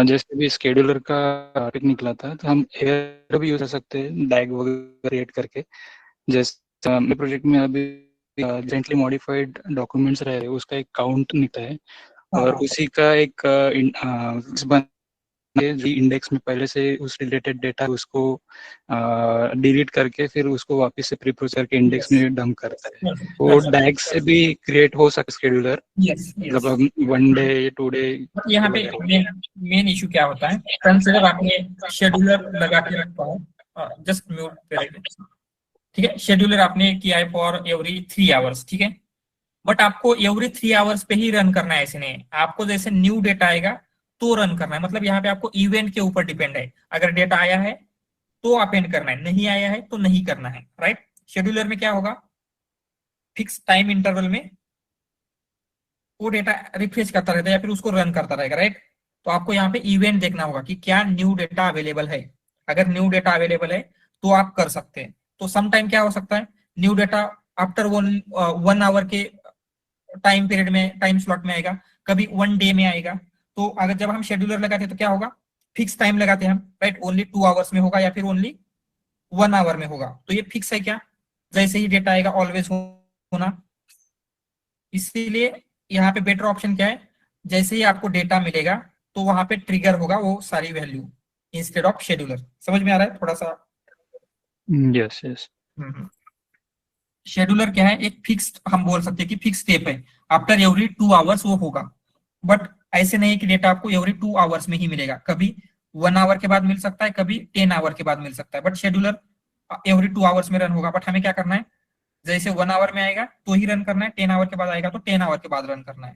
जैसे भी स्केड्यूलर का टॉपिक निकला था, तो हम एयर भी यूज कर सकते हैं, डैग वगैरह क्रिएट करके। जैसे मेरे प्रोजेक्ट में अभी जेंटली मॉडिफाइड डॉक्यूमेंट्स रहे हैं, उसका एक काउंट निकला है, और उसी का एक इंडेक्स में पहले से उस रिलेटेड डेटा उसको डिलीट करके फिर उसको वापस से प्रीप्रोसेसर के इंडेक्स में डंप करता है। वो डैग से भी क्रिएट हो सकता है शेड्यूलर, मतलब 1 डे 2 डे। यहाँ पे मेन इशू क्या होता है, कंसिडर आपने शेड्यूलर लगा के रखा है, जस्ट म्यूट करेंगे, ठीक है। शेड्यूलर आपने किया है फॉर एवरी 3 आवर्स, ठीक है, बट आपको एवरी 3 आवर्स पे ही रन करना है, ऐसे नहीं। आपको जैसे न्यू डेटा आएगा तो रन करना है, मतलब यहाँ पे आपको इवेंट के ऊपर डिपेंड है। अगर डेटा आया है तो अपेंड करना है, नहीं आया है तो नहीं करना है, राइट। शेड्यूलर में क्या होगा, फिक्स टाइम इंटरवल में वो डेटा रिफ्रेश करता रहता है या फिर उसको रन करता रहेगा, राइट। तो आपको यहाँ पे इवेंट देखना होगा कि क्या न्यू डेटा अवेलेबल है। अगर न्यू डेटा अवेलेबल है तो आप कर सकते हैं। तो सम टाइम क्या हो सकता है, न्यू डेटा आफ्टर 1 आवर के टाइम पीरियड में, टाइम स्लॉट में आएगा, कभी 1 डे में आएगा। तो अगर जब हम शेड्यूलर लगाते हैं तो क्या होगा, फिक्स टाइम लगाते हैं हम, राइट। ओनली 2 आवर्स में होगा या फिर ओनली 1 आवर में होगा, तो ये फिक्स है क्या, जैसे ही डेटा आएगा ऑलवेज होना। इसीलिए यहाँ पे बेटर ऑप्शन क्या है, जैसे ही आपको डेटा मिलेगा तो वहां पे ट्रिगर होगा वो सारी वैल्यू इंस्टेड ऑफ शेड्यूलर। समझ में आ रहा है थोड़ा सा? Yes yes. शेड्यूलर क्या है, एक फिक्स्ड, हम बोल सकते हैं कि फिक्स स्टेप है, आफ्टर एवरी 2 आवर्स वो होगा। बट ऐसे नहीं कि डेटा आपको एवरी 2 आवर्स में ही मिलेगा, कभी 1 आवर के बाद मिल सकता है, कभी 10 आवर के बाद मिल सकता है। बट शेड्यूलर एवरी 2 आवर्स में रन होगा। बट हमें क्या करना है, जैसे 1 आवर में आएगा तो ही रन करना है, 10 आवर के बाद आएगा तो 10 आवर के बाद रन करना है।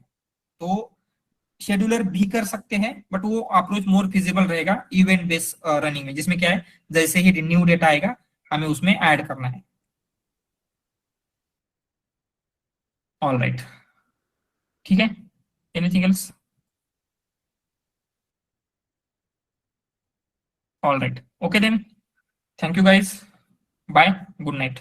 तो शेड्यूलर भी कर सकते हैं, बट वो अप्रोच मोर फिजिबल रहेगा इवेंट बेस्ड रनिंग में, जिसमें क्या है, जैसे ही न्यू डेटा आएगा हमें उसमें ऐड करना है। ऑल राइट, ठीक है, anything else? All right, okay then, thank you guys, bye, good night.